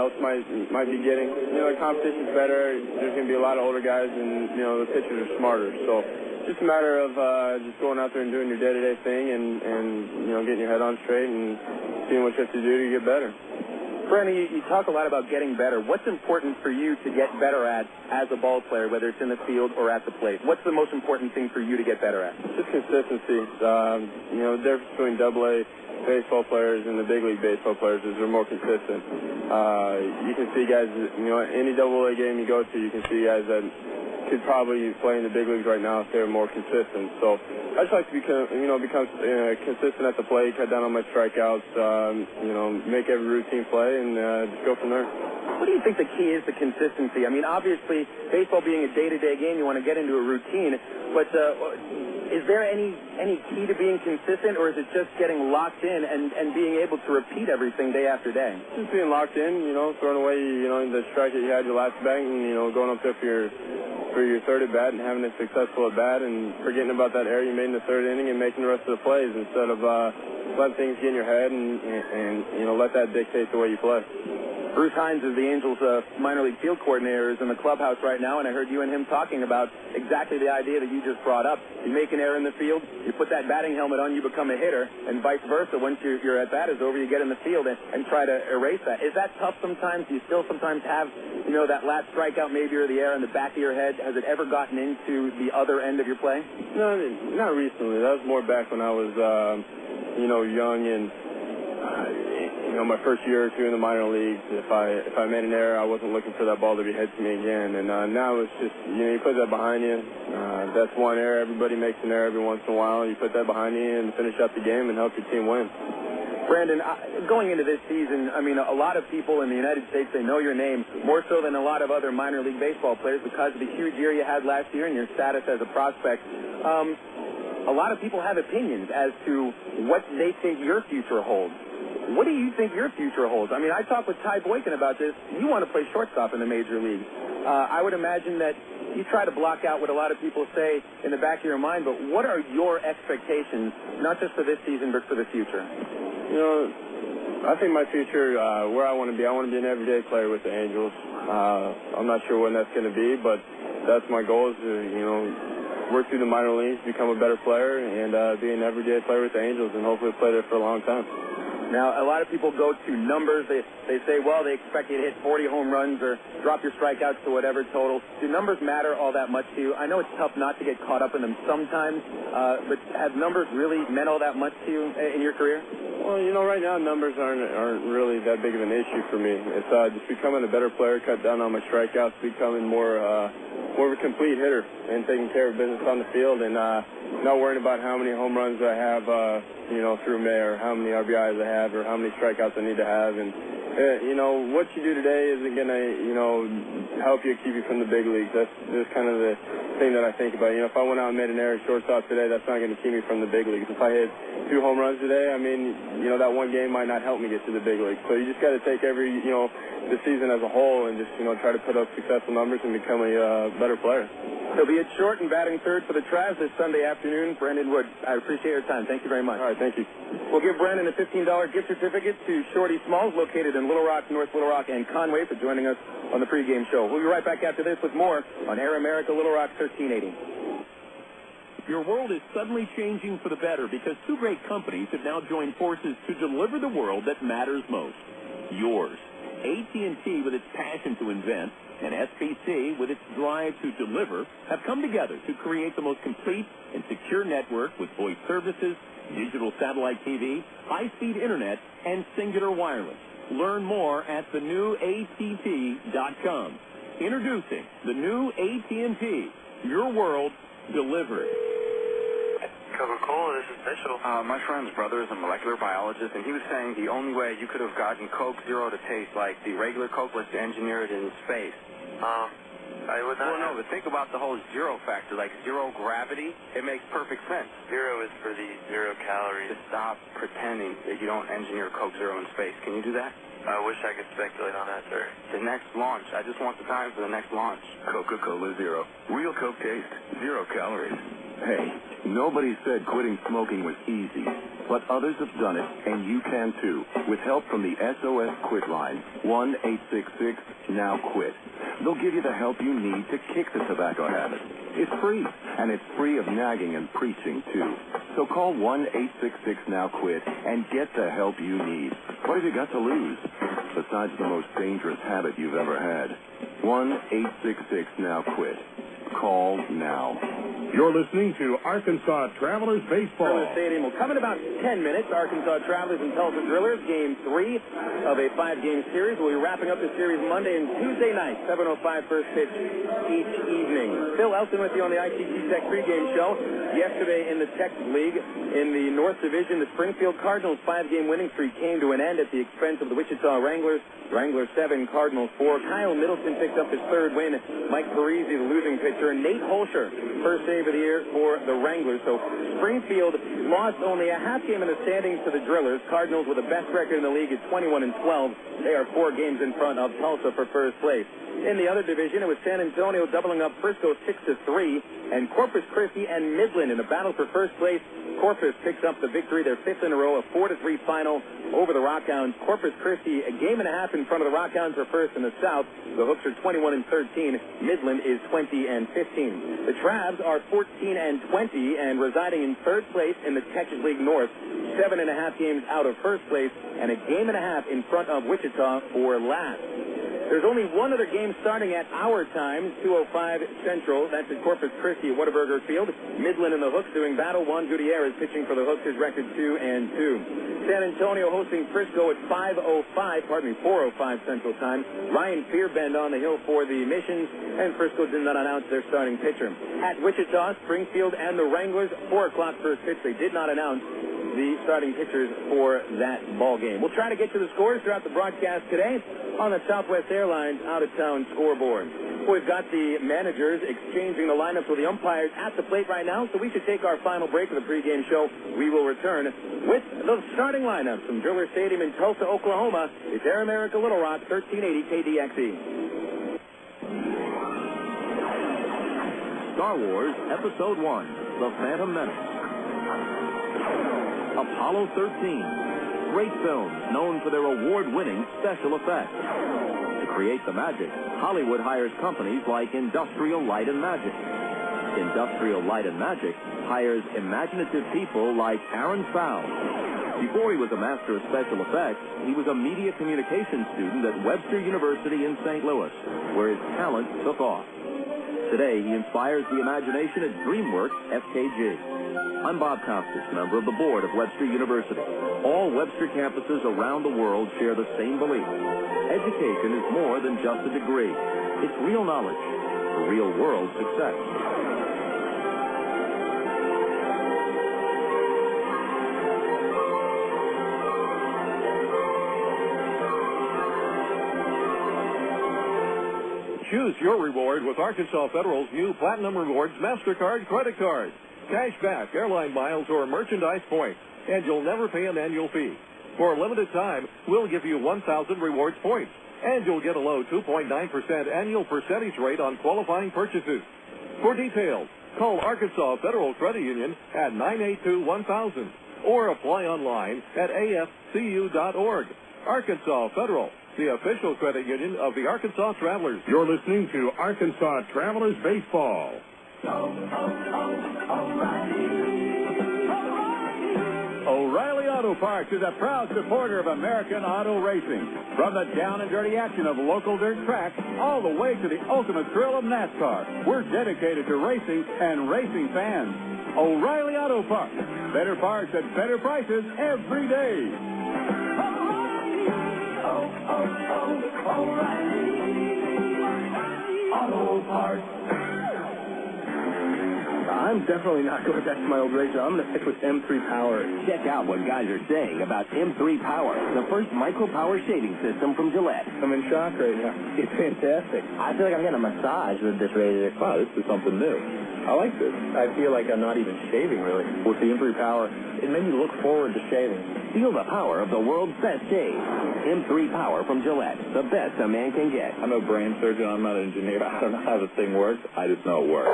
else might be getting. The competition's better. There's going to be a lot of older guys, and the pitchers are smarter. So it's just a matter of just going out there and doing your day-to-day thing, and getting your head on straight and seeing what you have to do to get better. Brandon, you talk a lot about getting better. What's important for you to get better at as a ball player, whether it's in the field or at the plate? What's the most important thing for you to get better at? Just consistency. The difference between AA baseball players and the big league baseball players is they're more consistent. You can see guys, any AA game you go to, you can see guys that could probably play in the big leagues right now if they're more consistent. So I just like to become consistent at the plate, cut down on my strikeouts, make every routine play, and just go from there. What do you think the key is to consistency? I mean, obviously, baseball being a day-to-day game, you want to get into a routine, but is there any key to being consistent, or is it just getting locked in and being able to repeat everything day after day? Just being locked in, throwing away, the strike that you had your last bat, and, going up there for your third at bat and having a successful at bat and forgetting about that error you made in the third inning and making the rest of the plays instead of letting things get in your head and let that dictate the way you play. Bruce Hines is the Angels' minor league field coordinator, is in the clubhouse right now, and I heard you and him talking about exactly the idea that you just brought up. You make an error in the field, you put that batting helmet on, you become a hitter, and vice versa. Once your at-bat is over, you get in the field and try to erase that. Is that tough sometimes? Do you still sometimes have, that last strikeout maybe or the error in the back of your head? Has it ever gotten into the other end of your play? No, not recently. That was more back when I was, young and... my first year or two in the minor leagues, if I made an error, I wasn't looking for that ball to be hit to me again. And now it's just, you put that behind you. That's one error. Everybody makes an error every once in a while. You put that behind you and finish up the game and help your team win. Brandon, going into this season, I mean, a lot of people in the United States, they know your name more so than a lot of other minor league baseball players because of the huge year you had last year and your status as a prospect. A lot of people have opinions as to what they think your future holds. What do you think your future holds? I mean, I talked with Ty Boykin about this. You want to play shortstop in the major leagues. I would imagine that you try to block out what a lot of people say in the back of your mind, but what are your expectations, not just for this season, but for the future? I think my future, where I want to be an everyday player with the Angels. I'm not sure when that's going to be, but that's my goal is to, work through the minor leagues, become a better player, and be an everyday player with the Angels, and hopefully play there for a long time. Now, a lot of people go to numbers. They say, well, they expect you to hit 40 home runs or drop your strikeouts to whatever total. Do numbers matter all that much to you? I know it's tough not to get caught up in them sometimes, but have numbers really meant all that much to you in your career? Well, right now numbers aren't really that big of an issue for me. It's just becoming a better player, cut down on my strikeouts, becoming more of a complete hitter and taking care of business on the field and not worrying about how many home runs I have, through May or how many RBIs I have or how many strikeouts I need to have. And, what you do today isn't going to, help you keep you from the big leagues. That's kind of the thing that I think about. If I went out and made an error at shortstop today, that's not going to keep me from the big leagues. If I hit 2 home runs today, I mean, that one game might not help me get to the big leagues. So you just got to take every, the season as a whole and just, try to put up successful numbers and become a better player. He'll be at short and batting third for the Travs this Sunday afternoon. Brandon Wood, I appreciate your time. Thank you very much. All right, thank you. We'll give Brandon a $15 gift certificate to Shorty Smalls, located in Little Rock, North Little Rock, and Conway, for joining us on the pregame show. We'll be right back after this with more on Air America Little Rock 1380. Your world is suddenly changing for the better because 2 great companies have now joined forces to deliver the world that matters most. Yours. AT&T, with its passion to invent, and SBC, with its drive to deliver, have come together to create the most complete and secure network with voice services, digital satellite TV, high-speed internet, and singular wireless. Learn more at thenewATT.com. Introducing the new AT&T. Your world delivered. Coca-Cola, this is Mitchell. My friend's brother is a molecular biologist, and he was saying the only way you could have gotten Coke Zero to taste like the regular Coke was to engineer it in space. I would not. Well, no, but think about the whole zero factor, like zero gravity. It makes perfect sense. Zero is for the 0 calories. Just stop pretending that you don't engineer Coke Zero in space. Can you do that? I wish I could speculate on that, sir. The next launch. I just want the time for the next launch. Coca-Cola Zero. Real Coke taste. 0 calories. Hey, Nobody said quitting smoking was easy, but others have done it, and you can too, with help from the SOS Quit line, 1-866-NOW-QUIT. They'll give you the help you need to kick the tobacco habit. It's free, and it's free of nagging and preaching, too. So call 1-866-NOW-QUIT and get the help you need. What have you got to lose, besides the most dangerous habit you've ever had? 1-866-NOW-QUIT. Call now. You're listening to Arkansas Travelers Baseball. From the stadium. Well, come in about 10 minutes. Arkansas Travelers and Tulsa Drillers, Game 3 of a 5-game series. We'll be wrapping up the series Monday and Tuesday night, 7:05 first pitch each evening. Phil Elton with you on the ICT Tech pregame show. Yesterday in the Texas League, in the North Division, the Springfield Cardinals' 5-game winning streak came to an end at the expense of the Wichita Wranglers. Wranglers 7, Cardinals 4. Kyle Middleton picked up his third win. Mike Parisi, the losing pitcher. Nate Holscher, first save of the year for the Wranglers. So Springfield lost only a half game in the standings to the Drillers. Cardinals with the best record in the league at 21-12. They are 4 games in front of Tulsa for first place. In the other division, it was San Antonio doubling up Frisco 6-3, and Corpus Christi and Midland in a battle for first place. Corpus picks up the victory, their 5th in a row, a 4-3 final over the Rockhounds. Corpus Christi a game and a half in front of the Rockhounds for first in the South. The Hooks are 21-13. Midland is 20-15. The Travs are 14-20 and residing in third place in the Texas League North, 7.5 games out of first place, and a game and a half in front of Wichita for last. There's only one other game starting at our time, 2:05 Central. That's at Corpus Christi at Whataburger Field. Midland and the Hooks doing battle. Juan Gutierrez pitching for the Hooks. His record 2-2. San Antonio hosting Frisco at 4:05 Central Time. Ryan Fearbend on the hill for the Missions, and Frisco did not announce their starting pitcher. At Wichita, Springfield and the Wranglers, 4 o'clock first pitch. They did not announce the starting pitchers for that ball game. We'll try to get to the scores throughout the broadcast today on the Southwest Airlines out-of-town scoreboard. We've got the managers exchanging the lineups with the umpires at the plate right now, so we should take our final break of the pregame show. We will return with the starting lineups from Driller Stadium in Tulsa, Oklahoma. It's Air America Little Rock, 1380 KDXE. Star Wars Episode 1, The Phantom Menace. Apollo 13. Great films known for their award-winning special effects. To create the magic, Hollywood hires companies like Industrial Light and Magic. Industrial Light and Magic hires imaginative people like Aaron Fowl. Before he was a master of special effects, he was a media communications student at Webster University in St. Louis, where his talent took off. Today, he inspires the imagination at DreamWorks FKG. I'm Bob Costas, member of the board of Webster University. All Webster campuses around the world share the same belief. Education is more than just a degree. It's real knowledge for real-world success. Choose your reward with Arkansas Federal's new Platinum Rewards MasterCard credit card. Cash back, airline miles, or merchandise points, and you'll never pay an annual fee. For a limited time, we'll give you 1,000 rewards points, and you'll get a low 2.9% annual percentage rate on qualifying purchases. For details, call Arkansas Federal Credit Union at 982-1000 or apply online at afcu.org. Arkansas Federal, the official credit union of the Arkansas Travelers. You're listening to Arkansas Travelers Baseball. O'Reilly Auto Parts is a proud supporter of American auto racing. From the down and dirty action of local dirt tracks all the way to the ultimate thrill of NASCAR, we're dedicated to racing and racing fans. O'Reilly Auto Parts. Better parts at better prices every day. O'Reilly Auto Parts. I'm definitely not going back to my old razor. I'm going to stick with M3 Power. Check out what guys are saying about M3 Power, the first micro-power shaving system from Gillette. I'm in shock right now. It's fantastic. I feel like I'm getting a massage with this razor. Wow, this is something new. I like this. I feel like I'm not even shaving, really. With the M3 Power, it made me look forward to shaving. Feel the power of the world's best shave. M3 Power from Gillette, the best a man can get. I'm no brain surgeon. I'm not an engineer. I don't know how the thing works. I just know it works.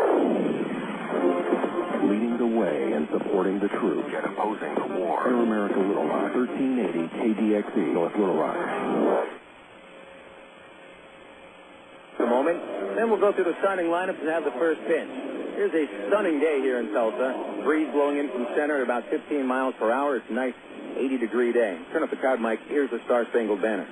leading the way and supporting the troops. Yet opposing the war. Air America Little Rock, 1380 KDXE, North Little Rock. A moment. Then we'll go through the starting lineups and have the first pitch. Here's a stunning day here in Tulsa. Breeze blowing in from center at about 15 miles per hour. It's a nice 80-degree day. Turn up the crowd mic. Here's the Star Spangled Banner.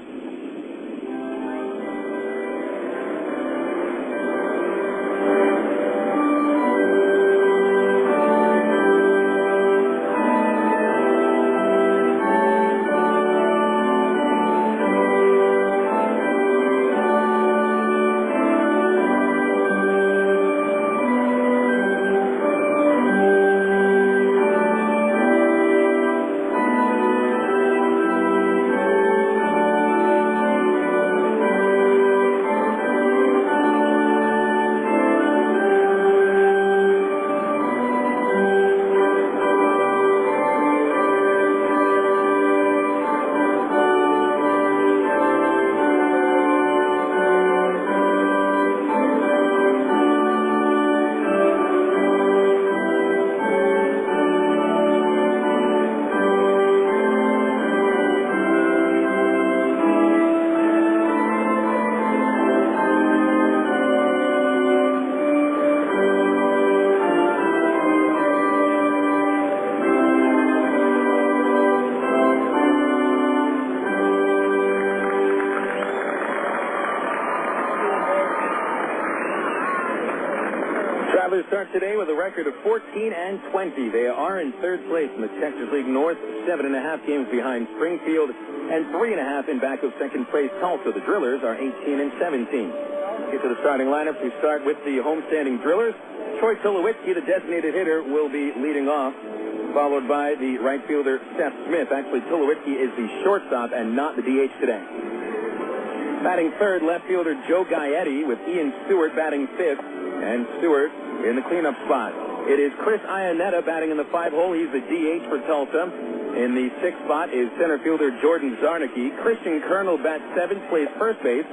Start today with a record of 14-20. They are in third place in the Texas League North, 7.5 games behind Springfield, and 3.5 in back of second place Tulsa. The Drillers are 18-17. Get to the starting lineups. We start with the homestanding Drillers. Troy Tulowitzki, the designated hitter, will be leading off, followed by the right fielder Seth Smith. Actually, Tulowitzki is the shortstop and not the DH today. Batting third, left fielder Joe Gaetti, with Ian Stewart batting fifth, and Stewart in the cleanup spot. It is Chris Iannetta batting in the 5-hole. He's the DH for Tulsa. In the 6th spot is center fielder Jordan Zarnicki. Christian Colonel bats 7th, plays first base.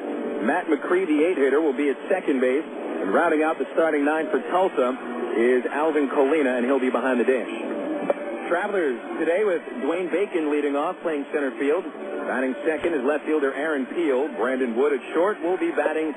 Matt Macri, the 8-hitter, will be at second base. And rounding out the starting 9 for Tulsa is Alvin Colina, and he'll be behind the dish. Travelers today with Dwayne Bacon leading off, playing center field. Batting second is left fielder Aaron Peel. Brandon Wood at short will be batting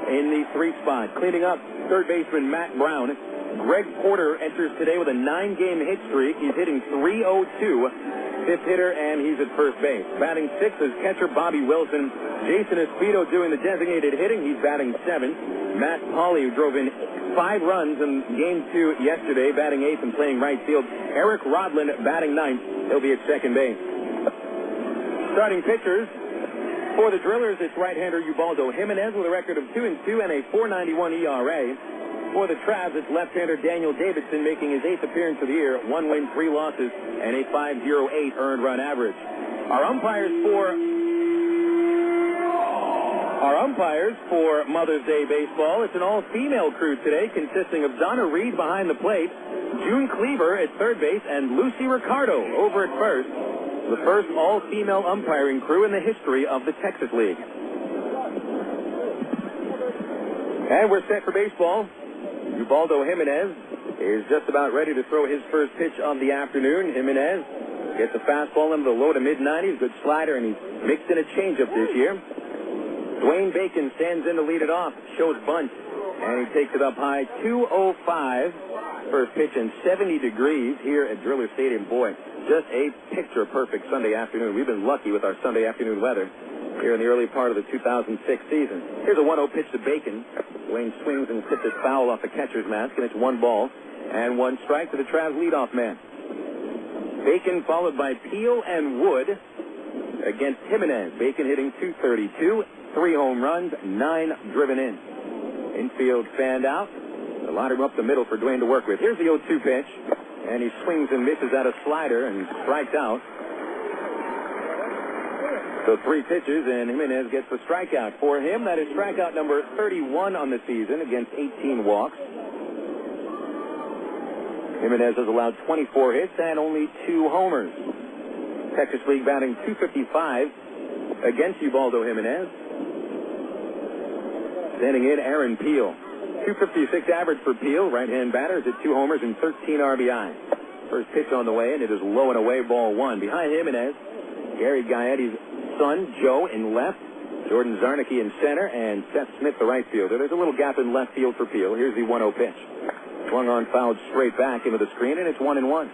in the 3 spot. Cleaning up, third baseman Matt Brown. Greg Porter enters today with a 9-game hit streak. He's hitting .302. Fifth hitter, and he's at first base. Batting sixth is catcher Bobby Wilson. Jason Esposito doing the designated hitting. He's batting seventh. Matt Pauley, who drove in 5 runs in Game 2 yesterday, batting eighth and playing right field. Eric Rodlin batting ninth. He'll be at second base. Starting pitchers. For the Drillers, it's right-hander Ubaldo Jiménez with a record of 2-2 and a .491 ERA. For the Travs, it's left-hander Daniel Davidson making his 8th appearance of the year, 1 win, 3 losses, and a .508 earned run average. Our umpires for Mother's Day baseball, it's an all-female crew today consisting of Donna Reed behind the plate, June Cleaver at third base, and Lucy Ricardo over at first. The first all-female umpiring crew in the history of the Texas League. And we're set for baseball. Ubaldo Jiménez is just about ready to throw his first pitch of the afternoon. Jiménez gets a fastball into the low to mid-90s, good slider, and he's mixed in a changeup this year. Dwayne Bacon stands in to lead it off, shows bunt, and he takes it up high, 205. First pitch in 70 degrees here at Driller Stadium. Boy, just a picture-perfect Sunday afternoon. We've been lucky with our Sunday afternoon weather here in the early part of the 2006 season. Here's a 1-0 pitch to Bacon. Wayne swings and tips it foul off the catcher's mask, and it's 1 ball and 1 strike to the Travs leadoff man. Bacon followed by Peel and Wood against Jiménez. Bacon hitting .232, 3 home runs, 9 driven in. Infield fanned out. A lot of room up the middle for Dwayne to work with. Here's the 0-2 pitch, and he swings and misses at a slider and strikes out. So 3 pitches, and Jiménez gets the strikeout. For him, that is strikeout number 31 on the season against 18 walks. Jiménez has allowed 24 hits and only 2 homers. Texas League batting .255 against Ubaldo Jiménez. Standing in, Aaron Peel. .256 average for Peel. Right-hand batter is at 2 homers and 13 RBI. First pitch on the way, and it is low and away, ball 1. Behind Jiménez, Gary Gaetti's son, Joe, in left. Jordan Zarnicki in center, and Seth Smith, the right fielder. There's a little gap in left field for Peel. Here's the 1-0 pitch. Swung on, fouled straight back into the screen, and it's 1-1.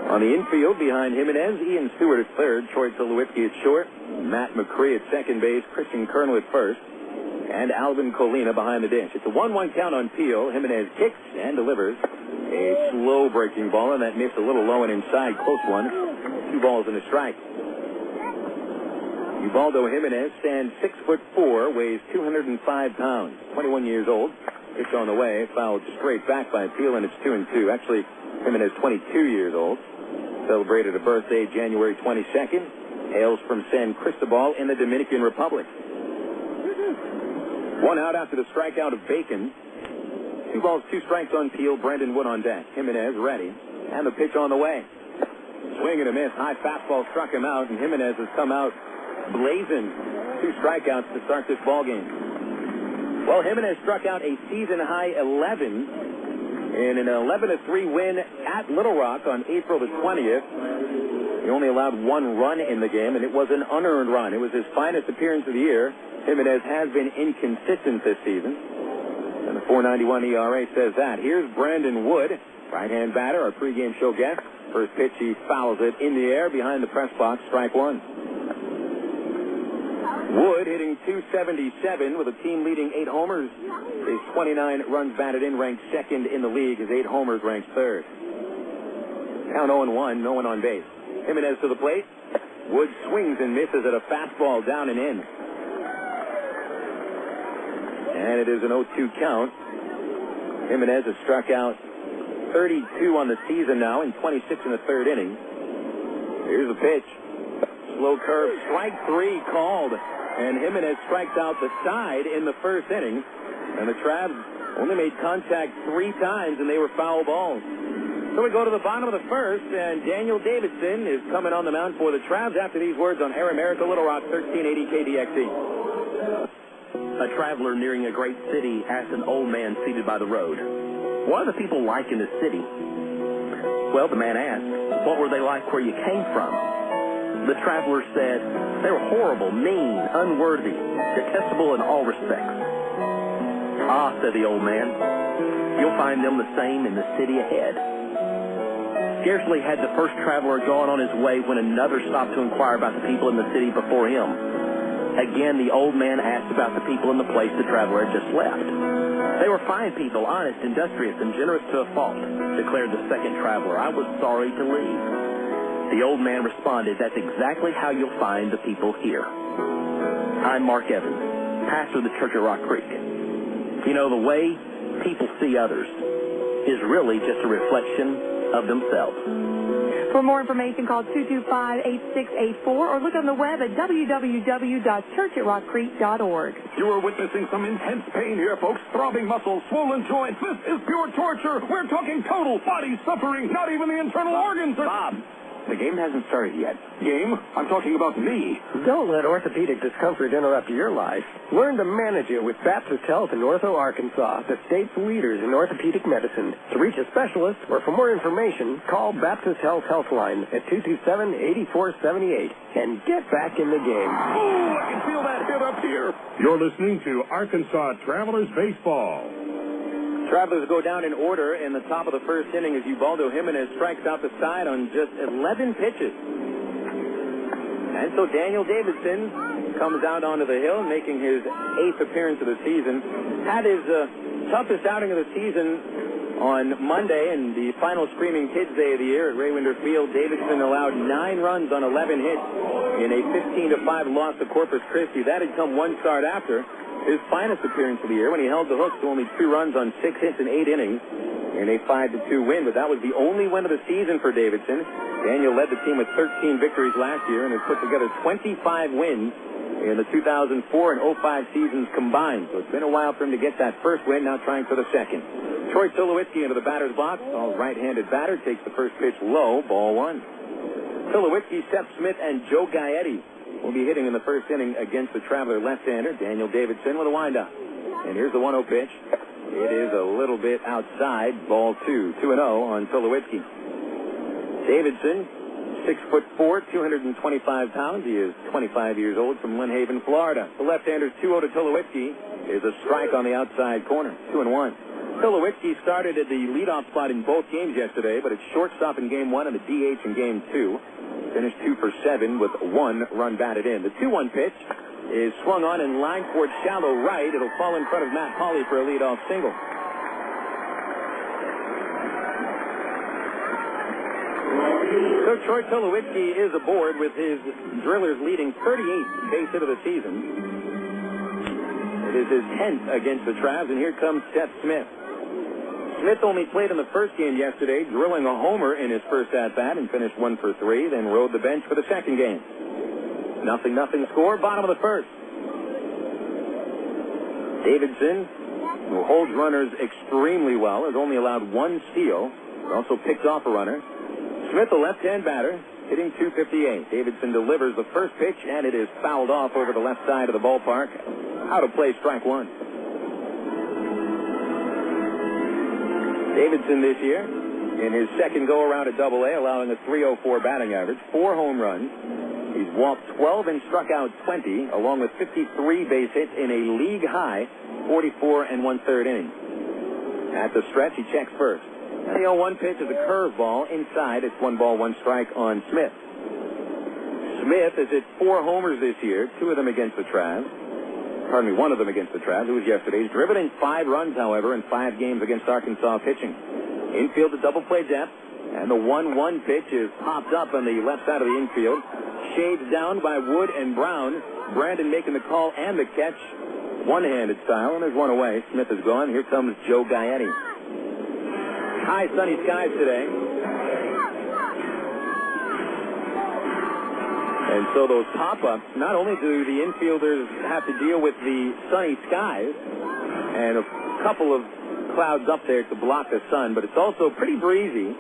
On the infield, behind Jiménez, Ian Stewart at third, Troy Tulowitzki at short, Matt McCree at second base, Christian Colonel at first, and Alvin Colina behind the dish. It's a 1-1 count on Peel. Jiménez kicks and delivers a slow breaking ball, and that missed a little low and inside, close one. 2 balls and a strike. Ubaldo Jiménez stands 6'4", weighs 205 pounds, 21 years old. Pitch on the way, fouled straight back by Peel, and it's 2-2. Actually, Jiménez, 22 years old, celebrated a birthday January 22nd. Hails from San Cristobal in the Dominican Republic. 1 out after the strikeout of Bacon. 2 balls, 2 strikes on Peel. Brandon Wood on deck. Jiménez ready, and the pitch on the way. Swing and a miss. High fastball struck him out, and Jiménez has come out blazing. 2 strikeouts to start this ball game. Well, Jiménez struck out a season-high 11 in an 11-3 win at Little Rock on April the 20th. He only allowed 1 run in the game, and it was an unearned run. It was his finest appearance of the year. Jiménez has been inconsistent this season, and the .491 ERA says that. Here's Brandon Wood, right-hand batter, our pregame show guest. First pitch, he fouls it in the air behind the press box, strike 1. Wood hitting .277 with a team-leading 8 homers. His 29 runs batted in ranked second in the league. His 8 homers ranked third. Count 0-1, no one on base. Jiménez to the plate. Wood swings and misses at a fastball down and in. And it is an 0-2 count. Jiménez has struck out 32 on the season now in 26 in the third inning. Here's the pitch. Slow curve, strike 3 called. And Jiménez strikes out the side in the first inning. And the Travs only made contact 3 times, and they were foul balls. So we go to the bottom of the first, and Daniel Davidson is coming on the mound for the Travs after these words on Air America Little Rock, 1380 KDXE. A traveler nearing a great city asked an old man seated by the road, "What are the people like in the city?" Well, the man asked, "What were they like where you came from?" The traveler said, "They were horrible, mean, unworthy, detestable in all respects." "Ah," said the old man, "you'll find them the same in the city ahead." Scarcely had the first traveler gone on his way when another stopped to inquire about the people in the city before him. Again, the old man asked about the people in the place the traveler had just left. "They were fine people, honest, industrious, and generous to a fault," declared the second traveler. "I was sorry to leave." The old man responded, "That's exactly how you'll find the people here." I'm Mark Evans, pastor of the Church at Rock Creek. You know, the way people see others is really just a reflection of themselves. For more information, call 225-8684 or look on the web at www.churchatrockcreek.org. You are witnessing some intense pain here, folks. Throbbing muscles, swollen joints. This is pure torture. We're talking total body suffering. Not even the internal organs are... Bob, the game hasn't started yet. Game? I'm talking about me. Don't let orthopedic discomfort interrupt your life. Learn to manage it with Baptist Health in Ortho, Arkansas, the state's leaders in orthopedic medicine. To reach a specialist or for more information, call Baptist Health Healthline at 227-8478 and get back in the game. Oh, I can feel that hit up here. You're listening to Arkansas Travelers Baseball. Travelers go down in order in the top of the first inning as Ubaldo Jiménez strikes out the side on just 11 pitches. And so Daniel Davidson comes out onto the hill, making his 8th appearance of the season. Had his toughest outing of the season on Monday in the final Screaming Kids Day of the year at Raywinder Field. Davidson allowed 9 runs on 11 hits in a 15-5 loss to Corpus Christi. That had come 1 start after his finest appearance of the year when he held the hooks to only 2 runs on 6 hits in 8 innings in a 5-2 win. But that was the only win of the season for Davidson. Daniel led the team with 13 victories last year and has put together 25 wins in the 2004 and 05 seasons combined. So it's been a while for him to get that first win, now trying for the second. Troy Tulowitzki into the batter's box. All right-handed batter takes the first pitch low, ball 1. Tulowitzki, Seth Smith, and Joe Gaetti will be hitting in the first inning against the Traveler left-hander, Daniel Davidson, with a windup. And here's the 1-0 pitch. It is a little bit outside, ball 2. 2-0 on Tulowitzki. Davidson, 6'4", 225 pounds. He is 25 years old, from Lynn Haven, Florida. The left-hander's 2-0 to Tulowitzki is a strike on the outside corner, 2-1. Tulowitzki started at the leadoff spot in both games yesterday, but it's shortstop in Game 1 and the DH in Game 2. Finished 2 for 7 with 1 run batted in. The 2-1 pitch is swung on and lined towards shallow right. It'll fall in front of Matt Pauley for a leadoff single. So Troy Tulowitzki is aboard with his Drillers leading 38th base hit of the season. It is his 10th against the Travs, and here comes Seth Smith. Smith only played in the first game yesterday, drilling a homer in his first at-bat and finished 1 for 3, then rode the bench for the second game. 0-0 score, bottom of the first. Davidson, who holds runners extremely well, has only allowed 1 steal. He also picked off a runner. Smith, a left-hand batter, hitting .258. Davidson delivers the first pitch, and it is fouled off over the left side of the ballpark. Out of play, strike 1. Davidson this year, in his second go-around at Double-A, allowing a .304 batting average, 4 home runs. He's walked 12 and struck out 20, along with 53 base hits in a league-high 44 1/3 innings. At the stretch, he checks first. And the 0-1 pitch is a curveball inside. It's 1 ball, 1 strike on Smith. Smith has hit 4 homers this year, 2 of them against the Travs. Pardon me, 1 of them against the Travs. It was yesterday. He's driven in 5 runs, however, in 5 games against Arkansas pitching. Infield to double play depth, and the 1-1 pitch is popped up on the left side of the infield. Shaved down by Wood and Brown. Brandon making the call and the catch, one-handed style, and there's 1 away. Smith is gone. Here comes Joe Gaetti. High sunny skies today. And so those pop-ups, not only do the infielders have to deal with the sunny skies and a couple of clouds up there to block the sun, but it's also pretty breezy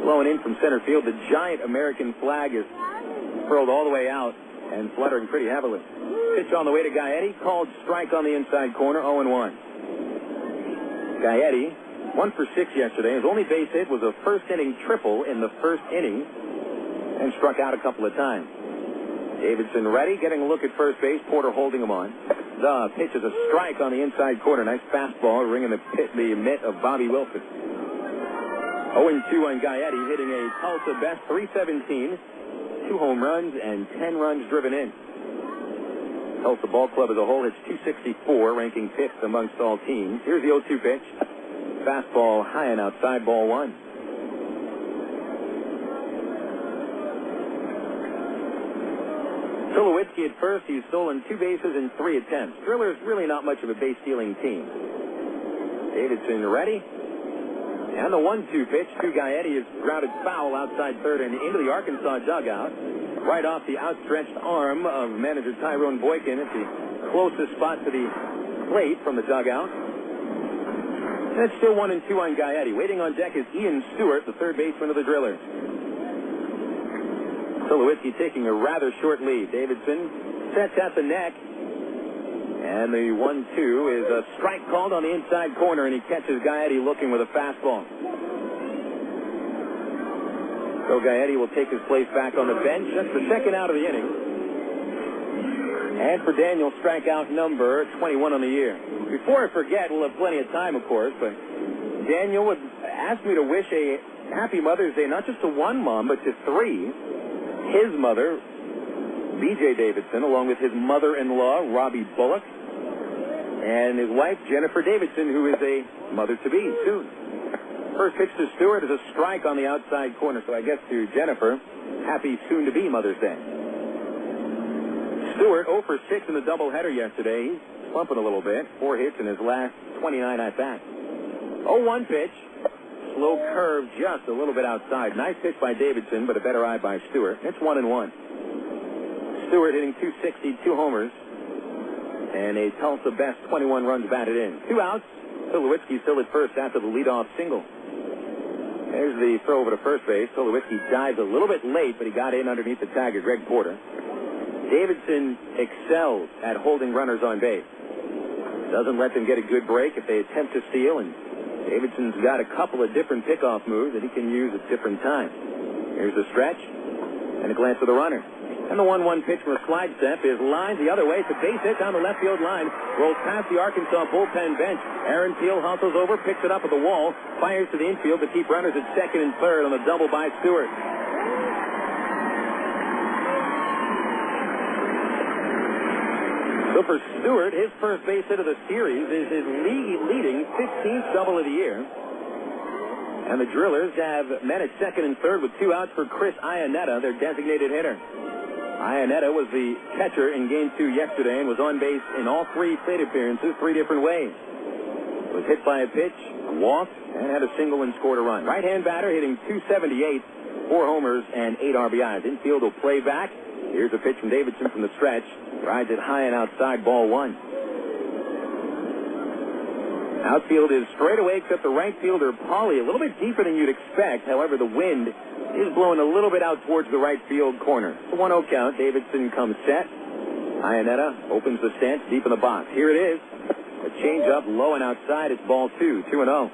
blowing in from center field. The giant American flag is furled all the way out and fluttering pretty heavily. Pitch on the way to Gaetti, called strike on the inside corner, 0-1. Gaetti, 1 for 6 yesterday. His only base hit was a first-inning triple in the first inning and struck out a couple of times. Davidson ready, getting a look at first base. Porter holding him on. The pitch is a strike on the inside corner. Nice fastball ringing the mitt of Bobby Wilson. 0-2 on Gaetti, hitting a Tulsa best .317, 2 home runs and 10 runs driven in. Tulsa Ball Club as a whole hits .264, ranking 5th amongst all teams. Here's the 0-2 pitch. Fastball high and outside, ball 1. Tulowitzki at first. He's stolen 2 bases in 3 attempts. Drillers really not much of a base-stealing team. Davidson ready. And the 1-2 pitch to Gaetti is grounded foul outside third and into the Arkansas dugout. Right off the outstretched arm of manager Tyrone Boykin at the closest spot to the plate from the dugout. And it's still 1-2 on Gaetti. Waiting on deck is Ian Stewart, the third baseman of the Drillers. Tulowitzki taking a rather short lead. Davidson sets at the neck. And the 1-2 is a strike called on the inside corner, and he catches Gaetti looking with a fastball. So Gaetti will take his place back on the bench. That's the second out of the inning. And for Daniel, strikeout number 21 on the year. Before I forget, we'll have plenty of time, of course, but Daniel would ask me to wish a happy Mother's Day, not just to one mom, but to 3. His mother, B.J. Davidson, along with his mother-in-law, Robbie Bullock, and his wife, Jennifer Davidson, who is a mother-to-be soon. First pitch to Stewart is a strike on the outside corner, so I guess to Jennifer, happy soon-to-be Mother's Day. Stewart 0 for 6 in the doubleheader yesterday. He's slumping a little bit. 4 hits in his last 29 at-bats. 0-1 pitch. Slow curve just a little bit outside. Nice pitch by Davidson, but a better eye by Stewart. It's 1-1. Stewart hitting .260, 2 homers, and a Tulsa best 21 runs batted in. 2 outs. Tulowitzki still at first after the leadoff single. There's the throw over to first base. Tulowitzki dives a little bit late, but he got in underneath the tagger, Greg Porter. Davidson excels at holding runners on base. Doesn't let them get a good break if they attempt to steal, and Davidson's got a couple of different pickoff moves that he can use at different times. Here's the stretch, and a glance of the runner. And the 1-1 pitch from a slide step is lined the other way. It's a base hit down the left field line. Rolls past the Arkansas bullpen bench. Aaron Teal hustles over, picks it up at the wall, fires to the infield to keep runners at second and third on the double by Stewart. So for Stewart, his first base hit of the series is his leading 15th double of the year. And the Drillers have men at second and third with 2 outs for Chris Iannetta, their designated hitter. Iannetta was the catcher in Game 2 yesterday and was on base in all 3 plate appearances 3 different ways. Was hit by a pitch, walked, and had a single and scored a run. Right-hand batter hitting .278, 4 homers, and 8 RBIs. Infield will play back. Here's a pitch from Davidson from the stretch. Rides it high and outside, ball 1. Outfield is straight away except the right fielder, Pauly, a little bit deeper than you'd expect. However, the wind is blowing a little bit out towards the right field corner. It's a 1-0 count. Davidson comes set. Iannetta opens the stance deep in the box. Here it is. A changeup low and outside. It's ball 2, 2-0.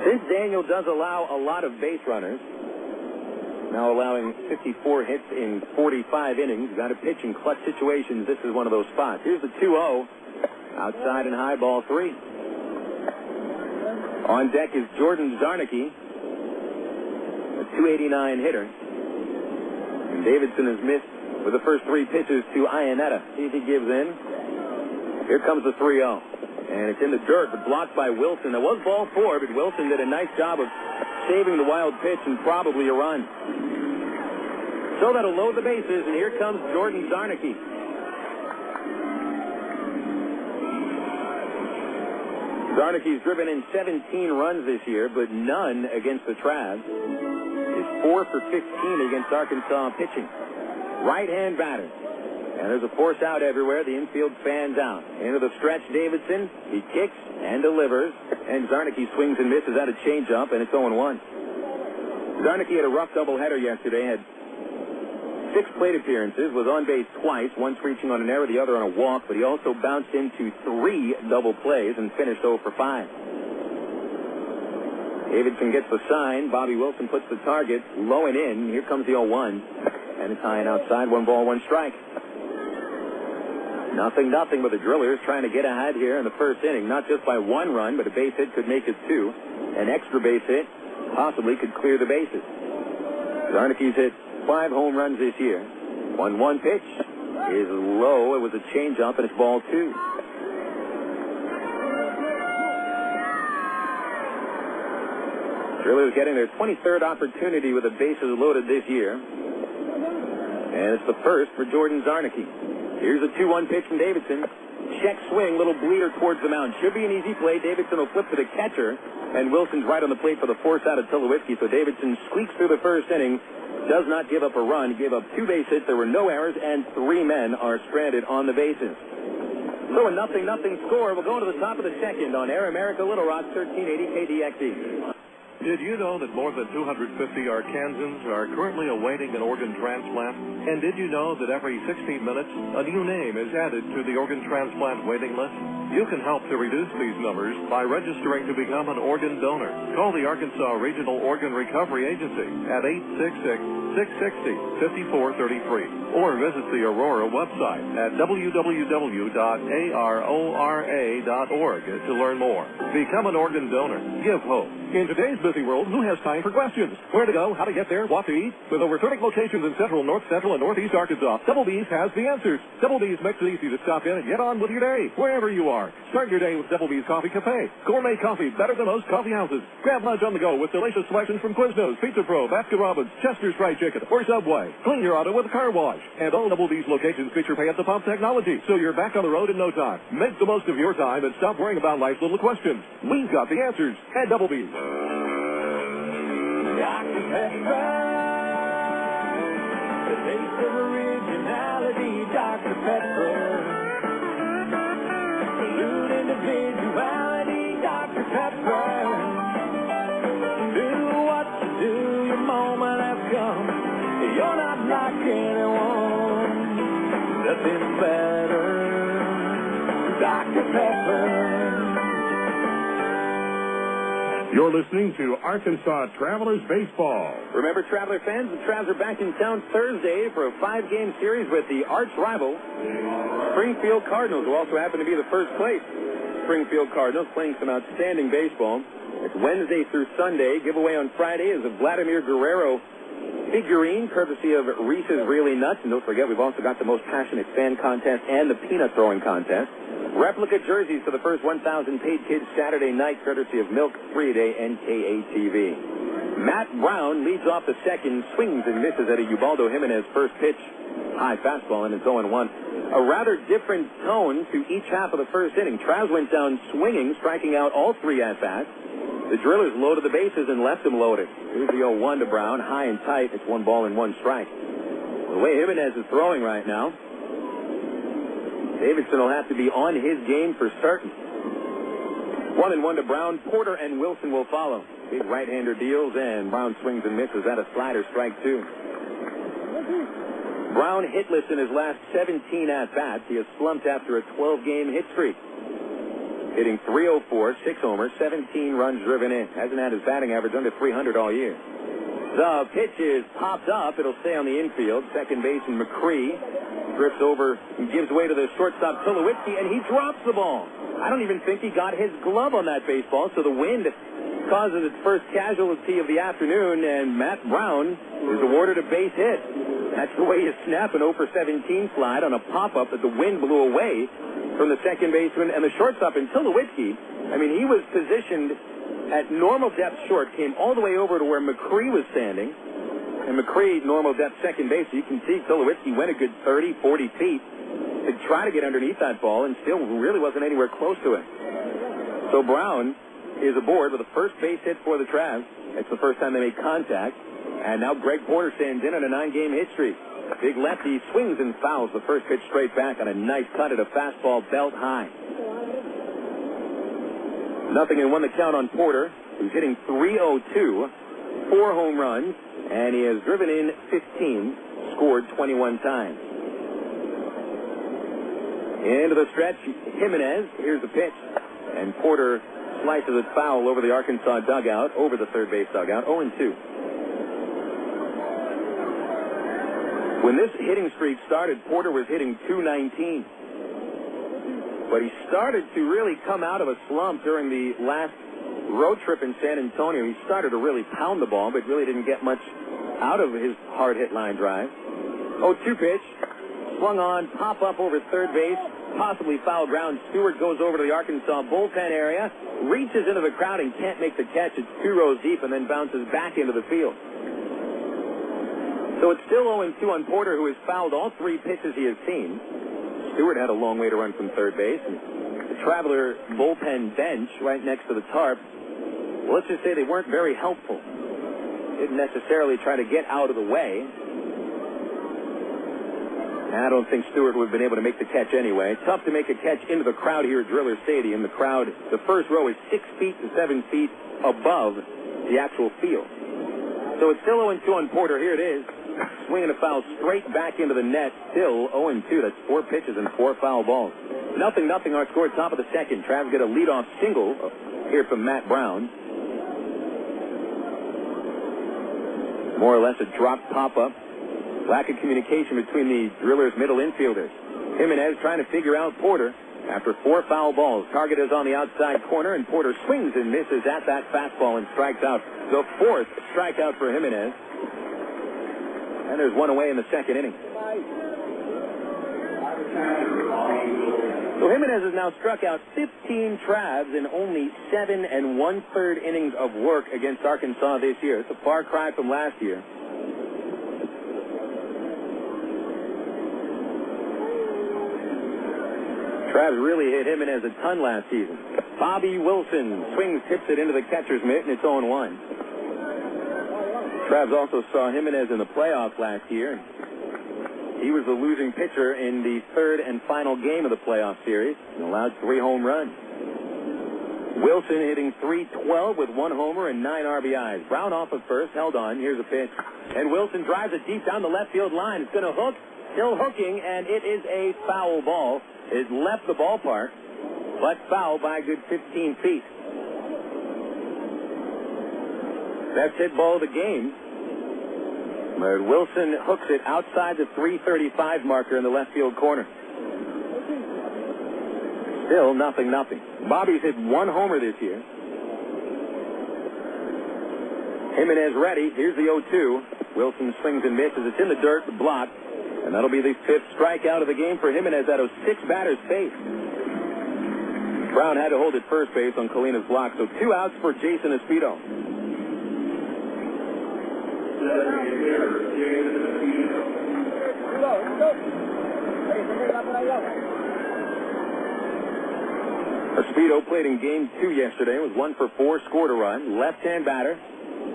Since Daniel does allow a lot of base runners, now allowing 54 hits in 45 innings, got to pitch in clutch situations. This is one of those spots. Here's the 2-0. Outside and high, ball 3. On deck is Jordan Zarnicki, a .289 hitter. And Davidson has missed with the first 3 pitches to Iannetta. See if he gives in. Here comes the 3-0. And it's in the dirt, but blocked by Wilson. That was ball 4, but Wilson did a nice job of saving the wild pitch and probably a run. So that'll load the bases, and here comes Jordan Zarnicki. Zarnicki's driven in 17 runs this year, but none against the Travs. Is 4 for 15 against Arkansas pitching. Right-hand batter. And there's a force out everywhere. The infield fans out. Into the stretch, Davidson. He kicks and delivers. And Zarnicki swings and misses at a changeup, and it's 0-1. Zarnicki had a rough doubleheader yesterday. Had 6 plate appearances, was on base twice, once reaching on an error, the other on a walk, but he also bounced into 3 double plays and finished 0 for 5. Davidson gets the sign. Bobby Wilson puts the target low and in. Here comes the 0-1. And it's high and outside. 1 ball, 1 strike. 0-0, but the Drillers trying to get ahead here in the first inning. Not just by 1 run, but a base hit could make it 2. An extra base hit possibly could clear the bases. Zarnicki's hit 5 home runs this year. 1-1 pitch is low. It was a changeup, and it's ball 2. Drillers getting their 23rd opportunity with the bases loaded this year. And it's the first for Jordan Zarnicki. Here's a 2-1 pitch from Davidson. Check swing, little bleeder towards the mound. Should be an easy play. Davidson will flip to the catcher, and Wilson's right on the plate for the force out of Tulowitzki. So Davidson squeaks through the first inning, does not give up a run. He gave up 2 base hits. There were no errors, and 3 men are stranded on the bases. So a 0-0 score. We'll go to the top of the second on Air America Little Rock, 1380 KDXE. Did you know that more than 250 Arkansans are currently awaiting an organ transplant? And did you know that every 16 minutes, a new name is added to the organ transplant waiting list? You can help to reduce these numbers by registering to become an organ donor. Call the Arkansas Regional Organ Recovery Agency at 866-660-5433 or visit the Aurora website at www.arora.org to learn more. Become an organ donor. Give hope. In today's busy world, who has time for questions? Where to go, how to get there, what to eat? With over 30 locations in central, north central, and northeast Arkansas, Double B's has the answers. Double B's makes it easy to stop in and get on with your day, wherever you are. Start your day with Double B's Coffee Cafe. Gourmet coffee, better than most coffee houses. Grab lunch on the go with delicious selections from Quiznos, Pizza Pro, Baskin-Robbins, Chester's Fried Chicken, or Subway. Clean your auto with a car wash. And all Double B's locations feature pay-at-the-pump technology, so you're back on the road in no time. Make the most of your time and stop worrying about life's little questions. We've got the answers at Double B's. Dr. Pepper, the taste of originality, Dr. Pepper. Salute individuality, Dr. Pepper. Do what you do, your moment has come. You're not like nothing better. Dr. Pepper. You're listening to Arkansas Travelers Baseball. Remember, Traveler fans, the Travs are back in town Thursday for a 5-game series with the arch rival, Springfield Cardinals, who also happen to be the first place Springfield Cardinals, playing some outstanding baseball. It's Wednesday through Sunday. Giveaway on Friday is a Vladimir Guerrero figurine, courtesy of Reese's Really Nuts. And don't forget, we've also got the most passionate fan contest and the peanut throwing contest. Replica jerseys for the first 1,000 paid kids Saturday night, courtesy of Milk, Free Day, and KATV. Matt Brown leads off the second, swings and misses at a Ubaldo Jiménez first pitch. High fastball, and it's 0-1. A rather different tone to each half of the first inning. Travs went down swinging, striking out all 3 at-bats. The Drillers loaded the bases and left them loaded. Here's the 0-1 to Brown, high and tight. It's 1 ball and 1 strike. The way Jiménez is throwing right now, Davidson will have to be on his game for certain. 1-1 to Brown. Porter and Wilson will follow. Big right-hander deals, and Brown swings and misses at a slider, strike 2. Brown hitless in his last 17 at-bats. He has slumped after a 12-game hit streak. Hitting .304, 6 homers, 17 runs driven in. Hasn't had his batting average under 300 all year. The pitch is popped up. It'll stay on the infield. Second baseman McCree drifts over and gives way to the shortstop Tulowitzki, and he drops the ball. I don't even think he got his glove on that baseball, so the wind causes its first casualty of the afternoon, and Matt Brown is awarded a base hit. That's the way you snap an 0-for-17 slide on a pop-up that the wind blew away from the second baseman and the shortstop. And Tulowitzki, I mean, he was positioned at normal depth short, came all the way over to where McCree was standing, and McCree, normal depth second base. You can see Tulowitzki went a good 30, 40 feet to try to get underneath that ball and still really wasn't anywhere close to it. So Brown is aboard with a first base hit for the Travs. It's the first time they made contact. And now Greg Porter stands in on a 9-game hit streak. Big lefty swings and fouls the first pitch straight back on a nice cut at a fastball belt high. 0-1 the count on Porter, who's hitting .302, 4 home runs, and he has driven in 15, scored 21 times. Into the stretch, Jiménez. Here's the pitch, and Porter slices it foul over the Arkansas dugout, over the third base dugout, 0-2. When this hitting streak started, Porter was hitting .219. But he started to really come out of a slump during the last road trip in San Antonio. He started to really pound the ball, but really didn't get much out of his hard-hit line drive. 0-2 pitch. Swung on, pop up over third base, possibly foul ground. Stewart goes over to the Arkansas bullpen area, reaches into the crowd and can't make the catch. It's 2 rows deep and then bounces back into the field. So it's still 0-2 on Porter, who has fouled all 3 pitches he has seen. Stewart had a long way to run from third base. And the Traveler bullpen bench right next to the tarp, well, let's just say they weren't very helpful. Didn't necessarily try to get out of the way. I don't think Stewart would have been able to make the catch anyway. Tough to make a catch into the crowd here at Driller Stadium. The crowd, the first row is 6 feet to 7 feet above the actual field. So it's still 0-2 on Porter. Here it is. Swinging a foul straight back into the net. Still 0-2. That's 4 pitches and 4 foul balls. 0-0 our score, top of the second. Travs get a leadoff single here from Matt Brown. More or less a drop pop-up. Lack of communication between the Drillers' middle infielders. Jiménez trying to figure out Porter after 4 foul balls. Target is on the outside corner, and Porter swings and misses at that fastball and strikes out. The 4th strikeout for Jiménez. And there's 1 away in the second inning. So Jiménez has now struck out 15 Travs in only 7 1/3 innings of work against Arkansas this year. It's a far cry from last year. Travs really hit Jiménez a ton last season. Bobby Wilson swings, tips it into the catcher's mitt, and it's 0-1. Travs also saw Jiménez in the playoffs last year. He was the losing pitcher in the 3rd and final game of the playoff series and allowed 3 home runs. Wilson hitting .312 with 1 homer and 9 RBIs. Brown off at first, held on. Here's a pitch. And Wilson drives it deep down the left field line. It's going to hook still hooking, and it is a foul ball. It left the ballpark, but foul by a good 15 feet. Best hit ball of the game. But Wilson hooks it outside the 335 marker in the left field corner. Still 0-0. Bobby's hit one homer this year. Jiménez ready. Here's the 0-2. Wilson swings and misses. It's in the dirt, blocked. And that'll be the 5th strikeout of the game for Jiménez out of 6 batters faced. Brown had to hold at first base on Colina's block, so 2 outs for Jason Espino. Espino played in game 2 yesterday. Was 1 for 4, scored a run. Left-hand batter.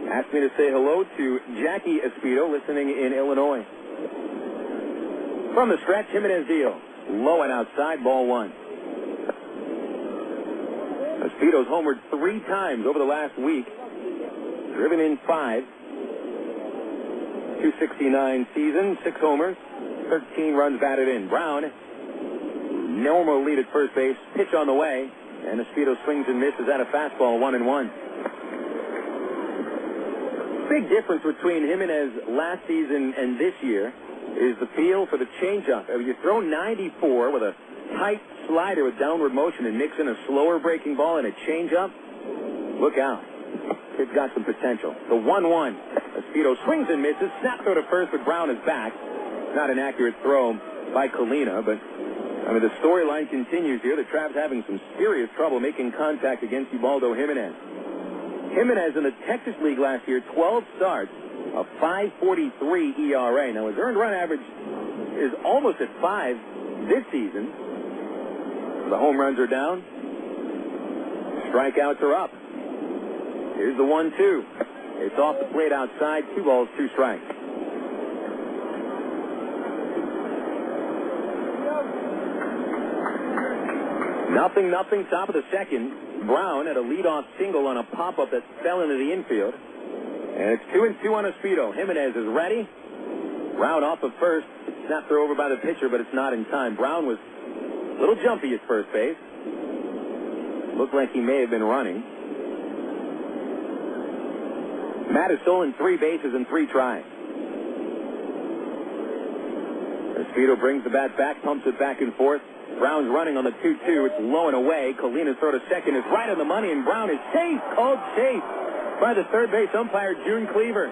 Asked me to say hello to Jackie Espino, listening in Illinois. From the stretch, Jiménez deal. Low and outside, ball 1. Espino's homered 3 times over the last week. Driven in 5. 269 season, 6 homers, 13 runs batted in. Brown, normal lead at first base, pitch on the way, and Espino swings and misses at a fastball, 1-1. Big difference between Jiménez last season and this year is the feel for the changeup. You throw 94 with a tight slider with downward motion and mix in a slower breaking ball and a changeup. Look out. It's got some potential. The 1-1. Espino swings and misses. Snap throw to first, but Brown is back. Not an accurate throw by Colina, but the storyline continues here. The Travs having some serious trouble making contact against Ubaldo Jiménez. Jiménez in the Texas League last year, 12 starts, a 5.43 ERA. Now, his earned run average is almost at 5 this season. The home runs are down. Strikeouts are up. Here's the 1-2. It's off the plate outside. 2 balls, 2 strikes. Nothing, top of the second. Brown had a leadoff single on a pop-up that fell into the infield. And it's 2-2 on Espino. Jiménez is ready. Brown off of first. Snap throw over by the pitcher, but it's not in time. Brown was a little jumpy at first base. Looked like he may have been running. Matt has stolen 3 bases in 3 tries. Espino brings the bat back, pumps it back and forth. Brown's running on the 2-2. It's low and away. Colina's throw to second is right on the money, and Brown is safe. Called safe by the third base umpire, June Cleaver.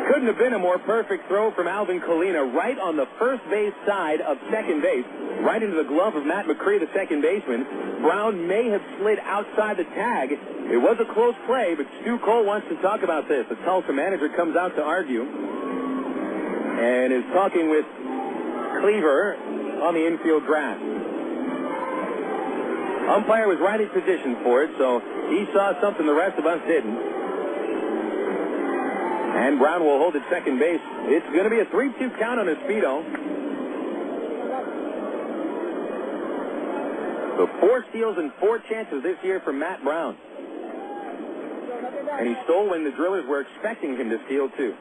Couldn't have been a more perfect throw from Alvin Colina, right on the first base side of second base, right into the glove of Matt Macri, the second baseman. Brown may have slid outside the tag. It was a close play, but Stu Cole wants to talk about this. The Tulsa manager comes out to argue and is talking with Cleaver on the infield grass. Umpire was right in position for it, so he saw something the rest of us didn't. And Brown will hold at second base. It's going to be a 3-2 count on Espino. So 4 steals and 4 chances this year for Matt Brown. And he stole when the Drillers were expecting him to steal, too.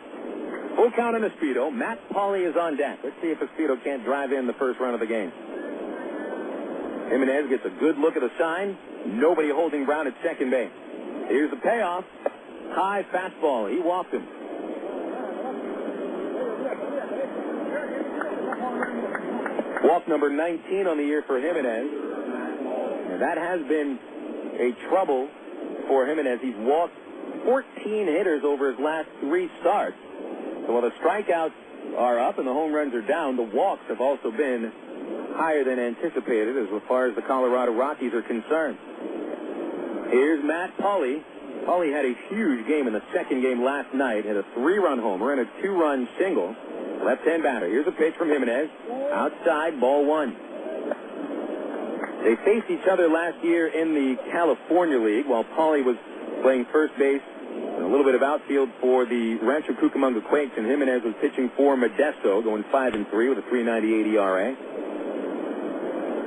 Full count on Espino. Matt Pauley is on deck. Let's see if Espino can't drive in the first run of the game. Jiménez gets a good look at the sign. Nobody holding Brown at second base. Here's the payoff. High fastball. He walked him. Walk number 19 on the year for Jiménez. And that has been a trouble for Jiménez. He's walked 14 hitters over his last 3 starts. So while the strikeouts are up and the home runs are down, the walks have also been higher than anticipated as far as the Colorado Rockies are concerned. Here's Matt Pauley. Pauley had a huge game in the second game last night. Had a 3-run homer and a 2-run single. Left-hand batter. Here's a pitch from Jiménez. Outside, ball 1. They faced each other last year in the California League while Pauley was playing first base and a little bit of outfield for the Rancho Cucamonga Quakes, and Jiménez was pitching for Modesto, going 5-3 with a 3.98 ERA.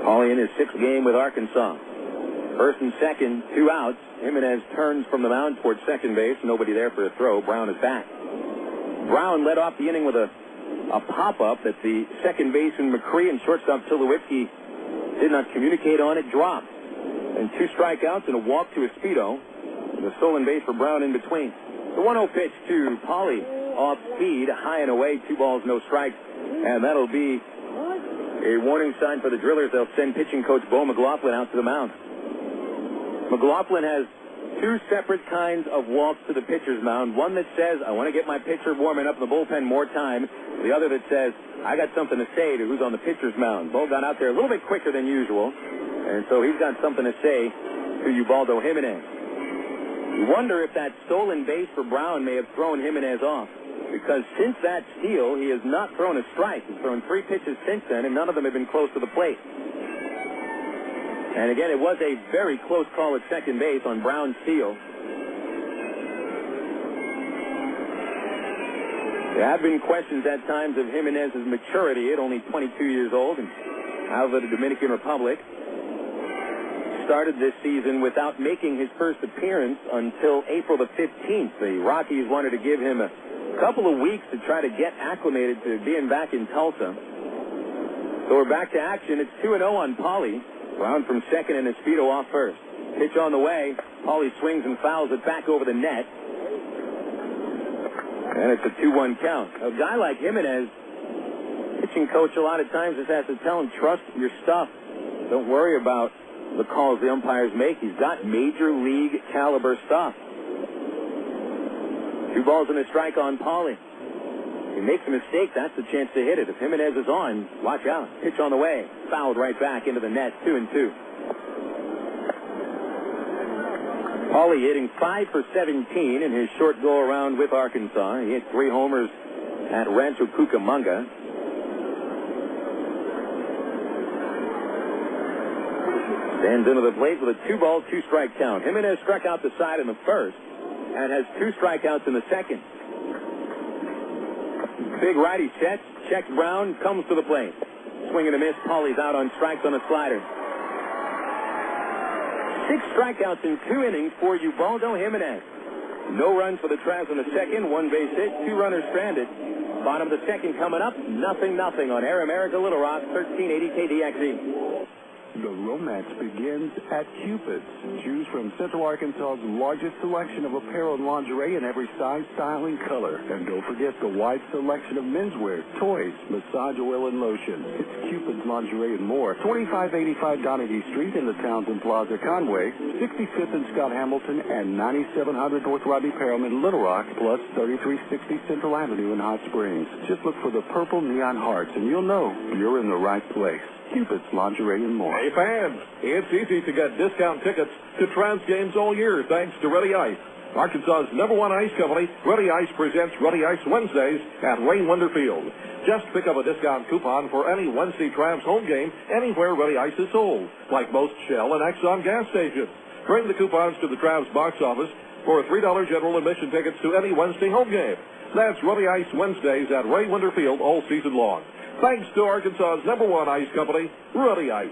Pauley in his 6th game with Arkansas. First and second, 2 outs. Jiménez turns from the mound towards second base. Nobody there for a throw. Brown is back. Brown led off the inning with a pop-up that the second baseman Macri and shortstop Tulowitzki did not communicate on. It dropped. And 2 strikeouts and a walk to Espedo. The stolen base for Brown in between. The 1-0 pitch to Pauly. Off speed, high and away, 2 balls, no strikes. And that'll be a warning sign for the Drillers. They'll send pitching coach Bo McLaughlin out to the mound. McLaughlin has 2 separate kinds of walks to the pitcher's mound. One that says, I want to get my pitcher warming up in the bullpen more time. The other that says, I got something to say to who's on the pitcher's mound. Bo got out there a little bit quicker than usual, and so he's got something to say to Ubaldo Jiménez. You wonder if that stolen base for Brown may have thrown Jiménez off, because since that steal, he has not thrown a strike. He's thrown 3 pitches since then, and none of them have been close to the plate. And again, it was a very close call at second base on Brown's steal. There have been questions at times of Jimenez's maturity at only 22 years old, and out of the Dominican Republic. Started this season without making his first appearance until April the 15th. The Rockies wanted to give him a couple of weeks to try to get acclimated to being back in Tulsa. So we're back to action. It's 2-0 on Pauly. Brown from second and Espedo off first. Pitch on the way. Pauly swings and fouls it back over the net. And it's a 2-1 count. A guy like Jimenez, pitching coach a lot of times just has to tell him, trust your stuff. Don't worry about the calls the umpires make. He's got major league caliber stuff. 2 balls and a strike on Pauly. If he makes a mistake, that's the chance to hit it. If Jimenez is on, watch out. Pitch on the way. Fouled right back into the net. 2-2. Pauly hitting 5 for 17 in his short go-around with Arkansas. He hit 3 homers at Rancho Cucamonga. Stands into the plate with a 2-ball, 2-strike count. Jimenez struck out the side in the first and has 2 strikeouts in the second. Big righty sets, checks Brown, comes to the plate. Swing and a miss. Pauly's out on strikes on a slider. 6 strikeouts in 2 innings for Ubaldo Jiménez. No runs for the Travs in the second. 1 base hit, 2 runners stranded. Bottom of the second coming up. 0-0 on Air America Little Rock, 1380 KDXE. The romance begins at Cupid's. Choose from Central Arkansas's largest selection of apparel and lingerie in every size, style, and color. And don't forget the wide selection of menswear, toys, massage oil, and lotion. It's Cupid's Lingerie and more. 2585 Donaghy Street in the Townsend Plaza, Conway, 65th and Scott Hamilton, and 9700 North Rodney Perelman, Little Rock, plus 3360 Central Avenue in Hot Springs. Just look for the purple neon hearts, and you'll know you're in the right place. Cupid's Lingerie and more. Hey, fans, it's easy to get discount tickets to Travs games all year thanks to Ready Ice. Arkansas's #1 ice company, Ready Ice presents Ready Ice Wednesdays at Ray Winder Field. Just pick up a discount coupon for any Wednesday Travs home game anywhere Ready Ice is sold, like most Shell and Exxon gas stations. Bring the coupons to the Travs box office for $3 general admission tickets to any Wednesday home game. That's Ready Ice Wednesdays at Ray Winder Field all season long. Thanks to Arkansas's #1 ice company, Ready Ice.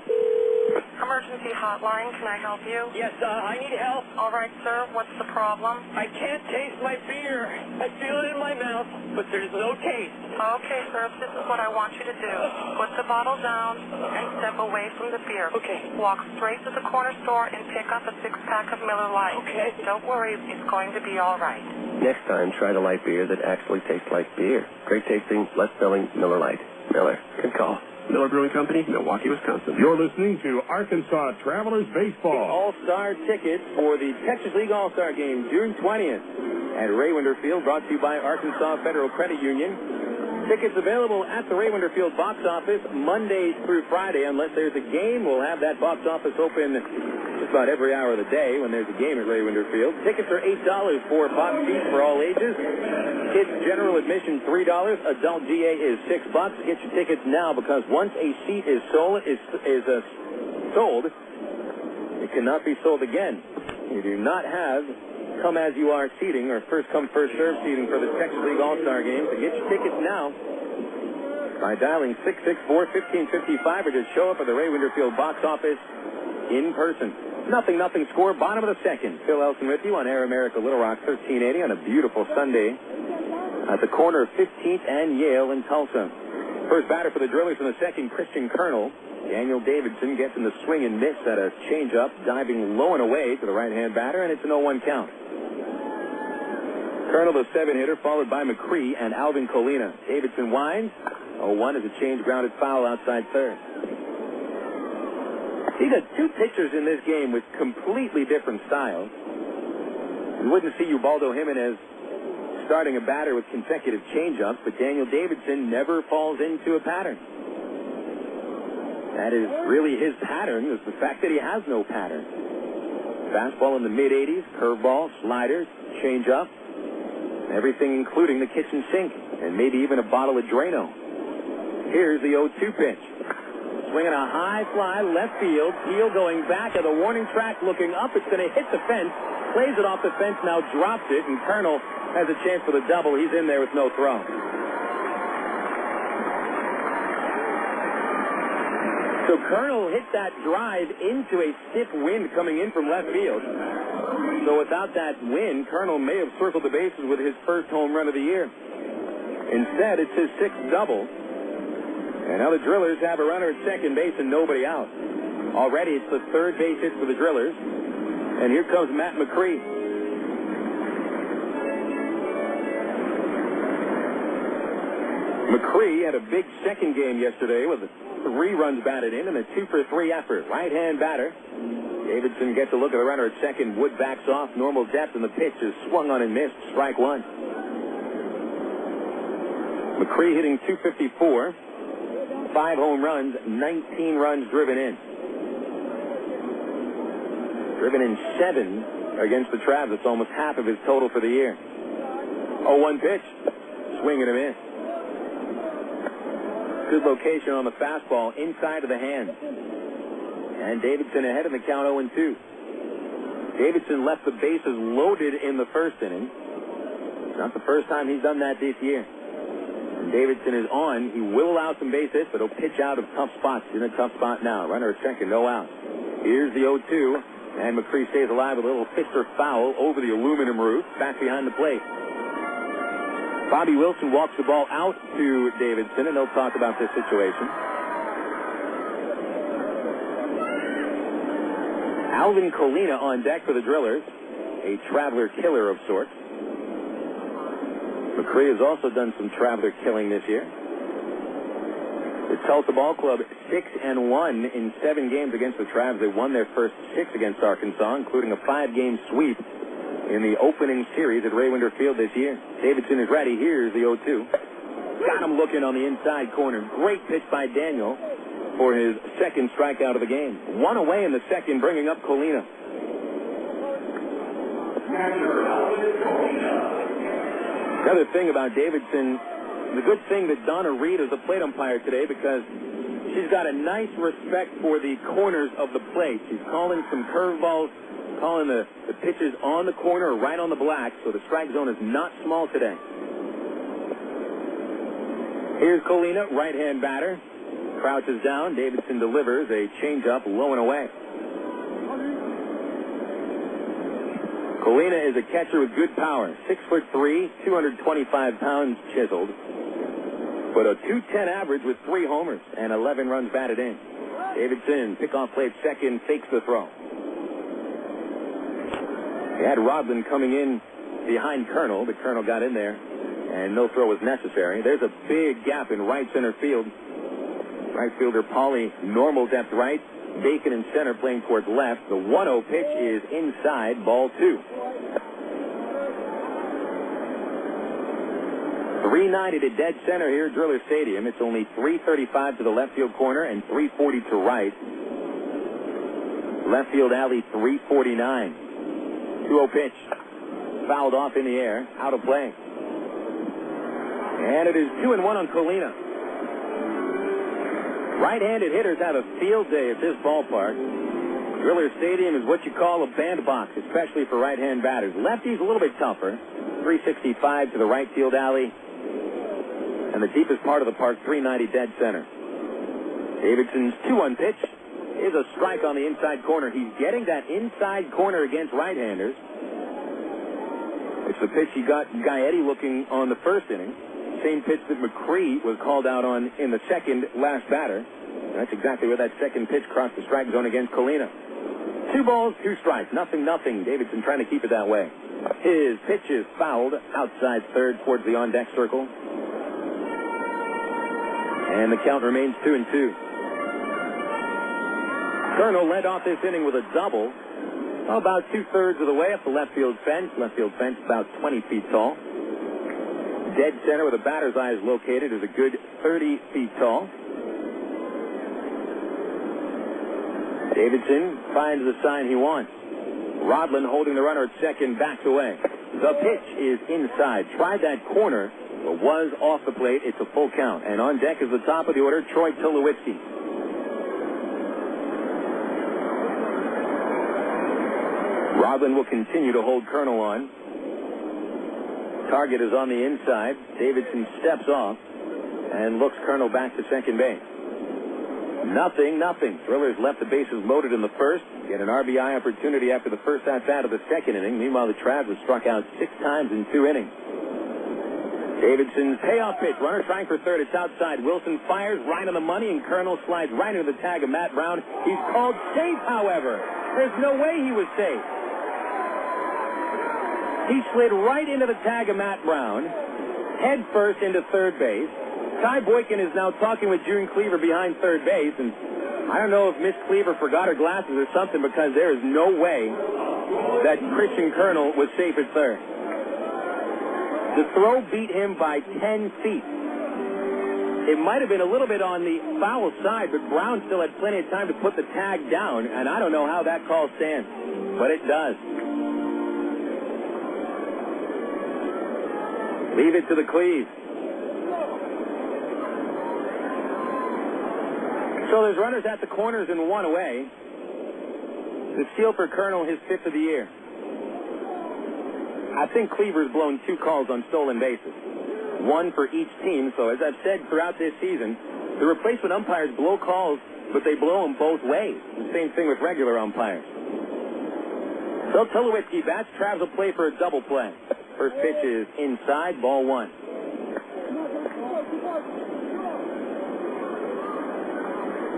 Emergency hotline, can I help you? Yes, I need help. All right, sir, what's the problem? I can't taste my beer. I feel it in my mouth, but there's no taste. Okay, sir, this is what I want you to do. Put the bottle down and step away from the beer. Okay. Walk straight to the corner store and pick up a 6-pack of Miller Lite. Okay. Don't worry, it's going to be all right. Next time, try to light beer that actually tastes like beer. Great tasting, less filling Miller Lite. Miller, good call. Miller Brewing Company, Milwaukee, Wisconsin. You're listening to Arkansas Travelers Baseball. All-Star tickets for the Texas League All-Star Game, June 20th at Ray Winder Field, brought to you by Arkansas Federal Credit Union. Tickets available at the Ray Winder Field box office Monday through Friday. Unless there's a game, we'll have that box office open just about every hour of the day when there's a game at Ray Winder Field. Tickets are $8 for box seats for all ages. Kids general admission $3. Adult GA is $6. Get your tickets now, because once a seat is sold, it cannot be sold again. You do not have come-as-you-are seating or first-come, first-served seating for the Texas League All-Star Game. So get your tickets now by dialing 664-1555 or just show up at the Ray Winder Field box office in person. 0-0 score, bottom of the second. Phil Elson with you on Air America Little Rock 1380 on a beautiful Sunday at the corner of 15th and Yale in Tulsa. First batter for the Drillers in the second, Christian Colonel. Daniel Davidson gets in the swing and miss at a changeup, diving low and away to the right-hand batter, and it's an 0-1 count. Colonel, the 7-hitter, followed by Macri and Alvin Colina. Davidson winds. 0-1 is a change grounded foul outside third. These are two pitchers in this game with completely different styles. You wouldn't see Ubaldo Jiménez starting a batter with consecutive changeups, but Daniel Davidson never falls into a pattern. That is really his pattern, is the fact that he has no pattern. Fastball in the mid-80s, curveball, sliders, changeup, everything including the kitchen sink, and maybe even a bottle of Drano. Here's the 0-2 pitch. Swinging a high fly, left field. Peel going back at the warning track, looking up. It's going to hit the fence. Plays it off the fence, now drops it, and Colonel has a chance for the double. He's in there with no throw. So Colonel hit that drive into a stiff wind coming in from left field. So without that wind, Colonel may have circled the bases with his first home run of the year. Instead, it's his 6th double. And now the Drillers have a runner at second base and nobody out. Already it's the third base hit for the Drillers. And here comes Matt Macri. Macri had a big second game yesterday with 3 runs batted in and a 2-for-3 effort. Right-hand batter. Davidson gets a look at the runner at second. Wood backs off. Normal depth, and the pitch is swung on and missed. Strike 1. Macri hitting .254. 5 home runs, 19 runs driven in. Driven in 7 against the Travs. It's almost half of his total for the year. 0-1 pitch. Swing and a miss. Good location on the fastball, inside of the hand. And Davidson ahead in the count 0-2. Davidson left the bases loaded in the first inning. Not the first time he's done that this year. And Davidson is on. He will allow some base hits, but he'll pitch out of tough spots. He's in a tough spot now. Runner at second, no out. Here's the 0-2. And Macri stays alive with a little fister foul over the aluminum roof, back behind the plate. Bobby Wilson walks the ball out to Davidson, and they'll talk about this situation. Alvin Colina on deck for the Drillers, a traveler killer of sorts. Macri has also done some traveler killing this year. The Tulsa Ball Club 6-1 in 7 games against the Travs. They won their first 6 against Arkansas, including a 5-game sweep in the opening series at Ray Winder Field this year. Davidson is ready. Here's the 0-2. Got him looking on the inside corner. Great pitch by Daniel for his second strikeout of the game. 1 away in the second, bringing up Colina. Another thing about Davidson, the good thing that Donna Reed is the plate umpire today, because she's got a nice respect for the corners of the plate. She's calling some curveballs, calling the pitches on the corner or right on the black, so the strike zone is not small today. Here's Colina, right-hand batter. Crouches down. Davidson delivers a changeup low and away. Colina is a catcher with good power. 6'3", 225 pounds chiseled. But a .210 average with 3 homers and 11 runs batted in. Davidson, pickoff plate second, fakes the throw. He had Robin coming in behind Colonel. The Colonel got in there, and no throw was necessary. There's a big gap in right center field. Right fielder Pauly, normal depth right. Bacon in center playing towards left. The 1-0 pitch is inside, ball 2. 390 to dead center here at Driller Stadium. It's only 335 to the left field corner and 340 to right. Left field alley 349. 2-0 pitch. Fouled off in the air. Out of play. And it is 2-1 on Colina. Right-handed hitters have a field day at this ballpark. Driller Stadium is what you call a bandbox, especially for right-hand batters. Lefty's a little bit tougher. 365 to the right field alley. And the deepest part of the park, 390 dead center. Davidson's 2-1 pitch is a strike on the inside corner. He's getting that inside corner against right-handers, which the pitch he got Gaetti looking on the first inning. Same pitch that Macri was called out on in the second last batter. That's exactly where that second pitch crossed the strike zone against Colina. 2 balls, 2 strikes. Nothing. Davidson trying to keep it that way. His pitch is fouled outside third towards the on-deck circle. And the count remains 2-2. Colonel led off this inning with a double. About 2/3 of the way up the left field fence. Left field fence about 20 feet tall. Dead center where the batter's eye is located is a good 30 feet tall. Davidson finds the sign he wants. Rodlin holding the runner at second, backs away. The pitch is inside. Tried that corner, but was off the plate. It's a full count. And on deck is the top of the order, Troy Tulowitzki. Rodlin will continue to hold Colonel on. Target is on the inside. Davidson steps off and looks Colonel back to second base. Nothing. Thrillers left the bases loaded in the first. Get an RBI opportunity after the first at-bat of the second inning. Meanwhile, the Travs was struck out 6 times in 2 innings. Davidson's payoff pitch. Runner trying for third. It's outside. Wilson fires right on the money, and Colonel slides right into the tag of Matt Brown. He's called safe, however. There's no way he was safe. He slid right into the tag of Matt Brown, head first into third base. Ty Boykin is now talking with June Cleaver behind third base, and I don't know if Miss Cleaver forgot her glasses or something, because there is no way that Christian Colonel was safe at third. The throw beat him by 10 feet. It might have been a little bit on the foul side, but Brown still had plenty of time to put the tag down, and I don't know how that call stands, but it does. Leave it to the Cleave. So there's runners at the corners and 1 away. The steal for Colonel, his 5th of the year. I think Cleaver's blown 2 calls on stolen bases. 1 for each team. So as I've said throughout this season, the replacement umpires blow calls, but they blow them both ways. The same thing with regular umpires. So Tulowitzki bats. Travs will play for a double play. First pitch is inside, ball 1.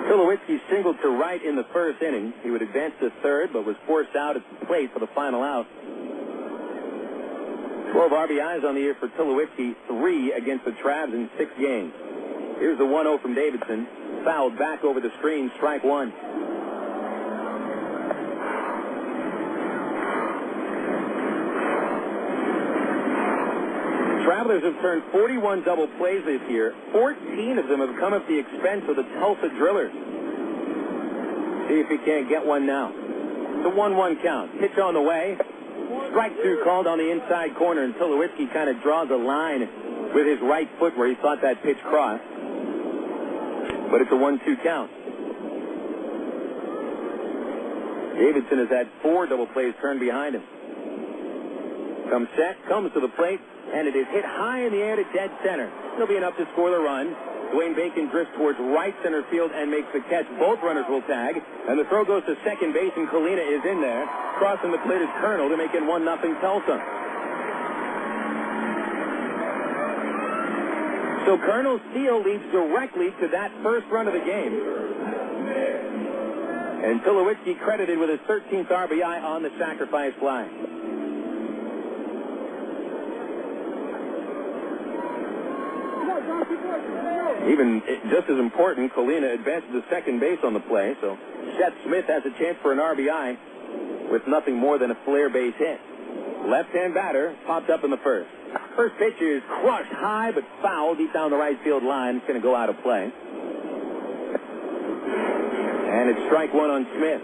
Tulowitzki singled to right in the first inning. He would advance to third, but was forced out at the plate for the final out. 12 RBIs on the year for Tulowitzki, 3 against the Travs in 6 games. Here's the 1-0 from Davidson. Fouled back over the screen, strike 1. Travelers have turned 41 double plays this year. 14 of them have come at the expense of the Tulsa Drillers. See if he can't get one now. It's a 1-1 count. Pitch on the way. Strike 2 called on the inside corner, and Tulowitzki kind of draws a line with his right foot where he thought that pitch crossed. But it's a 1-2 count. Davidson has had 4 double plays turned behind him. Comes set, comes to the plate, and it is hit high in the air to dead center. It'll be enough to score the run. Dwayne Bacon drifts towards right center field and makes the catch. Both runners will tag, and the throw goes to second base, and Colina is in there. Crossing the plate is Colonel to make it 1-0 Tulsa. So Colonel's steal leads directly to that first run of the game. And Tulowitzki credited with his 13th RBI on the sacrifice fly. Even just as important, Colina advances to second base on the play, so Seth Smith has a chance for an RBI with nothing more than a flare base hit. Left-hand batter popped up in the first. First pitch is crushed high but foul deep down the right field line. It's going to go out of play. And it's strike 1 on Smith.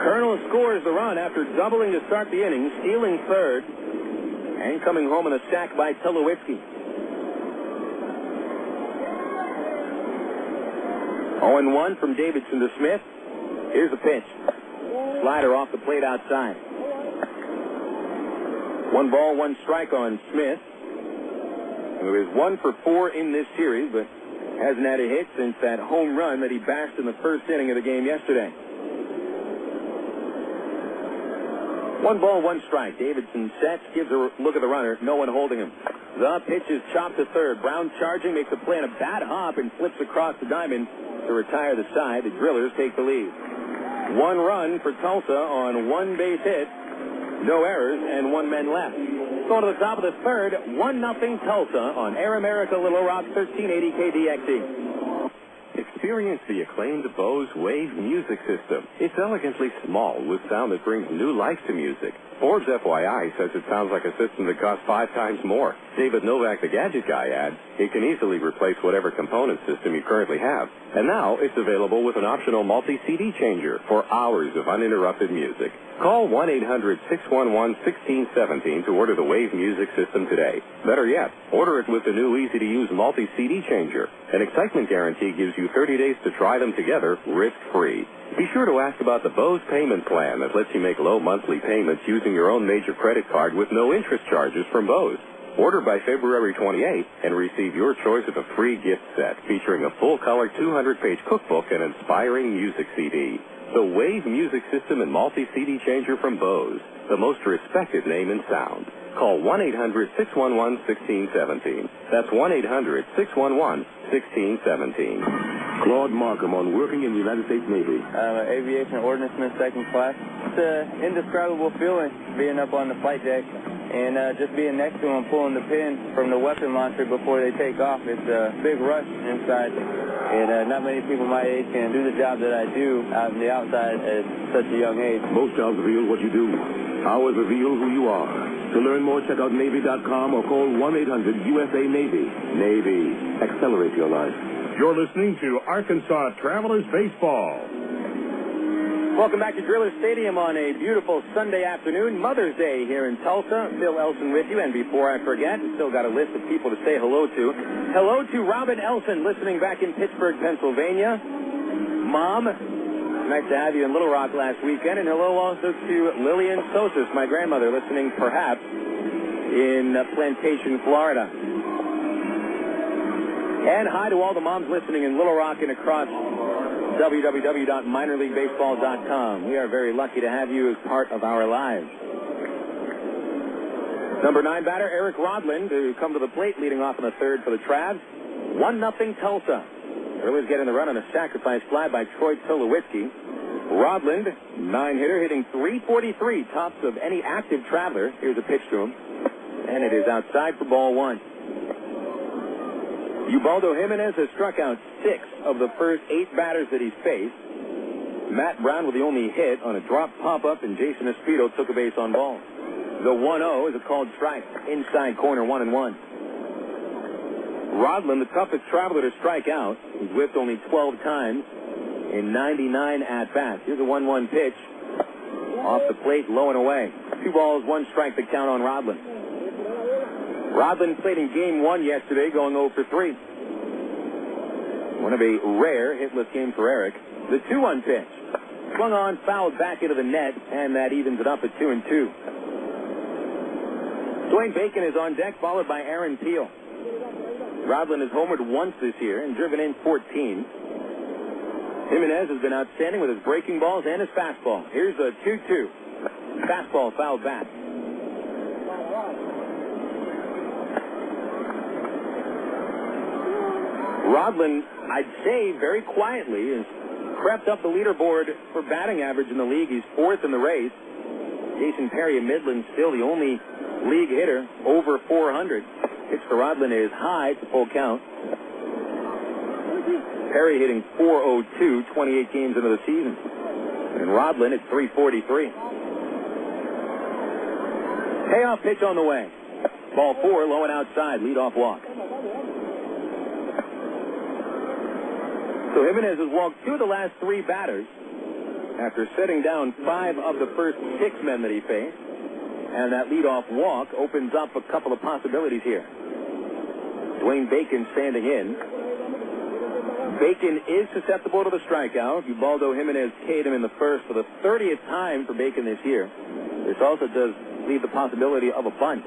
Colonel scores the run after doubling to start the inning, stealing third, and coming home in a sack by Tulowitzki. 0-1 from Davidson to Smith. Here's the pitch. Slider off the plate outside. 1 ball, 1 strike on Smith. He was 1 for 4 in this series, but hasn't had a hit since that home run that he bashed in the first inning of the game yesterday. 1 ball, 1 strike. Davidson sets, gives a look at the runner. No one holding him. The pitch is chopped to third. Brown charging, makes a play on a bad hop and flips across the diamond to retire the side. The Drillers take the lead. 1 run for Tulsa on 1 base hit. No errors and 1 man left. Going to the top of the third, 1-0 Tulsa on Air America Little Rock, 1380 KDXE. Experience the acclaimed Bose Wave music system. It's elegantly small with sound that brings new life to music. Forbes FYI says it sounds like a system that costs 5 times more. David Novak, the gadget guy, adds, it can easily replace whatever component system you currently have. And now it's available with an optional multi-CD changer for hours of uninterrupted music. Call 1-800-611-1617 to order the Wave music system today. Better yet, order it with the new easy-to-use multi-CD changer. An excitement guarantee gives you 30 days to try them together risk-free. Be sure to ask about the Bose payment plan that lets you make low monthly payments using your own major credit card with no interest charges from Bose. Order by February 28th and receive your choice of a free gift set featuring a full-color 200-page cookbook and inspiring music CD. The Wave music system and multi-CD changer from Bose, the most respected name in sound. Call 1-800-611-1617. That's 1-800-611-1617. Claude Markham on working in the United States Navy. I'm an aviation ordnanceman, 2nd class. It's an indescribable feeling being up on the flight deck and just being next to them, pulling the pin from the weapon launcher before they take off. It's a big rush inside, and not many people my age can do the job that I do out in the outside at such a young age. Most jobs reveal what you do. Ours reveal who you are. To learn more, check out Navy.com or call 1-800-USA-NAVY. Navy. Accelerate your life. You're listening to Arkansas Travelers Baseball. Welcome back to Driller Stadium on a beautiful Sunday afternoon, Mother's Day here in Tulsa. Phil Elson with you, and before I forget, we've still got a list of people to say hello to. Hello to Robin Elson, listening back in Pittsburgh, Pennsylvania. Mom, nice to have you in Little Rock last weekend. And hello also to Lillian Sosis, my grandmother, listening perhaps in Plantation, Florida. And hi to all the moms listening in Little Rock and across www.minorleaguebaseball.com. We are very lucky to have you as part of our lives. Number 9 batter, Eric Rodland, to come to the plate, leading off in the third for the Travs. 1-0 Tulsa. Brewers getting the run on a sacrifice fly by Troy Tulowitzki. Rodland, 9-hitter, hitting .343, tops of any active Traveler. Here's a pitch to him, and it is outside for ball 1. Ubaldo Jiménez has struck out 6 of the first 8 batters that he's faced. Matt Brown with the only hit on a drop pop-up, and Jason Espino took a base on ball. The 1-0 is a called strike, inside corner 1-1. Rodland, the toughest Traveler to strike out. He's whiffed only 12 times in 99 at-bats. Here's a 1-1 pitch. Off the plate, low and away. 2 balls, 1 strike to count on Rodland. Rodland played in Game 1 yesterday, going 0 for 3. One of a rare hitless game for Eric. The 2-1 pitch. Swung on, fouled back into the net, and that evens it up at 2-2. Dwayne Bacon is on deck, followed by Aaron Peel. Rodland has homered once this year and driven in 14. Jimenez has been outstanding with his breaking balls and his fastball. Here's a 2-2. Fastball fouled back. Rodland, I'd say very quietly, has crept up the leaderboard for batting average in the league. He's 4th in the race. Jason Perry of Midland still the only league hitter over 400. Pitch to Rodland is high. It's a full count. Perry hitting .402, 28 games into the season. And Rodland at .343. Payoff pitch on the way. Ball 4, low and outside, leadoff walk. So Jimenez has walked 2 of the last 3 batters after setting down 5 of the first 6 men that he faced. And that leadoff walk opens up a couple of possibilities here. Dwayne Bacon standing in. Bacon is susceptible to the strikeout. Ubaldo Jiménez K'd him in the first for the 30th time for Bacon this year. This also does leave the possibility of a bunt.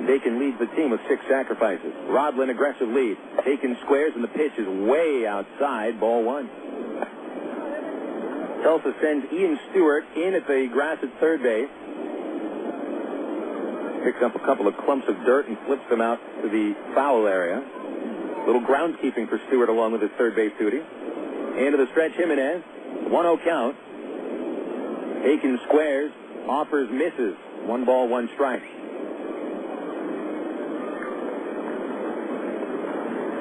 Bacon leads the team with 6 sacrifices. Rodland aggressive lead. Bacon squares, and the pitch is way outside, ball 1. Tulsa sends Ian Stewart in at the grass at third base. Picks up a couple of clumps of dirt and flips them out to the foul area. Little groundskeeping for Stewart along with his third base duty. Into the stretch, Jiménez. 1-0 count. Bacon squares, offers, misses. 1 ball, 1 strike.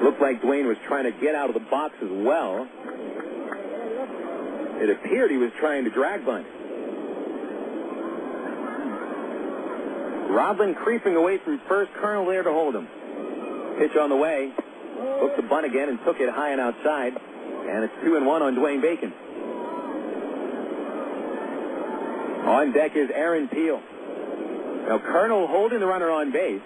Looked like Dwayne was trying to get out of the box as well. It appeared he was trying to drag bunt. Rodlin creeping away from first. Colonel there to hold him. Pitch on the way. Looked the bunt again and took it high and outside. And it's 2-1 on Dwayne Bacon. On deck is Aaron Peel. Now, Colonel holding the runner on base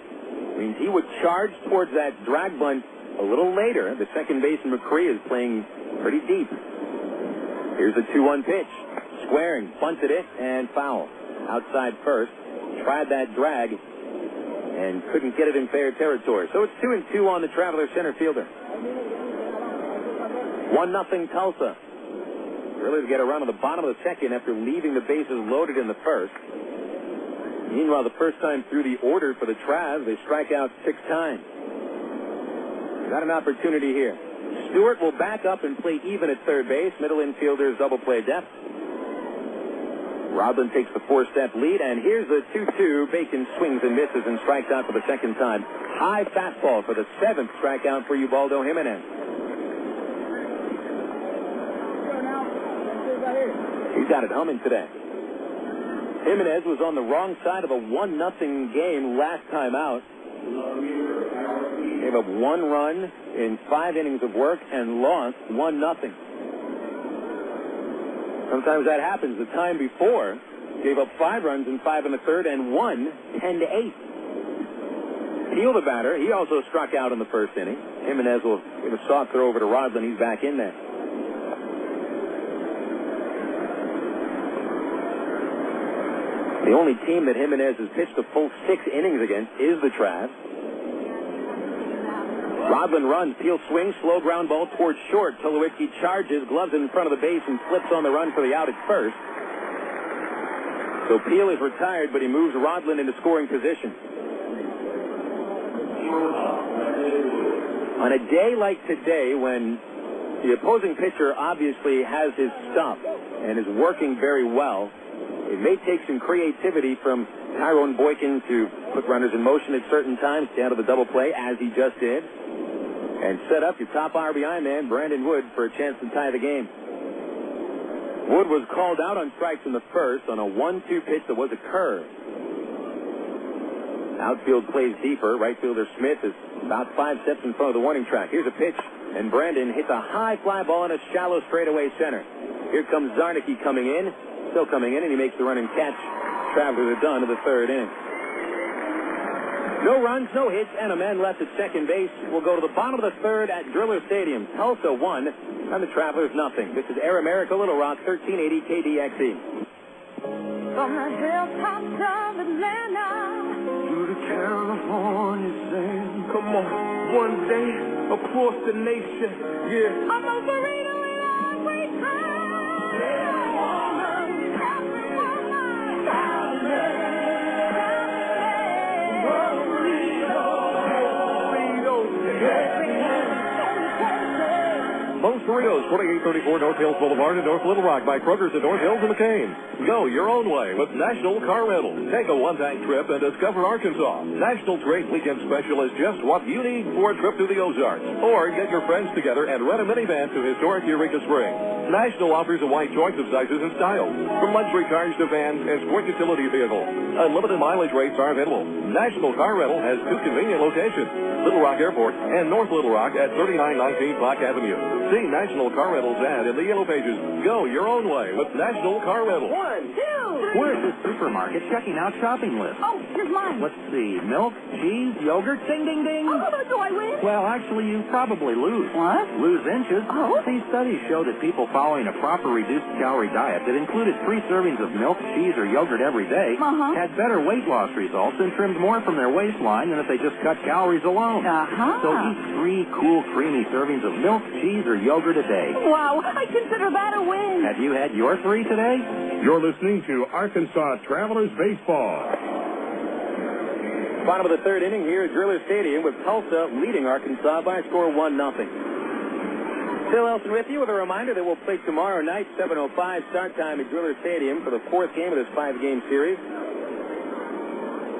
means he would charge towards that drag bunt a little later. The second baseman, Macri, is playing pretty deep. Here's a 2-1 pitch. Squaring, bunted it, and foul. Outside first. Tried that drag and couldn't get it in fair territory. So it's 2-2 on the Traveler center fielder. 1-0 Tulsa. Really to get a run on the bottom of the second after leaving the bases loaded in the first. Meanwhile, the first time through the order for the Travs, they strike out 6 times. Got an opportunity here. Stewart will back up and play even at third base. Middle infielders double play depth. Rodlin takes the 4-step lead, and here's the 2-2. Bacon swings and misses and strikes out for the second time. High fastball for the 7th strikeout for Ubaldo Jiménez. He's got it humming today. Jiménez was on the wrong side of a 1-0 game last time out. Gave up 1 run in 5 innings of work and lost 1-0. Sometimes that happens. The time before, gave up 5 runs in 5 1/3 and won 10-8. Peel the batter. He also struck out in the first inning. Jiménez will give a soft throw over to Rodlin. He's back in there. The only team that Jiménez has pitched a full 6 innings against is the Travs. Rodlin runs. Peel swings. Slow ground ball towards short. Tulowitzki charges, gloves in front of the base, and flips on the run for the out at first. So Peel is retired, but he moves Rodlin into scoring position. On a day like today, when the opposing pitcher obviously has his stuff and is working very well, it may take some creativity from Tyrone Boykin to put runners in motion at certain times, down to the double play, as he just did, and set up your top RBI man, Brandon Wood, for a chance to tie the game. Wood was called out on strikes in the first on a 1-2 pitch that was a curve. Outfield plays deeper. Right fielder Smith is about 5 steps in front of the warning track. Here's a pitch, and Brandon hits a high fly ball in a shallow straightaway center. Here comes Zarnicki coming in. Still coming in, and he makes the run and catch. Travelers are done in the 3rd inning. No runs, no hits, and a man left at second base. We'll go to the bottom of the 3rd at Driller Stadium. Tulsa 1, and the Travelers nothing. This is Air America Little Rock, 1380 KDXE. From the hilltops of Atlanta to the California sand. Come on, one day across the nation, yeah. I'm a burrito in every time. Every woman, Most Burritos, 2834 North Hills Boulevard in North Little Rock, by Kroger's at North Hills and McCain. Go your own way with National Car Rental. Take a one-tank trip and discover Arkansas. National's great weekend special is just what you need for a trip to the Ozarks. Or get your friends together and rent a minivan to historic Eureka Springs. National offers a wide choice of sizes and styles, from luxury cars to vans and sport utility vehicles. Unlimited mileage rates are available. National Car Rental has 2 convenient locations, Little Rock Airport and North Little Rock at 3919 Park Avenue. See National Car Rental's ad in the Yellow Pages. Go your own way with National Car Rental. 1, 2, 3. We're at the supermarket checking out shopping lists. Oh, here's mine. Let's see. Milk, cheese, yogurt, ding, ding, ding. Oh, do I win? Well, actually, you probably lose. What? Lose inches. Oh. These studies show that people following a proper reduced calorie diet that included 3 servings of milk, cheese, or yogurt every day had better weight loss results and trimmed more from their waistline than if they just cut calories alone. So eat 3 cool, creamy servings of milk, cheese, or yogurt a day. Wow, I consider that a win. Have you had your 3 today? You're listening to Arkansas Travelers Baseball. Bottom of the third inning here at Driller Stadium with Tulsa leading Arkansas by a score of 1-0. Phil Elson with you with a reminder that we'll play tomorrow night, 7:05 start time at Driller Stadium for the fourth game of this 5-game series.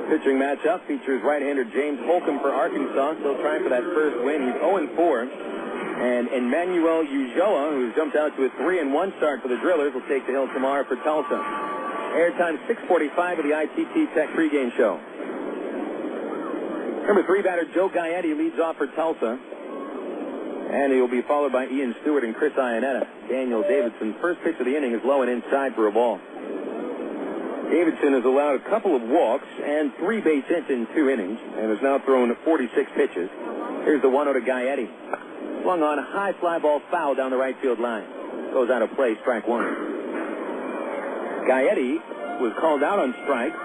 Pitching matchup features right-hander James Holcomb for Arkansas, still trying for that first win. He's 0-4. And Emmanuel Ulloa, who's jumped out to a 3-1 start for the Drillers, will take the hill tomorrow for Tulsa. Airtime 6:45 of the ITT Tech pregame show. Number 3 batter Joe Gaetti leads off for Tulsa. And he will be followed by Ian Stewart and Chris Iannetta. Daniel Davidson's first pitch of the inning is low and inside for a ball. Davidson has allowed a couple of walks and 3 base hits in 2 innings and has now thrown 46 pitches. Here's the 1-0 to Gaetti. Swung on a high fly ball foul down the right field line. Goes out of play, strike 1. Gaetti was called out on strikes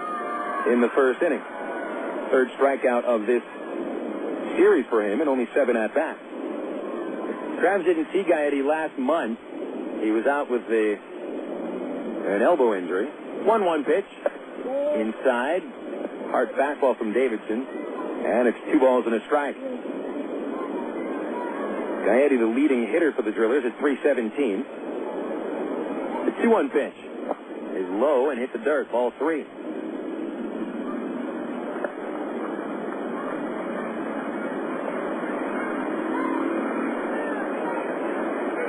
in the first inning. Third strikeout of this series for him and only 7 at-bats. Travs didn't see Gaetti last month. He was out with an elbow injury. 1-1 pitch. Inside. Hard fastball from Davidson. And it's 2 balls and a strike. Gaetti, the leading hitter for the Drillers at .317. The 2-1 pitch is low and hit the dirt. Ball 3.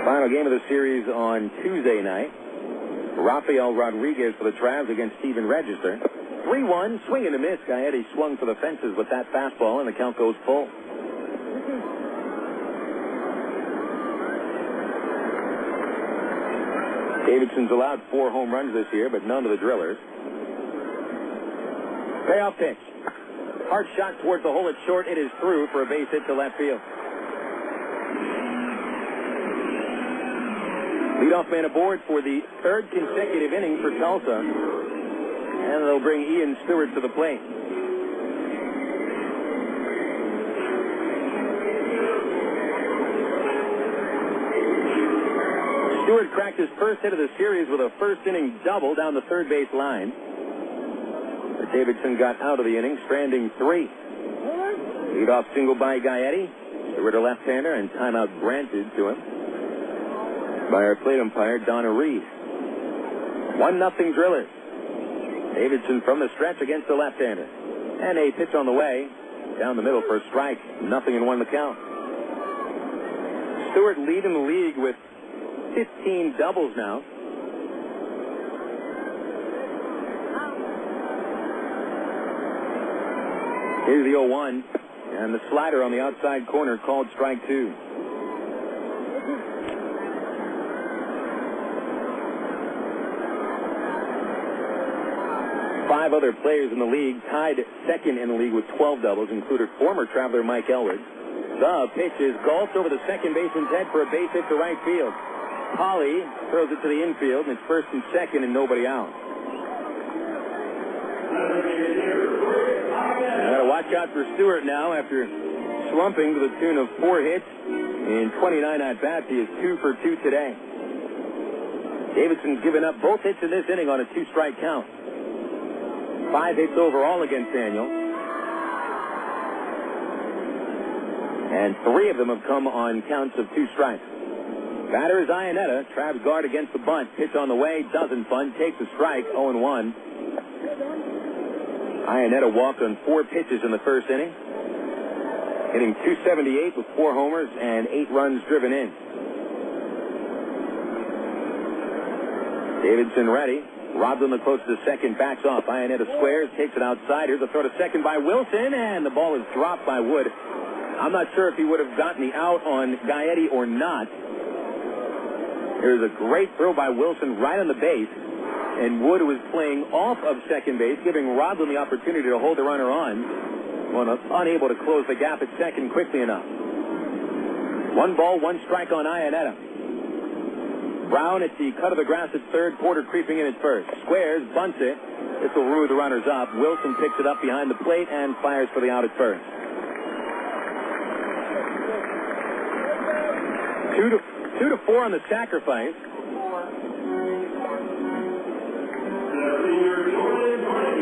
Final game of the series on Tuesday night. Rafael Rodriguez for the Travs against Steven Register. 3-1, swing and a miss. Gaetti swung for the fences with that fastball, and the count goes full. Davidson's allowed 4 home runs this year, but none to the Drillers. Payoff pitch. Hard shot towards the hole at short. It is through for a base hit to left field. Leadoff man aboard for the 3rd consecutive inning for Tulsa. And they'll bring Ian Stewart to the plate. Stewart cracked his first hit of the series with a first-inning double down the third base line. But Davidson got out of the inning, stranding 3. Leadoff single by Gaetti. Stewart a left-hander, and timeout granted to him by our plate umpire, Donna Reed. 1-0 Drillers. Davidson from the stretch against the left-hander. And a pitch on the way. Down the middle for a strike. 0-1 the count. Stewart leading the league with 15 doubles now. Here's the 0-1. And the slider on the outside corner called strike 2. Five other players in the league tied second in the league with 12 doubles, included former Traveler Mike Elwood. The pitch is golfed over the second baseman's head for a base hit to right field. Holly throws it to the infield, and it's first and second and nobody out. Got to watch out for Stewart now after slumping to the tune of 4 hits in 29 at-bats. He is 2 for 2 today. Davidson's given up both hits in this inning on a 2-strike count. 5 hits overall against Daniel. And 3 of them have come on counts of 2 strikes. Batter is Iannetta. Travs guard against the bunt. Pitch on the way. Doesn't bunt. Takes a strike. 0-1. Iannetta walked on 4 pitches in the first inning. Hitting .278 with 4 homers and 8 runs driven in. Davidson ready. Robs on the close to second, backs off. Iannetta squares, takes it outside. Here's a throw to second by Wilson, and the ball is dropped by Wood. I'm not sure if he would have gotten the out on Gaetti or not. There's a great throw by Wilson right on the base, and Wood was playing off of second base, giving Robin the opportunity to hold the runner on, unable to close the gap at second quickly enough. 1 ball, 1 strike on Iannetta. Brown at the cut of the grass at third. Porter creeping in at first. Squares, bunts it. This will rule the runners up. Wilson picks it up behind the plate and fires for the out at first. 2-4 on the sacrifice.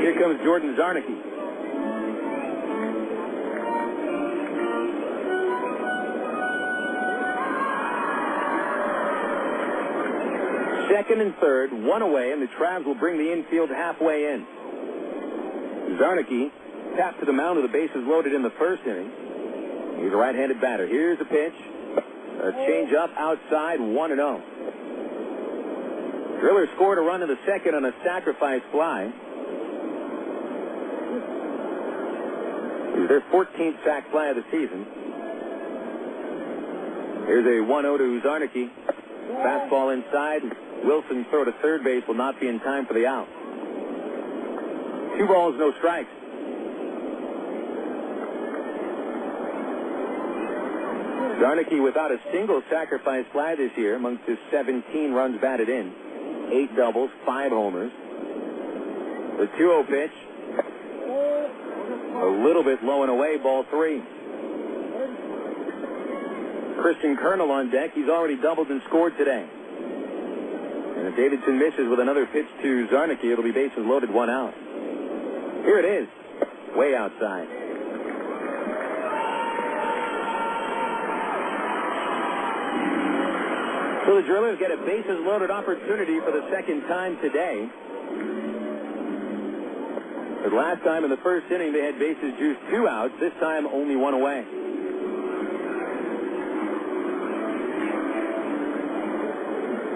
Here comes Jordan Zarnicki. Second and third, one away, and the Travs will bring the infield halfway in. Zarnicki tapped to the mound with the bases loaded in the first inning. He's a right-handed batter. Here's the pitch. A change-up outside, 1-0. Driller scored a run in the second on a sacrifice fly. It was their 14th sac fly of the season. Here's a 1-0 to Zarnicki. Fastball inside. Wilson's throw to third base will not be in time for the out. 2 balls, no strikes. Zarnicki without a single sacrifice fly this year amongst his 17 runs batted in. 8 doubles, 5 homers. The 2-0 pitch. A little bit low and away, ball 3. Christian Colonel on deck. He's already doubled and scored today. And if Davidson misses with another pitch to Zarnicki, it'll be bases loaded, 1 out. Here it is, way outside. So the Drillers get a bases-loaded opportunity for the second time today. But last time in the first inning, they had bases juiced 2 outs. This time, only 1 away.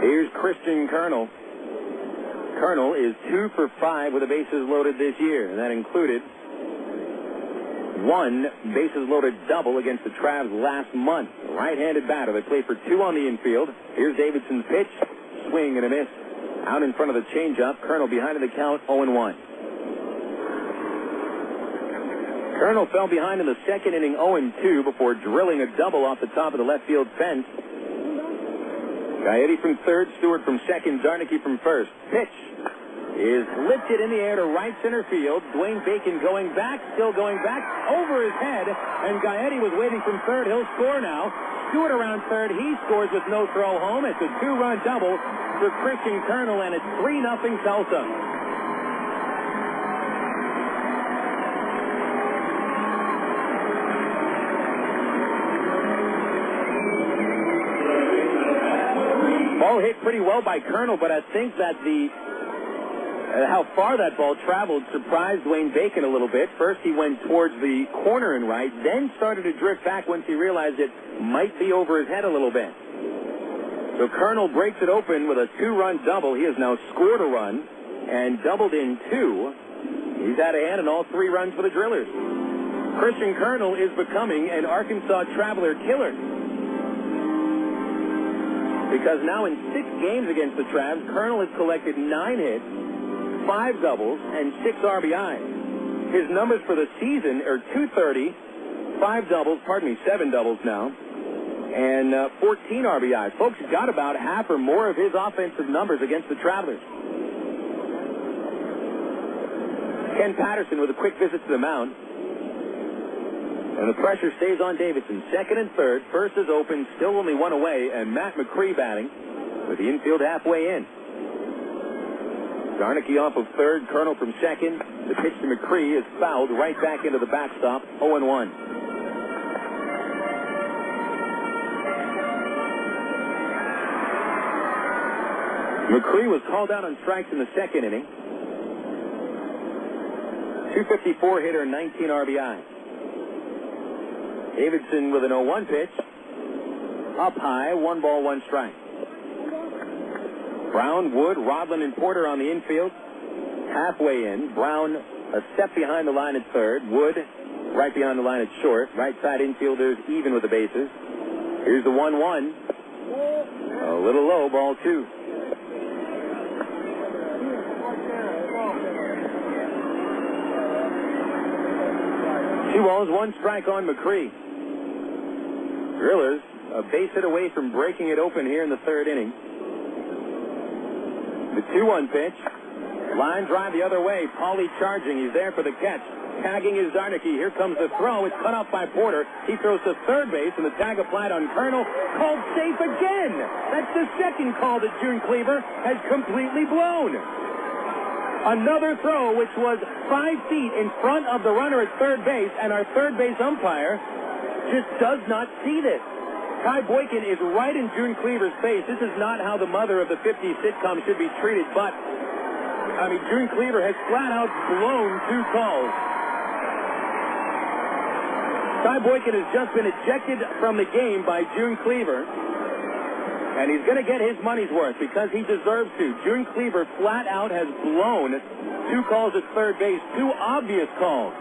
Here's Christian Colonel. Colonel is 2 for 5 with the bases loaded this year, and that included 1 bases-loaded double against the Travs last month. A right-handed batter. They play for 2 on the infield. Here's Davidson's pitch. Swing and a miss. Out in front of the changeup. Colonel behind in the count, 0-1. Colonel fell behind in the second inning, 0-2, before drilling a double off the top of the left field fence. Gaetti from third, Stewart from second, Zarnicki from first. Pitch is lifted in the air to right center field. Dwayne Bacon going back, still going back, over his head, and Gaetti was waiting from third. He'll score now. Stewart around third. He scores with no throw home. It's a 2-run double for Christian Colonel, and it's 3-0 Tulsa. Ball hit pretty well by Colonel, but I think that how far that ball traveled surprised Dwayne Bacon a little bit. First, he went towards the corner and right, then started to drift back once he realized it might be over his head a little bit. So Colonel breaks it open with a 2-run double. He has now scored a run and doubled in 2. He's had a hand in all 3 runs for the Drillers. Christian Colonel is becoming an Arkansas Traveler killer, because now in 6 games against the Travs, Colonel has collected 9 hits, 5 doubles, and 6 RBIs. His numbers for the season are 230, 7 doubles now, and 14 RBIs. Folks got about half or more of his offensive numbers against the Travelers. Ken Patterson with a quick visit to the mound. And the pressure stays on Davidson. Second and third. First is open, still only 1 away, and Matt McCree batting with the infield halfway in. Zarnicki off of third, Colonel from second. The pitch to McCree is fouled right back into the backstop, 0-1. McCree was called out on strikes in the second inning. 254 hitter, 19 RBI. Davidson with an 0-1 pitch. Up high, 1 ball, 1 strike. Brown, Wood, Rodlin, and Porter on the infield. Halfway in. Brown a step behind the line at third. Wood right behind the line at short. Right side infielders even with the bases. Here's the 1-1. A little low, ball 2. Two balls, 1 strike on McCree. Drillers a base hit away from breaking it open here in the third inning. The 2-1 pitch. Line drive the other way. Pauly charging. He's there for the catch. Tagging is Zarnicki. Here comes the throw. It's cut off by Porter. He throws to third base, and the tag applied on Colonel. Called safe again. That's the second call that June Cleaver has completely blown. Another throw, which was 5 feet in front of the runner at third base, and our third base umpire just does not see this. Ty Boykin is right in June Cleaver's face. This is not how the mother of the 50s sitcom should be treated, but, June Cleaver has flat out blown 2 calls. Ty Boykin has just been ejected from the game by June Cleaver, and he's going to get his money's worth because he deserves to. June Cleaver flat out has blown 2 calls at third base, 2 obvious calls.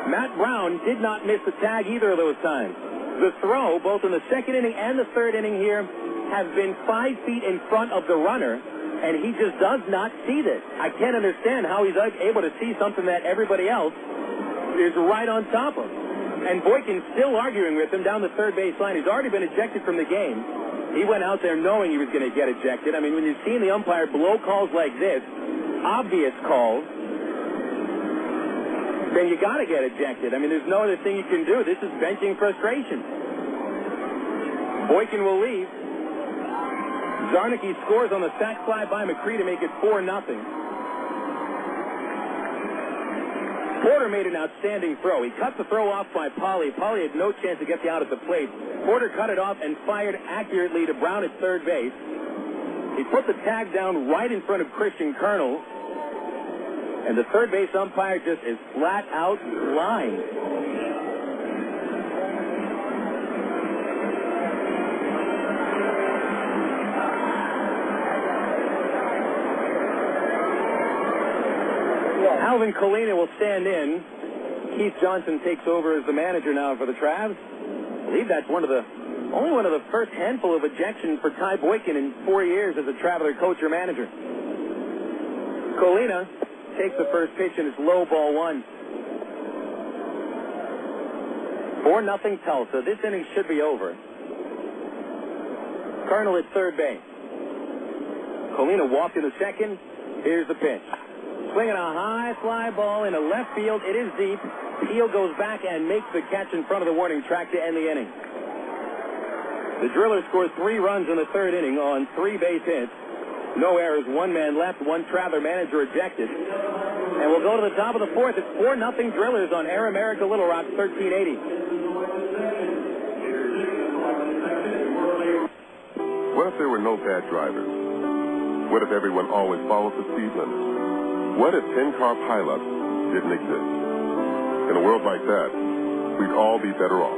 Matt Brown did not miss the tag either of those times. The throw, both in the second inning and the third inning here, have been 5 feet in front of the runner, and he just does not see this. I can't understand how he's able to see something that everybody else is right on top of. And Boykin's still arguing with him down the third base line. He's already been ejected from the game. He went out there knowing he was going to get ejected. When you've seen the umpire blow calls like this, obvious calls, then you got to get ejected. There's no other thing you can do. This is benching frustration. Boykin will leave. Zarnicki scores on the sac fly by Macri to make it 4-0. Porter made an outstanding throw. He cut the throw off by Polly. Polly had no chance to get the out at the plate. Porter cut it off and fired accurately to Brown at third base. He put the tag down right in front of Christian Colonel. And the third base umpire just is flat out lying. Alvin Colina will stand in. Keith Johnson takes over as the manager now for the Travs. I believe that's only one of the first handful of ejections for Ty Boykin in 4 years as a Traveler coach or manager. Colina takes the first pitch and it's low, ball 1. 4-0 Tulsa. This inning should be over. Colonel at third base. Colina walked in the second. Here's the pitch. Swinging a high fly ball into left field. It is deep. Peel goes back and makes the catch in front of the warning track to end the inning. The Driller scores 3 runs in the third inning on 3 base hits. No errors, 1 man left, 1 Traveler manager ejected. And we'll go to the top of the 4th. It's 4-0 Drillers on Air America Little Rock, 1380. What if there were no bad drivers? What if everyone always followed the speed limit? What if 10-car pileups didn't exist? In a world like that, we'd all be better off.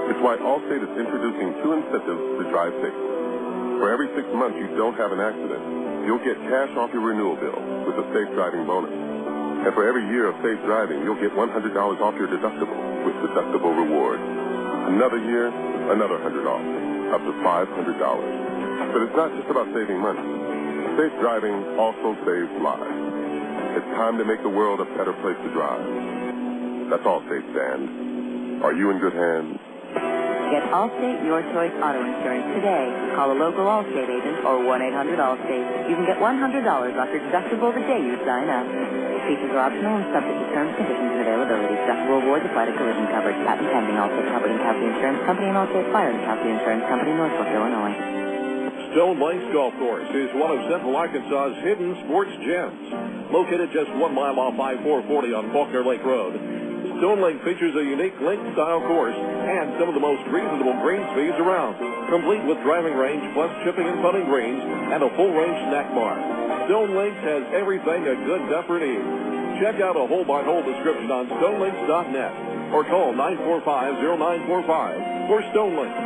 It's why Allstate is introducing 2 incentives to drive safe. For every 6 months you don't have an accident, you'll get cash off your renewal bill with a safe driving bonus. And for every year of safe driving, you'll get $100 off your deductible with deductible rewards. Another year, another $100 off, up to $500. But it's not just about saving money. Safe driving also saves lives. It's time to make the world a better place to drive. That's Allstate, Dan. Are you in good hands? Get Allstate Your Choice Auto Insurance today. Call a local Allstate agent or 1-800-ALLSTATE. You can get $100 off your deductible the day you sign up. Features are optional and subject to terms, conditions, and availability. Deductible awards apply to collision coverage. Patent pending. Allstate Property and Casualty Insurance Company and Allstate Fire and Casualty Insurance Company, Norfolk, Illinois. Stone Lakes Golf Course is one of Central Arkansas's hidden sports gems. Located just 1 mile off I-440 on Faulkner Lake Road, Stone Lake features a unique link-style course and some of the most reasonable green speeds around, complete with driving range plus chipping and putting greens and a full-range snack bar. Stone Lakes has everything a good duffer needs. Check out a hole-by-hole description on stonelakes.net or call 945-0945 for Stone Lakes.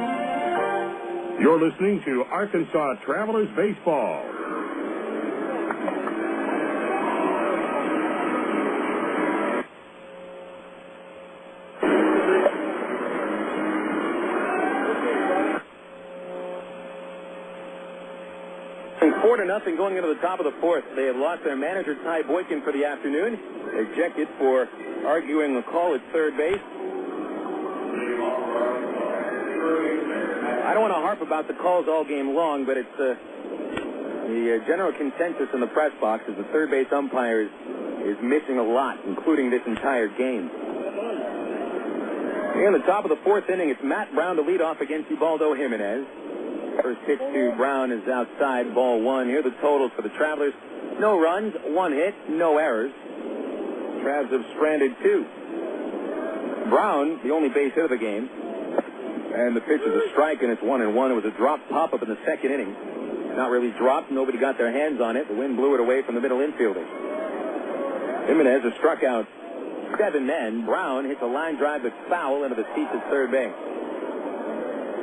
You're listening to Arkansas Travelers Baseball. And 4-0 going into the top of the 4th. They have lost their manager, Ty Boykin, for the afternoon. Ejected for arguing a call at third base. I don't want to harp about the calls all game long, but it's the general consensus in the press box is the third base umpire is missing a lot, including this entire game. Here in the top of the 4th inning, it's Matt Brown to lead off against Ubaldo Jiménez. First pitch to Brown is outside, ball 1. Here are the totals for the Travelers. No runs, 1 hit, no errors. Travs have stranded 2. Brown, the only base hit of the game, And the pitch is a strike, and it's 1-1. It was a drop pop-up in the second inning. Not really dropped. Nobody got their hands on it. The wind blew it away from the middle infielder. Jiménez has struck out 7 men. Brown hits a line drive that's foul into the seats at third base.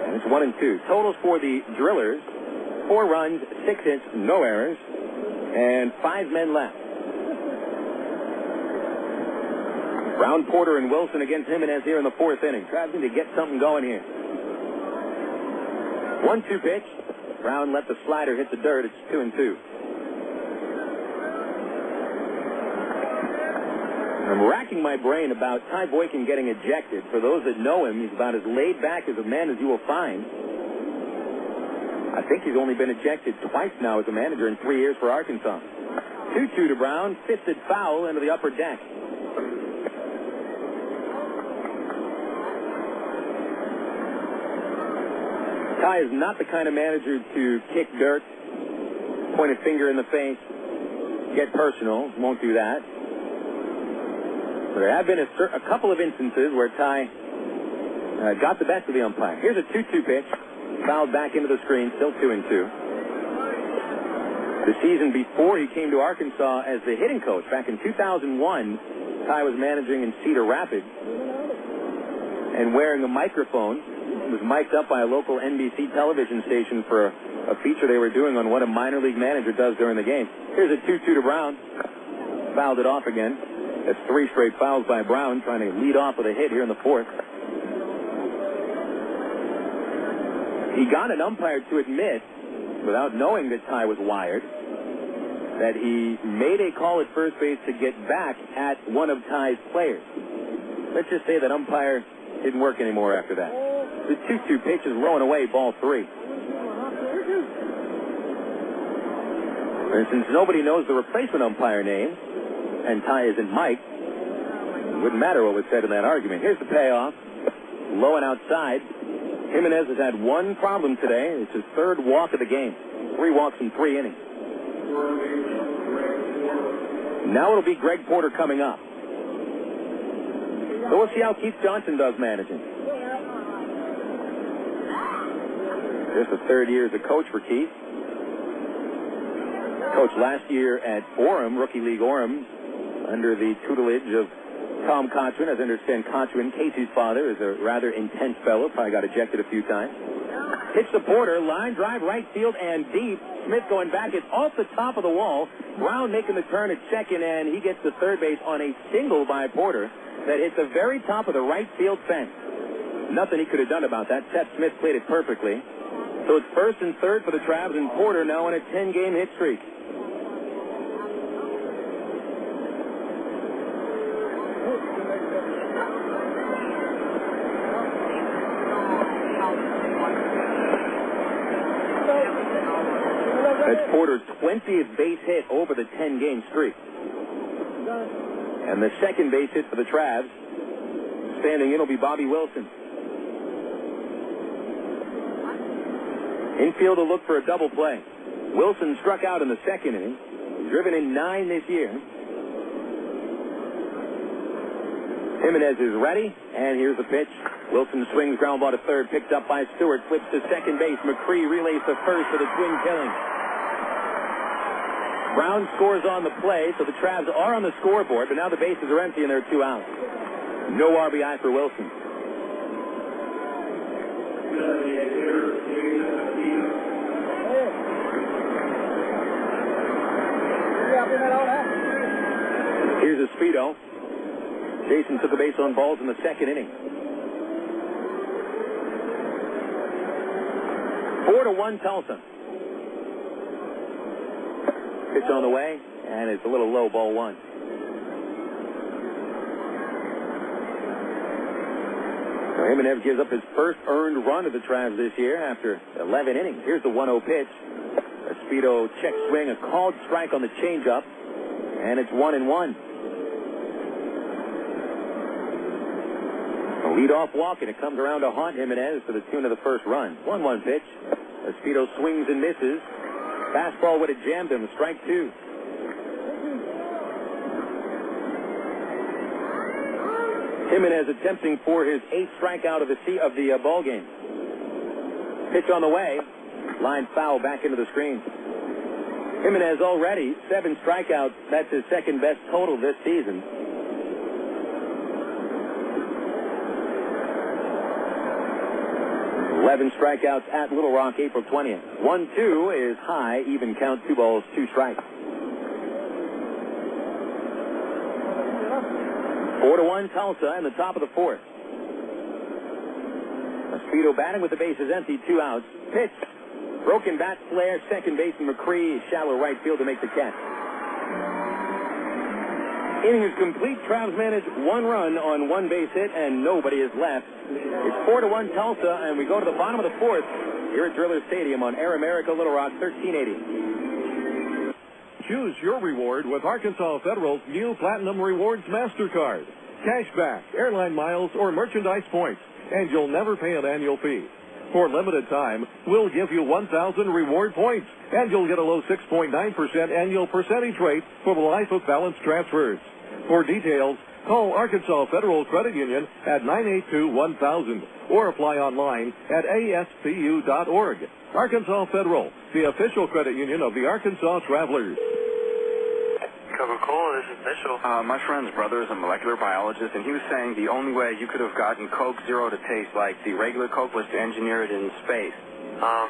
And it's 1-2. Totals for the Drillers: 4 runs, 6 hits, no errors, and 5 men left. Brown, Porter, and Wilson against Jiménez here in the 4th inning. Trying to get something going here. 1-2 pitch. Brown let the slider hit the dirt. It's 2-2. I'm racking my brain about Ty Boykin getting ejected. For those that know him, he's about as laid back as a man as you will find. I think he's only been ejected twice now as a manager in 3 years for Arkansas. 2-2 to Brown. Fisted foul into the upper deck. Ty is not the kind of manager to kick dirt, point a finger in the face, get personal. Won't do that. But there have been a couple of instances where Ty got the best of the umpire. Here's a 2-2 pitch. Fouled back into the screen, still 2-2. The season before he came to Arkansas as the hitting coach, back in 2001, Ty was managing in Cedar Rapids and wearing a microphone. It was mic'd up by a local NBC television station for a feature they were doing on what a minor league manager does during the game. Here's a 2-2 to Brown. Fouled it off again. That's 3 straight fouls by Brown, trying to lead off with a hit here in the 4th. He got an umpire to admit, without knowing that Ty was wired, that he made a call at first base to get back at one of Ty's players. Let's just say that umpire didn't work anymore after that. The 2-2 pitch is low and away, ball 3. And since nobody knows the replacement umpire name, and Ty isn't Mike, it wouldn't matter what was said in that argument. Here's the payoff. Low and outside. Jiménez has had one problem today. It's his 3rd walk of the game. 3 walks in 3 innings. Now it'll be Greg Porter coming up. So we'll see how Keith Johnson does managing. Just the 3rd year as a coach for Keith. Coached last year at Orem, Rookie League Orem, under the tutelage of Tom Cochran. As I understand, Cochran, Casey's father, is a rather intense fellow. Probably got ejected a few times. Hits the Porter, line drive, right field, and deep. Smith going back. It's off the top of the wall. Brown making the turn at second, and he gets to third base on a single by Porter that hit the very top of the right field fence. Nothing he could have done about that. Seth Smith played it perfectly. So it's 1st and 3rd for the Travs, and Porter now on a 10-game hit streak. That's Porter's 20th base hit over the 10-game streak. And the 2nd base hit for the Travs, standing in, will be Bobby Wilson. Infield will look for a double play. Wilson struck out in the 2nd inning, driven in 9 this year. Jiménez is ready, and here's the pitch. Wilson swings, ground ball to 3rd, picked up by Stewart, flips to 2nd base. Macri relays to 1st for the swing killing. Brown scores on the play, so the Travs are on the scoreboard, but now the bases are empty and there are 2 outs. No RBI for Wilson. Here's a Speedo. Jason took a base on balls in the 2nd inning. 4-1 Tulsa. Pitch on the way, and it's a little low, ball 1. So Jiménez gives up his first earned run of the Travs this year after 11 innings. Here's the 1-0 pitch. A Speedo check swing, a called strike on the changeup, and it's 1-1. A leadoff walk, and it comes around to haunt Jiménez to the tune of the first run. 1-1 pitch. A Speedo swings and misses. Fastball would have jammed him. Strike 2. Jiménez attempting for his 8th strikeout of the ball game. Pitch on the way. Line foul back into the screen. Jiménez already 7 strikeouts. That's his second best total this season. Eleven strikeouts at Little Rock, April 20th. 1-2 is high, even count, 2 balls, 2 strikes. 4-1 Tulsa in the top of the 4th. Esposito batting with the bases empty, 2 outs. Pitch. Broken bat flare, second baseman Macri, shallow right field to make the catch. Inning is complete. Travs managed 1 run on 1 base hit, and nobody is left. It's 4-1 Tulsa, and we go to the bottom of the 4th here at Driller Stadium on Air America, Little Rock, 1380. Choose your reward with Arkansas Federal's new Platinum Rewards MasterCard. Cashback, airline miles, or merchandise points, and you'll never pay an annual fee. For limited time, we'll give you 1,000 reward points, and you'll get a low 6.9% annual percentage rate for the life of balance transfers. For details, call Arkansas Federal Credit Union at 982-1000 or apply online at aspu.org. Arkansas Federal, the official credit union of the Arkansas Travelers. Coca-Cola, this is Mitchell. My friend's brother is a molecular biologist, and he was saying the only way you could have gotten Coke Zero to taste like the regular Coke was to engineer it in space. I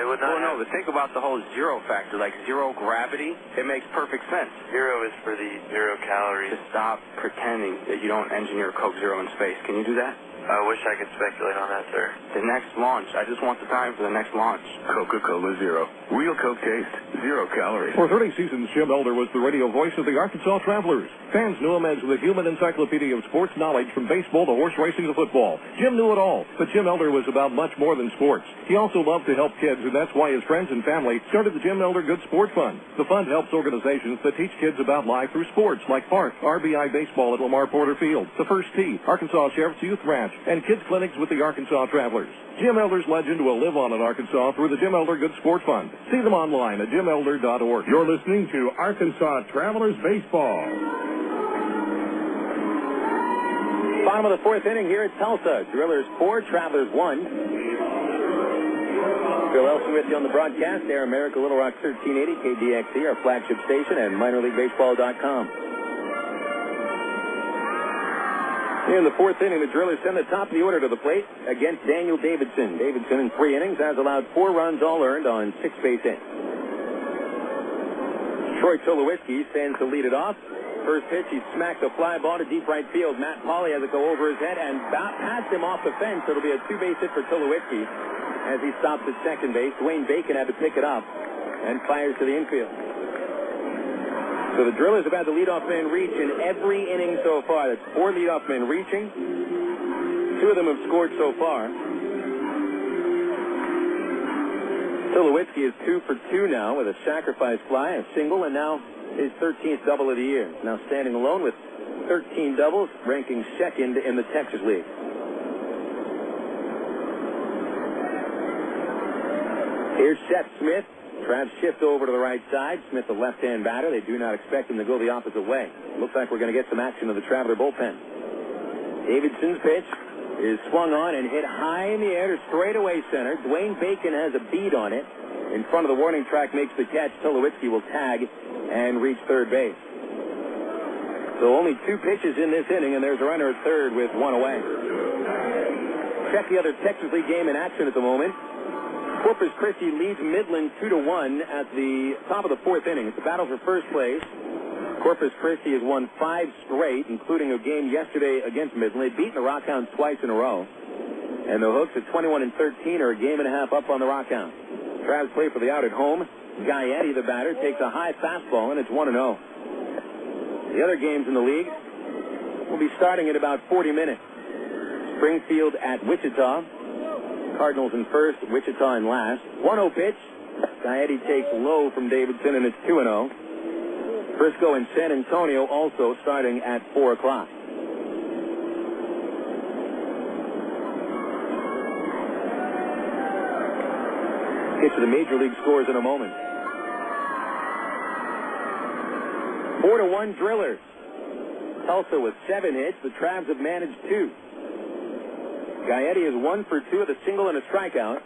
would not. Well, no, but think about the whole zero factor, like zero gravity. It makes perfect sense. 0 is for the 0 calories. Just stop pretending that you don't engineer Coke Zero in space. Can you do that? I wish I could speculate on that, sir. The next launch. I just want the time for the next launch. Coca-Cola Zero. Real Coke taste. 0 calories. For 30 seasons, Jim Elder was the radio voice of the Arkansas Travelers. Fans knew him as the human encyclopedia of sports knowledge from baseball to horse racing to football. Jim knew it all, but Jim Elder was about much more than sports. He also loved to help kids, and that's why his friends and family started the Jim Elder Good Sport Fund. The fund helps organizations that teach kids about life through sports, like Park, RBI Baseball at Lamar Porter Field, the First Tee, Arkansas Sheriff's Youth Ranch, and kids clinics with the Arkansas Travelers. Jim Elder's legend will live on in Arkansas through the Jim Elder Good Sport Fund. See them online at jimelder.org. You're listening to Arkansas Travelers Baseball. Bottom of the 4th inning here at Tulsa. Drillers 4, Travelers 1. Phil Elson with you on the broadcast. Air America, Little Rock 1380, KDXE, our flagship station, and minorleaguebaseball.com. In the 4th inning, the Drillers send the top of the order to the plate against Daniel Davidson. Davidson in 3 innings has allowed 4 runs, all earned on 6 base hits. Troy Tulowitzki stands to lead it off. First pitch, he smacked a fly ball to deep right field. Matt Pauley has it go over his head and passed him off the fence. It'll be a 2-base hit for Tulowitzki as he stops at second base. Dwayne Bacon had to pick it up and fires to the infield. So the Drillers have had the leadoff man reach in every inning so far. That's 4 leadoff men reaching. 2 of them have scored so far. Tulowitzki is 2 for 2 now with a sacrifice fly, a single, and now his 13th double of the year. Now standing alone with 13 doubles, ranking second in the Texas League. Here's Seth Smith. Travs shift over to the right side. Smith, the left-hand batter. They do not expect him to go the opposite way. Looks like we're going to get some action of the Traveler bullpen. Davidson's pitch is swung on and hit high in the air to straightaway center. Dwayne Bacon has a bead on it. In front of the warning track, makes the catch. Tulowitzki will tag and reach third base. So only 2 pitches in this inning, and there's a runner at third with 1 away. Check the other Texas League game in action at the moment. Corpus Christi leads Midland 2-1 at the top of the 4th inning. It's a battle for first place. Corpus Christi has won 5 straight, including a game yesterday against Midland. They've beaten the Rockhounds twice in a row. And the Hooks at 21-13 are a game and a half up on the Rockhounds. Travs play for the out at home. Iannetta, the batter, takes a high fastball, and it's 1-0. The other games in the league will be starting in about 40 minutes. Springfield at Wichita. Cardinals in first, Wichita in last. 1-0 pitch. Iannetta takes low from Davidson, and it's 2-0. Frisco and San Antonio also starting at 4 o'clock. Get to the Major League scores in a moment. 4-1 Drillers. Tulsa with 7 hits. The Travs have managed 2. Gaetti is 1 for 2 with a single and a strikeout.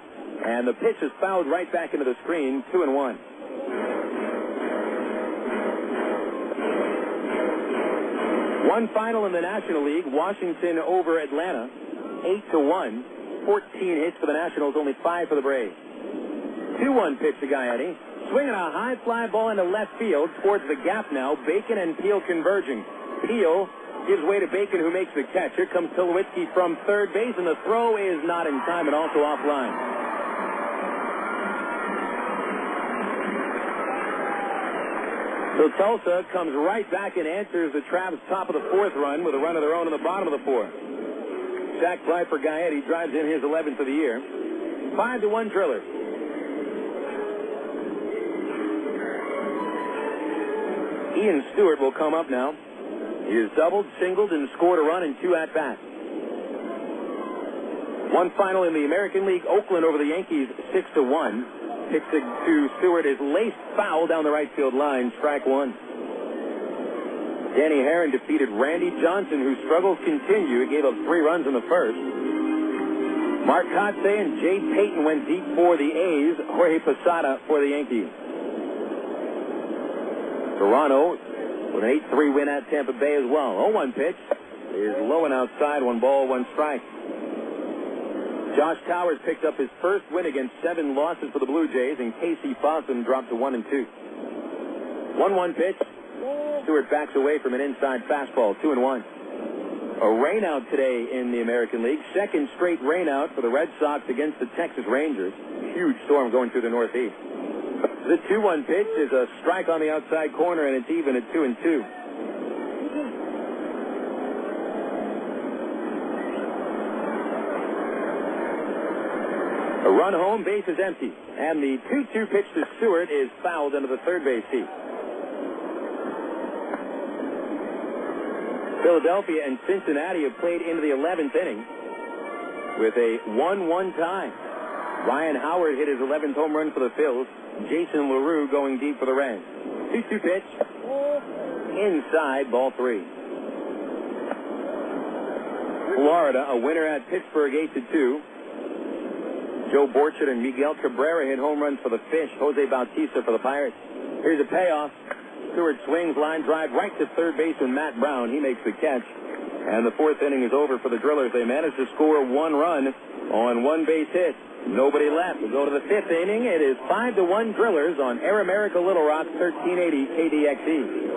And the pitch is fouled right back into the screen, 2-1. One final in the National League, Washington over Atlanta, 8-1. 14 hits for the Nationals, only 5 for the Braves. 2-1 pitch to Gaetti. Swinging a high fly ball into left field towards the gap now. Bacon and Peel converging. Peel gives way to Bacon, who makes the catch. Here comes Tulowitzki from third base, and the throw is not in time and also offline. So Tulsa comes right back and answers the Travs' top of the 4th run with a run of their own in the bottom of the 4th. Sac fly for Gaetti drives in his 11th of the year. 5-1 Driller. Ian Stewart will come up now. He has doubled, singled, and scored a run in 2 at-bats. One final in the American League, Oakland over the Yankees, 6-1. Pitch to Stewart is laced foul down the right field line, strike 1. Danny Herron defeated Randy Johnson, whose struggles continue. He gave up 3 runs in the first. Mark Kotsay and Jade Payton went deep for the A's. Jorge Posada for the Yankees. Toronto with an 8-3 win at Tampa Bay as well. 0-1 pitch is low and outside, 1 ball, 1 strike. Josh Towers picked up his first win against 7 losses for the Blue Jays, and Casey Fossum dropped to 1-2. 1-1 pitch. Stewart backs away from an inside fastball, 2-1. A rainout today in the American League. Second straight rainout for the Red Sox against the Texas Rangers. Huge storm going through the Northeast. The 2-1 pitch is a strike on the outside corner, and it's even at 2-2. A run home, base is empty. And the 2-2 pitch to Stewart is fouled into the third base seat. Philadelphia and Cincinnati have played into the 11th inning with a 1-1 tie. Ryan Howard hit his 11th home run for the Phils. Jason LaRue going deep for the Reds. 2-2 pitch. Inside, ball 3. Florida, a winner at Pittsburgh, 8-2. Joe Borchett and Miguel Cabrera hit home runs for the Fish. Jose Bautista for the Pirates. Here's a payoff. Stewart swings, line drive right to third baseman Matt Brown. He makes the catch. And the 4th inning is over for the Drillers. They managed to score 1 run on 1 base hit. Nobody left. We go to the 5th inning. It is 5-1 Drillers on Air America Little Rock, 1380 KDXE.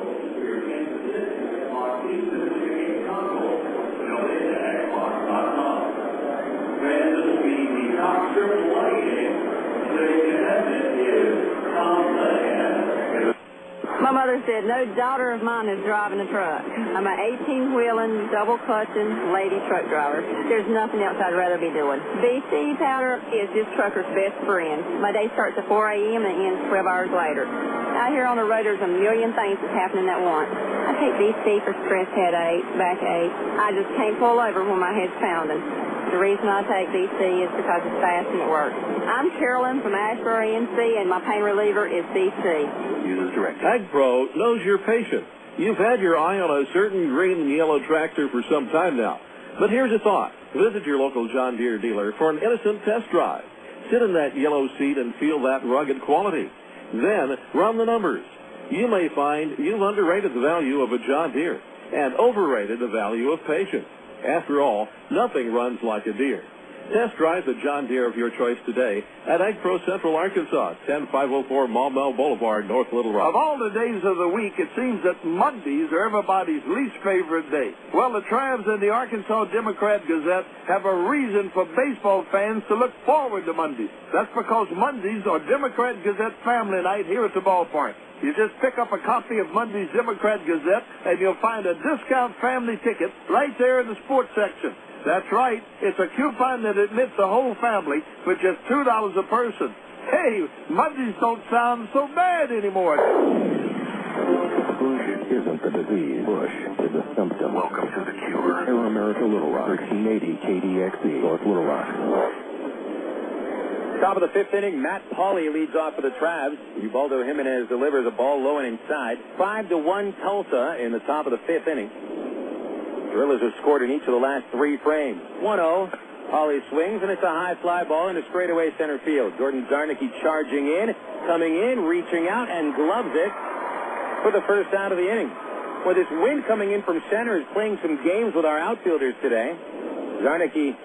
My mother said, no daughter of mine is driving a truck. I'm an 18-wheeling, double-clutching lady truck driver. There's nothing else I'd rather be doing. BC powder is this trucker's best friend. My day starts at 4 a.m. and ends 12 hours later. Out here on the road, there's a million things that's happening at once. I take BC for stress headaches, backache. I just can't pull over when my head's pounding. The reason I take BC is because it's fast and it works. I'm Carolyn from Ashbury, NC, and my pain reliever is BC. Use as directed. AgPro knows your patient. You've had your eye on a certain green and yellow tractor for some time now. But here's a thought. Visit your local John Deere dealer for an innocent test drive. Sit in that yellow seat and feel that rugged quality. Then run the numbers. You may find you've underrated the value of a John Deere and overrated the value of patience. After all, nothing runs like a Deere. Test drive the John Deere of your choice today at AgPro Central Arkansas, 10504 Maumelle Boulevard, North Little Rock. Of all the days of the week, it seems that Mondays are everybody's least favorite day. Well, the Travs and the Arkansas Democrat-Gazette have a reason for baseball fans to look forward to Mondays. That's because Mondays are Democrat-Gazette family night here at the ballpark. You just pick up a copy of Monday's Democrat-Gazette, and you'll find a discount family ticket right there in the sports section. That's right. It's a coupon that admits the whole family for just $2 a person. Hey, Mondays don't sound so bad anymore. Bush isn't the disease. Bush is a symptom. Welcome to the cure. Air America Little Rock, 1380 KDXE, North Little Rock. Top of the 5th inning, Matt Pauley leads off for the Travs. Ubaldo Jiménez delivers a ball low and inside. 5-1 Tulsa in the top of the 5th inning. Drillers have scored in each of the last 3 frames. 1-0. Holly swings, and it's a high fly ball into straightaway center field. Jordan Zarnicki charging in, coming in, reaching out, and gloves it for the first out of the inning. Well, this wind coming in from center is playing some games with our outfielders today. Zarnicki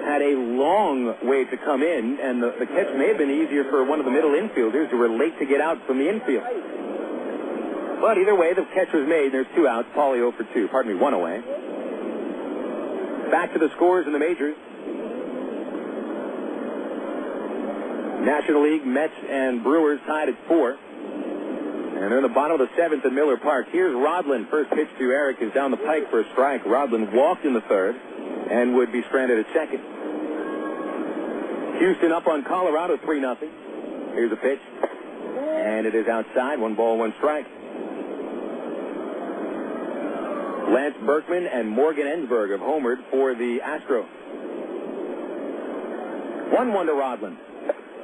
had a long way to come in, and the catch may have been easier for one of the middle infielders who were late to get out from the infield. But either way, the catch was made. There's 2 outs. Paulie 0 for 2. 1 away. Back to the scores in the majors. National League, Mets and Brewers tied at 4. And they're in the bottom of the 7th at Miller Park. Here's Rodlin. First pitch to Eric is down the pike for a strike. Rodlin walked in the 3rd and would be stranded at 2nd. Houston up on Colorado 3-0. Here's a pitch. And it is outside. 1 ball, 1 strike. Lance Berkman and Morgan Ensberg have homered for the Astros. 1-1 to Rodlin.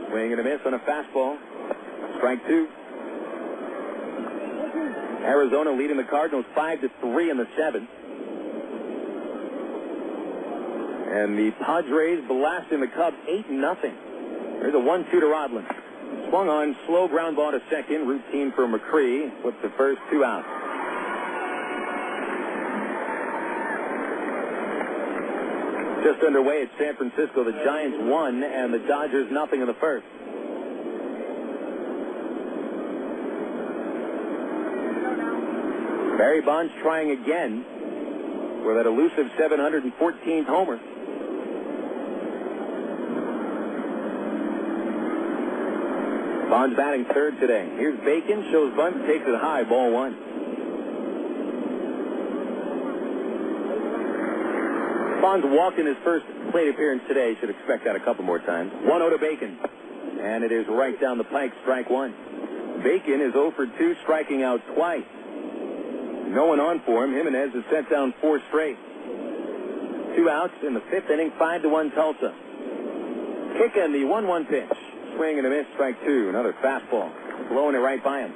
Swing and a miss on a fastball. Strike 2. Arizona leading the Cardinals 5-3 in the 7th. And the Padres blasting the Cubs 8-0. There's a 1-2 to Rodlin. Swung on, slow ground ball to second. Routine for Macri. With the first 2 outs. Just underway at San Francisco, the Giants 1 and the Dodgers 0 in the 1st. Barry Bonds trying again for that elusive 714th homer. Bonds batting 3rd today. Here's Bacon, shows bunt, takes it high, ball 1. Bonds walked in his first plate appearance today. Should expect that a couple more times. 1-0 to Bacon. And it is right down the pike, strike 1. Bacon is 0 for 2, striking out twice. No one on for him. Jimenez has sent down 4 straight. 2 outs in the 5th inning, 5-1 Tulsa. Kick and the 1-1 pitch. Swing and a miss, strike 2. Another fastball. Blowing it right by him.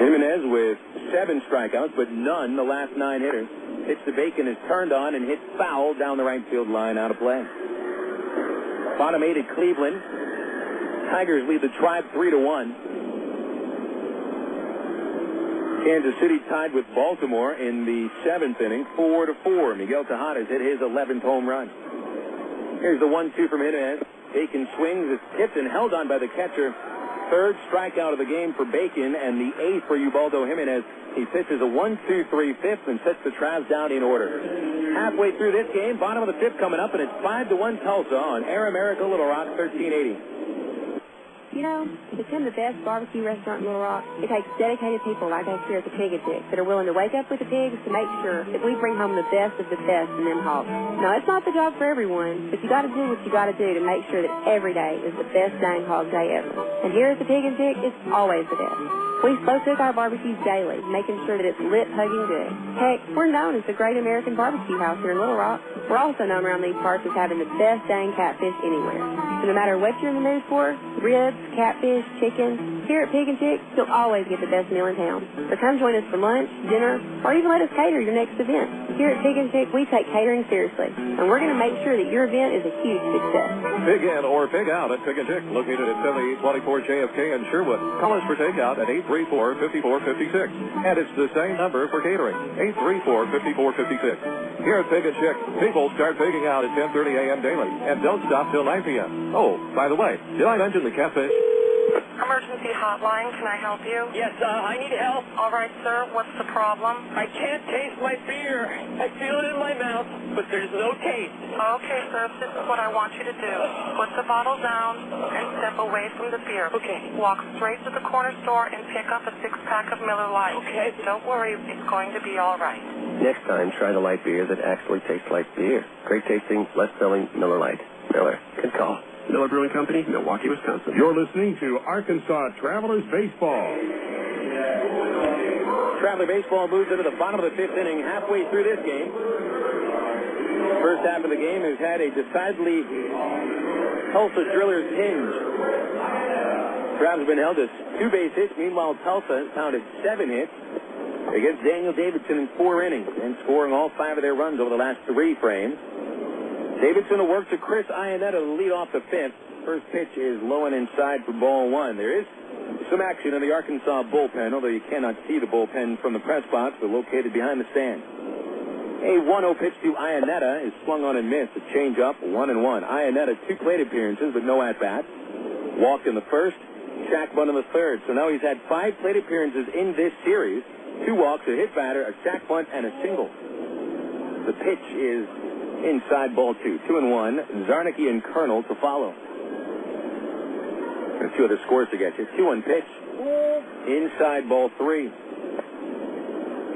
Jimenez with 7 strikeouts, but none the last 9 hitters. Pitch to Bacon is turned on and hit foul down the right field line, out of play. Bottom 8 at Cleveland. Tigers lead the Tribe 3-1. Kansas City tied with Baltimore in the 7th inning, 4-4. Miguel Tejadas hit his 11th home run. Here's the 1-2 from Jimenez. Bacon swings, it's tipped and held on by the catcher. 3rd strikeout of the game for Bacon, and the 8th for Ubaldo Jiménez. He pitches a 1-2-3-5 and sets the Travs down in order. Halfway through this game, bottom of the 5th coming up, and it's 5-1 Tulsa on Air America Little Rock 1380. You know, to become the best barbecue restaurant in Little Rock, it takes dedicated people like us here at the Pig and Chick that are willing to wake up with the pigs to make sure that we bring home the best of the best in them hogs. Now, it's not the job for everyone, but you got to do what you got to do to make sure that every day is the best dang hog day ever. And here at the Pig and Chick, it's always the best. We slow cook our barbecues daily, making sure that it's lit, hugging good. Heck, we're known as the Great American Barbecue House here in Little Rock. We're also known around these parts as having the best dang catfish anywhere. So no matter what you're in the mood for, ribs, catfish, chicken, here at Pig and Chick, you'll always get the best meal in town. So come join us for lunch, dinner, or even let us cater your next event. Here at Pig and Chick, we take catering seriously, and we're going to make sure that your event is a huge success. Pig in or pig out at Pig and Chick, located at 7824 JFK in Sherwood. Call us for takeout at 834-5456. And it's the same number for catering, 834-5456. Here at Pig and Chick, people start pigging out at 10:30 a.m. daily and don't stop till 9 p.m. Oh, by the way, did I mention the catfish? Emergency hotline, can I help you? Yes, I need help. All right, sir, what's the problem? I can't taste my beer. I feel it in my mouth, but there's no taste. Okay, sir, this is what I want you to do. Put the bottle down and step away from the beer. Okay. Walk straight to the corner store and pick up a 6-pack of Miller Lite. Okay. Don't worry, it's going to be all right. Next time, try the light beer that actually tastes like beer. Great tasting, less filling Miller Lite. Miller, good call. Miller Brewing Company, Milwaukee, Wisconsin. You're listening to Arkansas Travelers Baseball. Traveler Baseball moves into the bottom of the 5th inning, halfway through this game. First half of the game has had a decidedly Tulsa Drillers hinge. Travs have been held to 2 base hits. Meanwhile, Tulsa has pounded 7 hits against Daniel Davidson in 4 innings and scoring all 5 of their runs over the last 3 frames. Davidson will work to Chris Iannetta to lead off the 5th. First pitch is low and inside for ball 1. There is some action in the Arkansas bullpen, although you cannot see the bullpen from the press box. They're located behind the stand. A 1-0 pitch to Iannetta is swung on and missed. A change-up, 1-1. Iannetta, 2 plate appearances, but no at-bats. Walked in the first, sack bunt in the third. So now he's had 5 plate appearances in this series. 2 walks, a hit batter, a sack bunt, and a single. The pitch is inside ball 2. 2-1. Zarnicki and Colonel to follow. There's 2 other scores to get you. 2-1 pitch. Inside ball 3.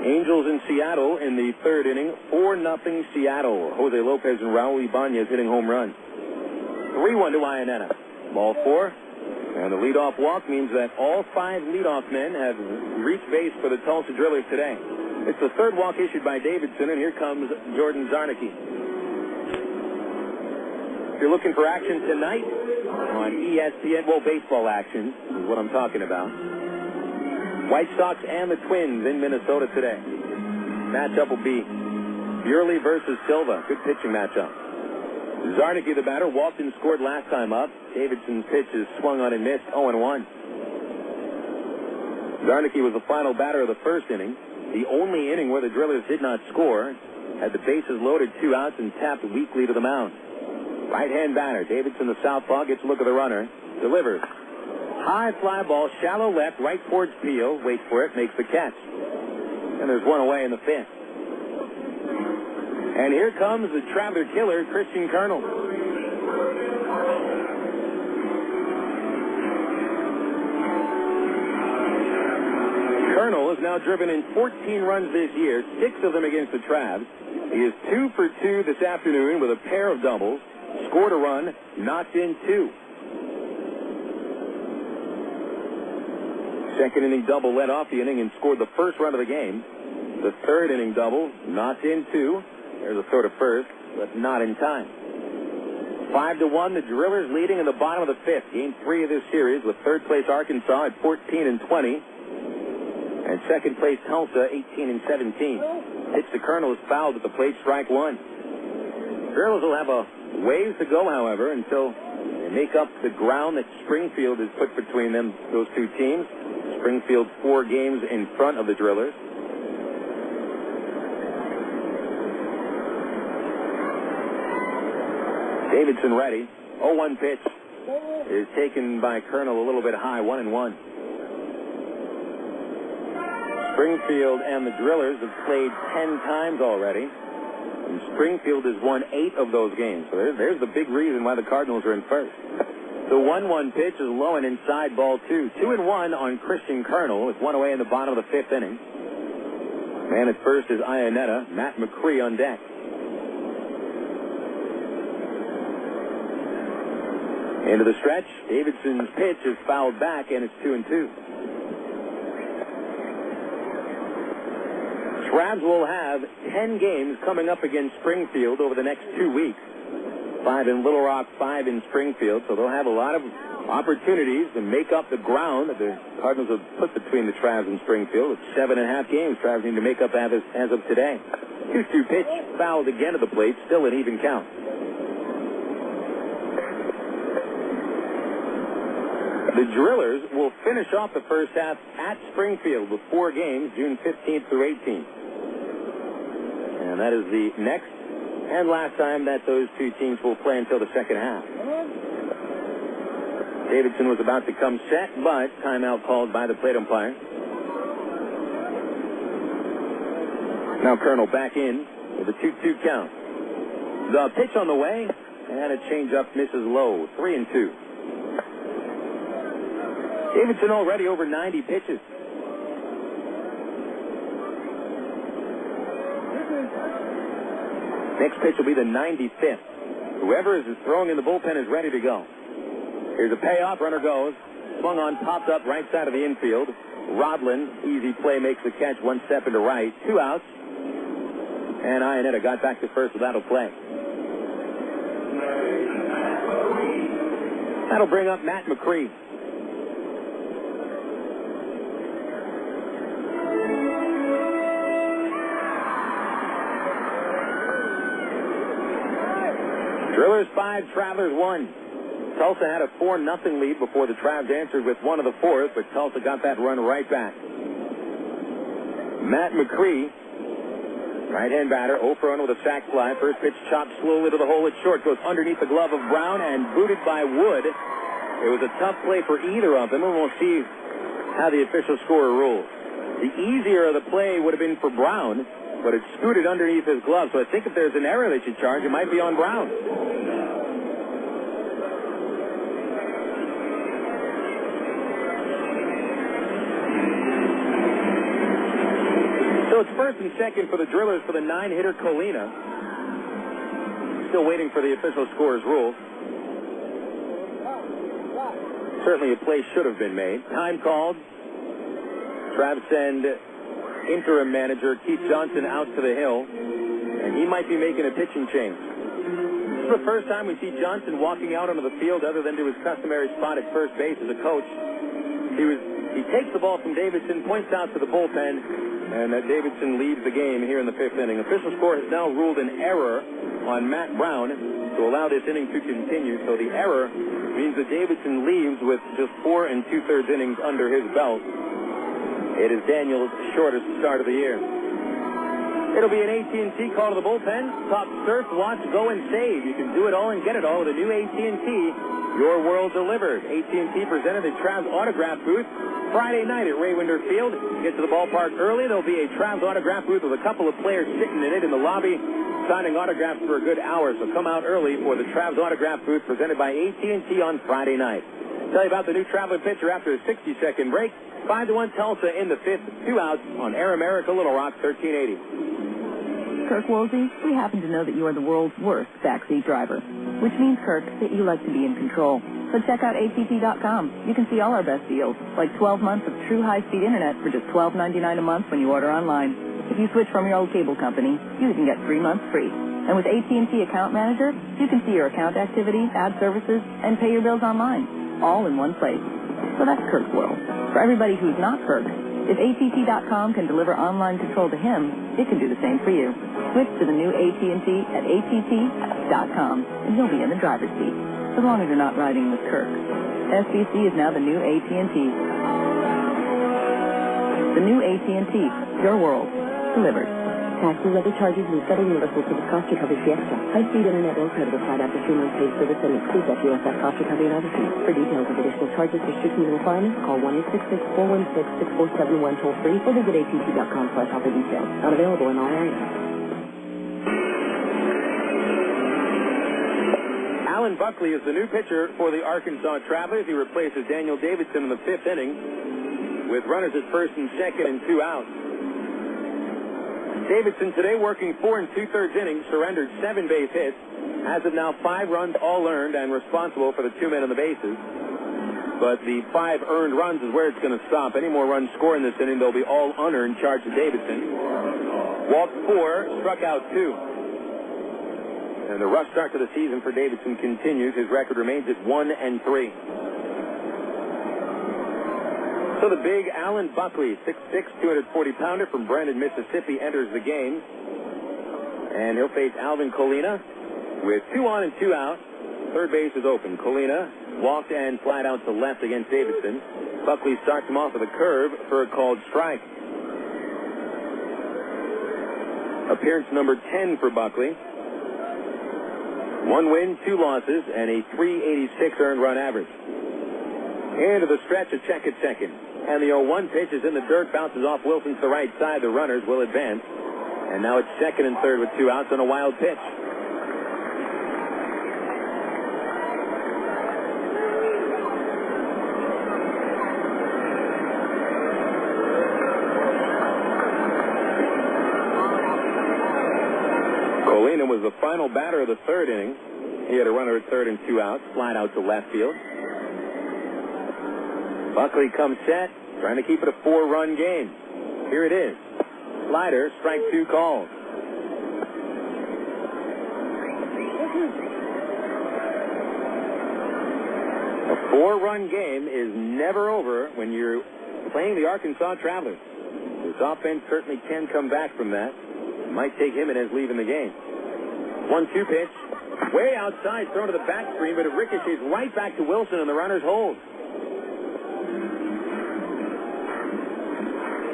Angels in Seattle in the 3rd inning. 4-0 Seattle. Jose Lopez and Raul Ibanez hitting home runs. 3-1 to Iannetta. Ball 4. And the leadoff walk means that all 5 leadoff men have reached base for the Tulsa Drillers today. It's the 3rd walk issued by Davidson, and here comes Jordan Zarnicki. If you're looking for action tonight on ESPN, well, baseball action is what I'm talking about. White Sox and the Twins in Minnesota today. Matchup will be Burley versus Silva. Good pitching matchup. Zarnicki, the batter, walked and scored last time up. Davidson's pitch is swung on and missed, 0-1. Zarnicki was the final batter of the 1st inning. The only inning where the Drillers did not score. Had the bases loaded, 2 outs, and tapped weakly to the mound. Right-hand batter, Davidson, the southpaw, gets a look at the runner. Delivers. High fly ball, shallow left, right towards Peel. Waits for it, makes the catch. And there's 1 away in the 5th. And here comes the Traveler killer, Christian Colonel. Colonel has now driven in 14 runs this year, 6 of them against the Travs. He is 2 for 2 this afternoon with a pair of doubles. Scored a run, knocked in 2. Second inning double led off the inning and scored the 1st run of the game. The 3rd inning double, knocked in 2. There's a throw to first, but not in time. 5-1, the Drillers leading in the bottom of the 5th. Game 3 of this series with 3rd place Arkansas at 14-20. And 2nd place Tulsa, 18-17. Pitch to Colonel is fouled at the plate, strike 1. Drillers will have a ways to go, however, until they make up the ground that Springfield has put between them, those 2 teams. Springfield 4 games in front of the Drillers. Davidson ready. 0-1 pitch is taken by Colonel a little bit high, 1-1. Springfield and the Drillers have played 10 times already. And Springfield has won 8 of those games. So there's the big reason why the Cardinals are in first. The 1-1 pitch is low and inside ball 2. 2-1 on Christian Colonel with 1 away in the bottom of the 5th inning. Man at first is Iannetta. Matt Macri on deck. Into the stretch. Davidson's pitch is fouled back, and it's 2-2. Travs will have 10 games coming up against Springfield over the next 2 weeks. 5 in Little Rock, 5 in Springfield, so they'll have a lot of opportunities to make up the ground that the Cardinals have put between the Travs and Springfield. It's 7.5 games Travs need to make up as of today. 2-2 pitch, fouled again at the plate, still an even count. The Drillers will finish off the first half at Springfield with 4 games, June 15th through 18th. And that is the next and last time that those 2 teams will play until the second half. Davidson was about to come set, but timeout called by the plate umpire. Now Colonel back in with a 2-2 count. The pitch on the way, and a changeup misses low, 3-2. Davidson already over 90 pitches. Next pitch will be the 95th. Whoever is throwing in the bullpen is ready to go. Here's a payoff. Runner goes. Swung on, popped up right side of the infield. Rodlin, easy play, makes the catch 1 step into right. 2 outs. And Iannetta got back to first without a play. That'll bring up Matt Macri. Drillers 5, Travelers 1. Tulsa had a 4-0 lead before the Travs answered with one of the fourth, but Tulsa got that run right back. Matt Macri, right-hand batter, 0 for 1 with a sac fly. First pitch chopped slowly to the hole. It's short, goes underneath the glove of Brown and booted by Wood. It was a tough play for either of them, and we'll see how the official scorer rules. The easier of the play would have been for Brown, but it scooted underneath his glove. So I think if there's an error they should charge, it might be on Brown. So it's first and second for the Drillers for the 9-hitter Colina. Still waiting for the official scorer's rule. Certainly a play should have been made. Time called. Travs send interim manager Keith Johnson out to the hill, and he might be making a pitching change. This is the first time we see Johnson walking out onto the field other than to his customary spot at first base as a coach. He takes the ball from Davidson, points out to the bullpen, and Davidson leads the game here in the 5th inning. Official score has now ruled an error on Matt Brown to allow this inning to continue. So the error means that Davidson leaves with just 4 2/3 innings under his belt. It is Daniel's shortest start of the year. It'll be an AT&T call to the bullpen. Top surf, watch, go, and save. You can do it all and get it all with a new AT&T. Your world delivered. AT&T presented the Travs autograph booth Friday night at Ray Winder Field. Get to the ballpark early. There'll be a Travs autograph booth with a couple of players sitting in it in the lobby, signing autographs for a good hour. So come out early for the Travs autograph booth presented by AT&T on Friday night. Tell you about the new traveling pitcher after a 60-second break. 5-1 Tulsa in the 5th, 2 outs on Air America Little Rock, 1380. Kirk Woolsey, we happen to know that you are the world's worst backseat driver, which means, Kirk, that you like to be in control. So check out ATT.com. You can see all our best deals, like 12 months of true high-speed internet for just $12.99 a month when you order online. If you switch from your old cable company, you can get 3 months free. And with AT&T Account Manager, you can see your account activity, add services, and pay your bills online, all in one place. So that's Kirk's world. For everybody who's not Kirk, if ATT.com can deliver online control to him, it can do the same for you. Switch to the new AT&T at ATT.com, and you'll be in the driver's seat, as long as you're not riding with Kirk. SBC is now the new AT&T. The new AT&T, your world, delivered. Taxes, other charges, and federal universal service cost recovery fee extra. High-speed internet will credit applied after 3 months paid service and excludes FUSF cost recovery and other fees. For details of additional charges, restrictions, and requirements, call 1-866-416-6471 toll-free or visit att.com/offer details. Not available in all areas. Alan Buckley is the new pitcher for the Arkansas Travelers. He replaces Daniel Davidson in the 5th inning with runners at first and second and 2 outs. Davidson today working 4 2/3 innings, surrendered 7 base hits. As of now, 5 runs all earned and responsible for the 2 men on the bases. But the 5 earned runs is where it's going to stop. Any more runs scored in this inning, they'll be all unearned, charged to Davidson. Walked 4, struck out 2. And the rough start to the season for Davidson continues. His record remains at 1-3. So the big Alan Buckley, 6'6", 240-pounder from Brandon, Mississippi, enters the game. And he'll face Alvin Colina with 2 on and 2 out. Third base is open. Colina walked and flat out to left against Davidson. Buckley starts him off with a curve for a called strike. Appearance number 10 for Buckley. 1 win, 2 losses, and a .386 earned run average. Into the stretch, a check at second. And the 0-1 pitch is in the dirt, bounces off Wilson to the right side. The runners will advance. And now it's second and third with 2 outs on a wild pitch. Colina was the final batter of the 3rd inning. He had a runner at 3rd and 2 outs, flat out to left field. Buckley comes set, trying to keep it a 4-run game. Here it is. Slider, strike 2 called. A 4-run game is never over when you're playing the Arkansas Travelers. This offense certainly can come back from that. It might take Jiménez leaving the game. 1-2 pitch. Way outside, thrown to the back screen, but it ricochets right back to Wilson, and the runners hold.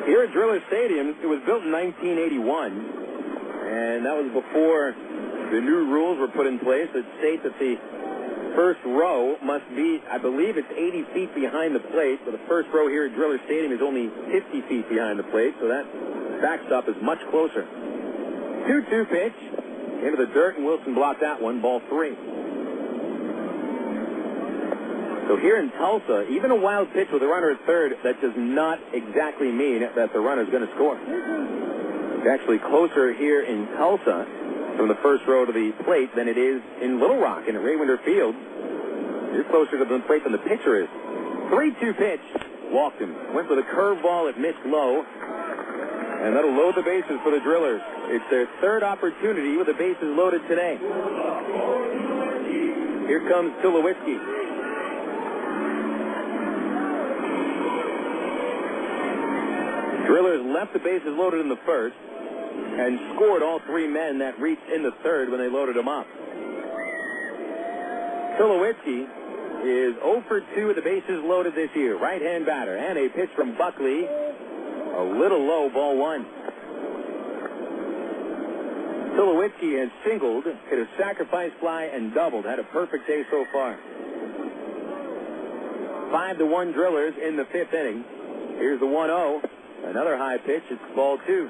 Here at Driller Stadium, it was built in 1981, and that was before the new rules were put in place that state that the first row must be, I believe it's 80 feet behind the plate, but the first row here at Driller Stadium is only 50 feet behind the plate, so that backstop is much closer. 2-2 pitch into the dirt, and Wilson blocked that one, ball 3. So here in Tulsa, even a wild pitch with a runner at third, that does not exactly mean that the runner is going to score. It's actually closer here in Tulsa from the first row to the plate than it is in Little Rock and at Raywinder Field. You're closer to the plate than the pitcher is. 3-2 pitch. Walked him. Went for the curveball. It missed low. And that'll load the bases for the Drillers. It's their third opportunity with the bases loaded today. Here comes Tulowitzki. Drillers left the bases loaded in the first and scored all 3 men that reached in the third when they loaded them up. Tulowitzki is 0 for 2 with the bases loaded this year. Right-hand batter. And a pitch from Buckley. A little low, ball 1. Tulowitzki has singled, hit a sacrifice fly, and doubled. Had a perfect day so far. 5-1 Drillers in the 5th inning. Here's the 1-0. Another high pitch. It's ball 2.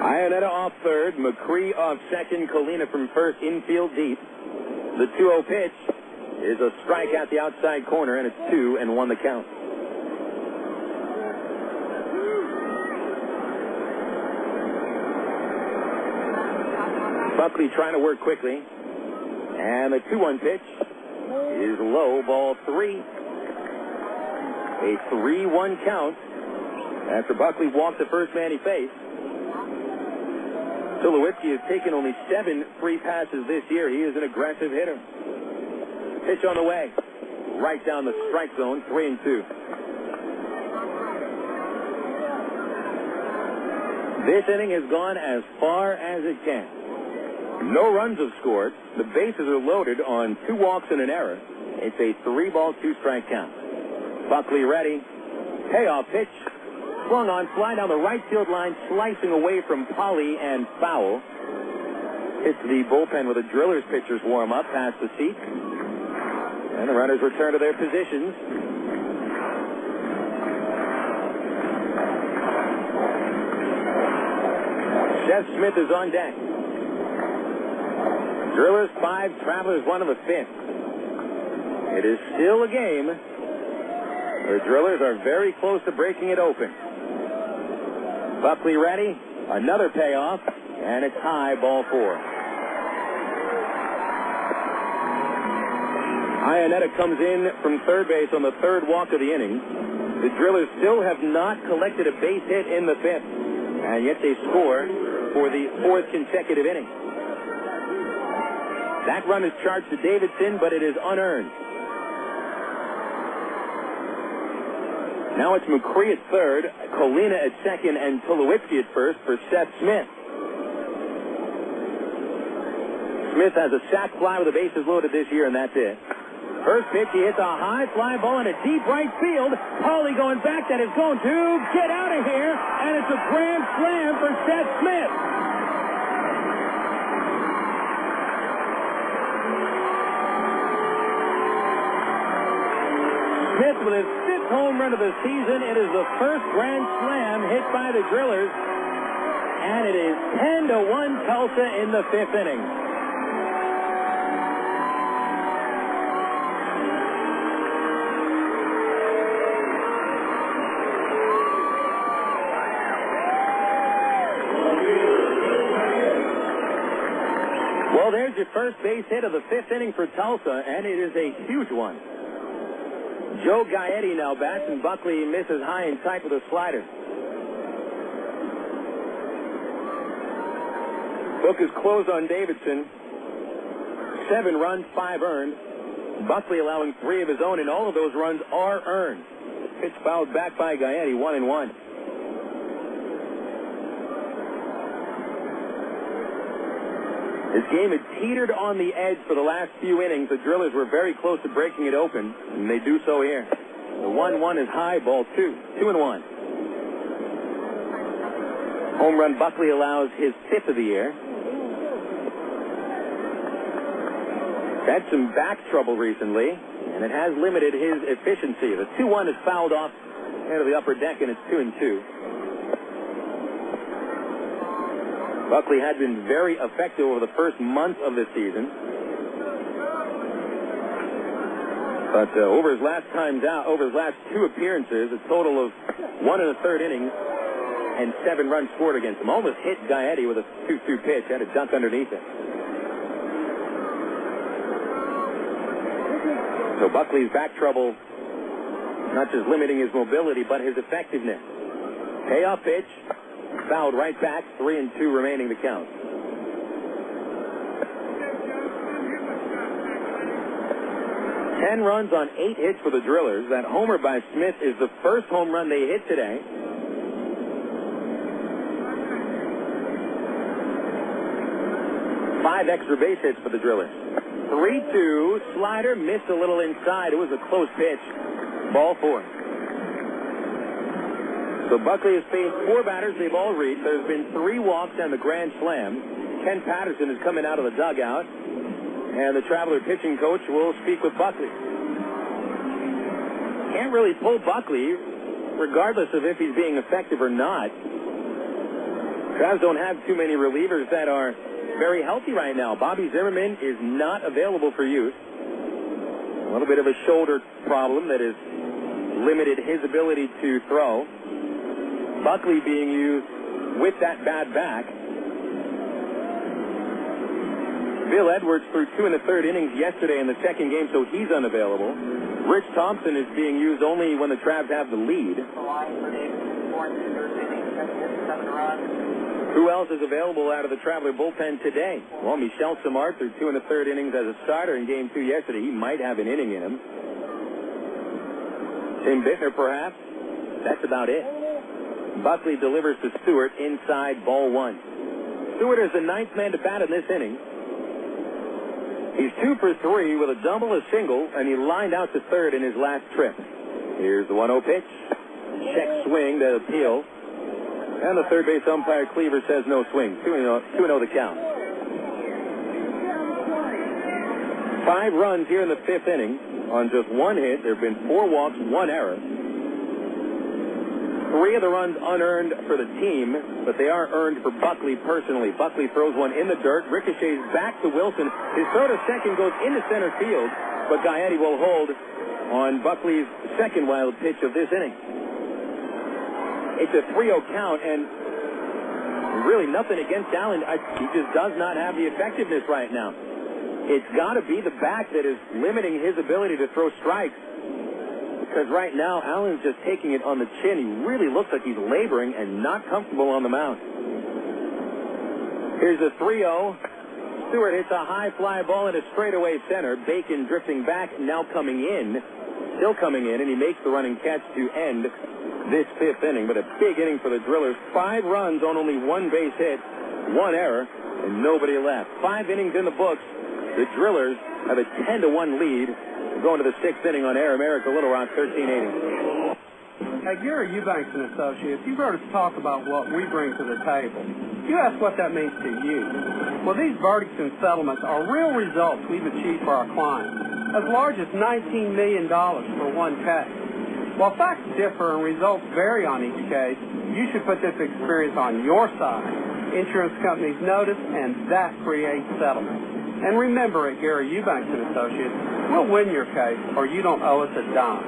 Iannetta off third. Macri off second. Colina from first. Infield deep. The 2-0 pitch is a strike at the outside corner, and it's 2-1 the count. Buckley trying to work quickly. And the 2-1 pitch is low, ball 3. A 3-1 count after Buckley walked the first man he faced. Tulowitzki has taken only 7 free passes this year. He is an aggressive hitter. Pitch on the way. Right down the strike zone, 3-2. This inning has gone as far as it can. No runs have scored. The bases are loaded on 2 walks and an error. It's a 3-ball, 2-strike count. Buckley ready. Payoff pitch. Swung on, fly down the right field line, slicing away from Polly and foul. Hits the bullpen with a Drillers pitcher's warm-up past the seat. And the runners return to their positions. Seth Smith is on deck. Drillers 5, Travelers 1 in the 5th. It is still a game. The Drillers are very close to breaking it open. Buckley ready. Another payoff. And it's high, ball 4. Iannetta comes in from third base on the third walk of the inning. The Drillers still have not collected a base hit in the 5th. And yet they score for the 4th consecutive inning. That run is charged to Davidson, but it is unearned. Now it's Macri at third, Colina at second, and Tulowitzki at first for Seth Smith. Smith has a sac fly with the bases loaded this year, and that's it. First pitch, he hits a high fly ball in a deep right field. Pauly going back, that is going to get out of here, and it's a grand slam for Seth Smith. Smith with his 5th home run of the season. It is the first grand slam hit by the Drillers. And it is 10-1 Tulsa in the 5th inning. Well, there's your first base hit of the 5th inning for Tulsa, and it is a huge one. Joe Gaetti now bats, and Buckley misses high and tight with a slider. Book is closed on Davidson. 7 runs, 5 earned. Buckley allowing 3 of his own, and all of those runs are earned. Pitch fouled back by Gaetti, 1-1. This game had teetered on the edge for the last few innings. The Drillers were very close to breaking it open, and they do so here. The 1-1 is high, ball 2. 2-1. Home run Buckley allows his 5th of the year. Had some back trouble recently, and it has limited his efficiency. The 2-1 is fouled off into the upper deck, and it's 2-2. Buckley had been very effective over the first month of the season. But over his last 2 appearances, a total of 1 1/3 innings and 7 runs scored against him. Almost hit Gaetti with a 2-2 pitch. Had a dunk underneath it. So Buckley's back trouble, not just limiting his mobility, but his effectiveness. Payoff pitch, fouled right back, 3-2 remaining to count. Ten runs on 8 hits for the Drillers. That homer by Smith is the first home run they hit today. Five extra base hits for the Drillers. 3-2, slider, missed a little inside. It was a close pitch. Ball 4. So Buckley has faced 4 batters. They've all reached. There's been 3 walks and the grand slam. Ken Patterson is coming out of the dugout, and the Traveler pitching coach will speak with Buckley. Can't really pull Buckley, regardless of if he's being effective or not. Travs don't have too many relievers that are very healthy right now. Bobby Zimmerman is not available for use. A little bit of a shoulder problem that has limited his ability to throw. Buckley being used with that bad back. Bill Edwards threw 2 1/3 innings yesterday in the second game, so he's unavailable. Rich Thompson is being used only when the Travs have the lead. Who else is available out of the Traveler bullpen today? Well, Michel Samart threw 2 1/3 innings as a starter in Game 2 yesterday. He might have an inning in him. Tim Bittner, perhaps. That's about it. Buckley delivers to Stewart inside, ball 1. Stewart is the 9th man to bat in this inning. He's 2 for 3 with a double, a single, and he lined out to third in his last trip. Here's the 1-0 pitch. Check swing to appeal. And the third base umpire, Cleaver, says no swing. 2-0 the count. 5 runs here in the 5th inning on just 1 hit. There have been 4 walks, 1 error. 3 of the runs unearned for the team, but they are earned for Buckley personally. Buckley throws one in the dirt, ricochets back to Wilson. His throw to second goes into center field, but Gaetti will hold on Buckley's second wild pitch of this inning. It's a 3-0 count, and really nothing against Allen. He just does not have the effectiveness right now. It's got to be the back that is limiting his ability to throw strikes. Because right now, Allen's just taking it on the chin. He really looks like he's laboring and not comfortable on the mound. Here's a 3-0. Stewart hits a high fly ball in a straightaway center. Bacon drifting back, now coming in. Still coming in, and he makes the running catch to end this 5th inning. But a big inning for the Drillers. 5 runs on only 1 base hit, 1 error, and nobody left. 5 innings in the books. The Drillers have a 10-1 lead. Going to the 6th inning on Air America, Little Rock, 1380. Hey, Gary Eubanks and Associates, you've heard us talk about what we bring to the table. You ask what that means to you. Well, these verdicts and settlements are real results we've achieved for our clients, as large as $19 million for 1 case. While facts differ and results vary on each case, you should put this experience on your side. Insurance companies notice, and that creates settlement. And remember, at Gary Eubanks and Associates, we'll win your case, or you don't owe us a dime.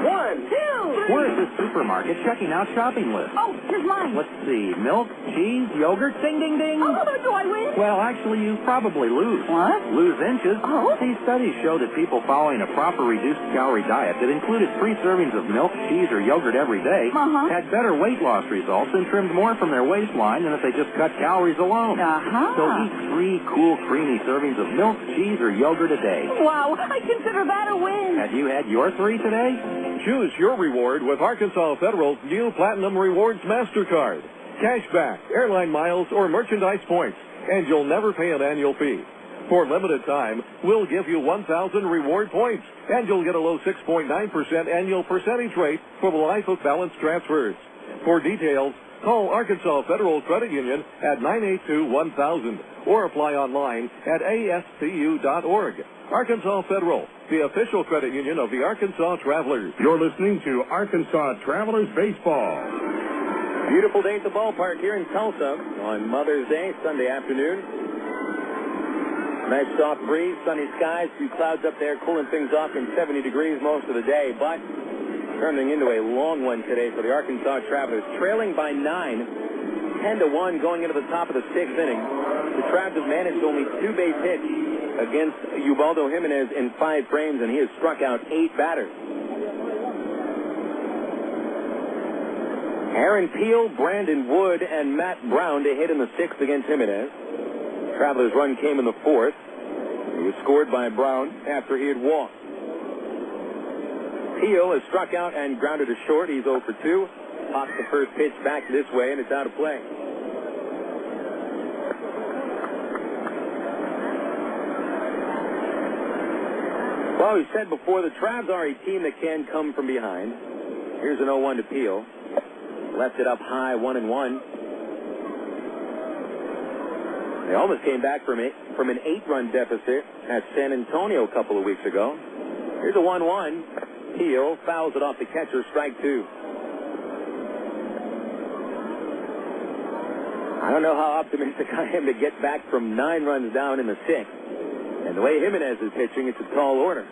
1, 2, 3. We're at this supermarket checking out shopping lists. Oh, here's mine. Let's see. Milk, cheese, yogurt, ding, ding, ding. Oh, do I win? Well, actually, you probably lose. What? Lose inches. Oh. These studies show that people following a proper reduced-calorie diet that included 3 servings of milk, cheese, or yogurt every day had better weight loss results and trimmed more from their waistline than if they just cut calories alone. So eat 3 cool, creamy servings of milk, cheese, or yogurt a day. Wow, I consider that a win. Have you had your 3 today? Choose your reward with Arkansas Federal's new Platinum Rewards MasterCard. Cashback, airline miles, or merchandise points, and you'll never pay an annual fee. For limited time, we'll give you 1,000 reward points, and you'll get a low 6.9% annual percentage rate for the life of balance transfers. For details, call Arkansas Federal Credit Union at 982-1000 or apply online at ascu.org. Arkansas Federal, the official credit union of the Arkansas Travelers. You're listening to Arkansas Travelers Baseball. Beautiful day at the ballpark here in Tulsa on Mother's Day, Sunday afternoon. Nice soft breeze, sunny skies, few clouds up there, cooling things off in 70 degrees most of the day, but turning into a long one today for the Arkansas Travelers. Trailing by 9, 10-1 going into the top of the 6th inning. The Travs have managed only 2 base hits against Ubaldo Jiménez in 5 frames, and he has struck out 8 batters. Aaron Peel, Brandon Wood, and Matt Brown to hit in the 6th against Jiménez. Travelers' run came in the 4th. It was scored by Brown after he had walked. Peel has struck out and grounded to short. He's 0 for 2. Pops the first pitch back this way, and it's out of play. Well, we said before, the Travs are a team that can come from behind. Here's an 0-1 to Peel. Left it up high, 1-1. They almost came back from an 8-run deficit at San Antonio a couple of weeks ago. Here's a 1-1. Peel fouls it off the catcher, strike 2. I don't know how optimistic I am to get back from 9 runs down in the 6th. And the way Jiménez is pitching, it's a tall order.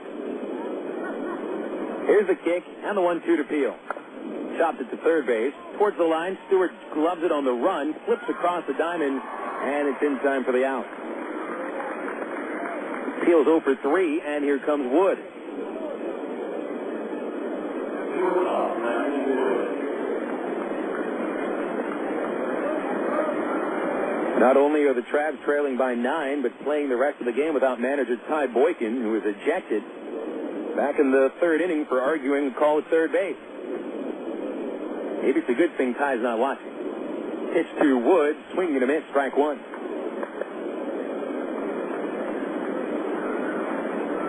Here's the kick and the 1-2 to Peel. Chopped it to third base. Towards the line, Stewart gloves it on the run, flips across the diamond, and it's in time for the out. Peel's 0 for 3, and here comes Wood. Not only are the Travs trailing by 9, but playing the rest of the game without manager Ty Boykin, who was ejected back in the 3rd inning for arguing a call at third base. Maybe it's a good thing Ty's not watching. Pitch to Wood, swinging and a miss, strike 1.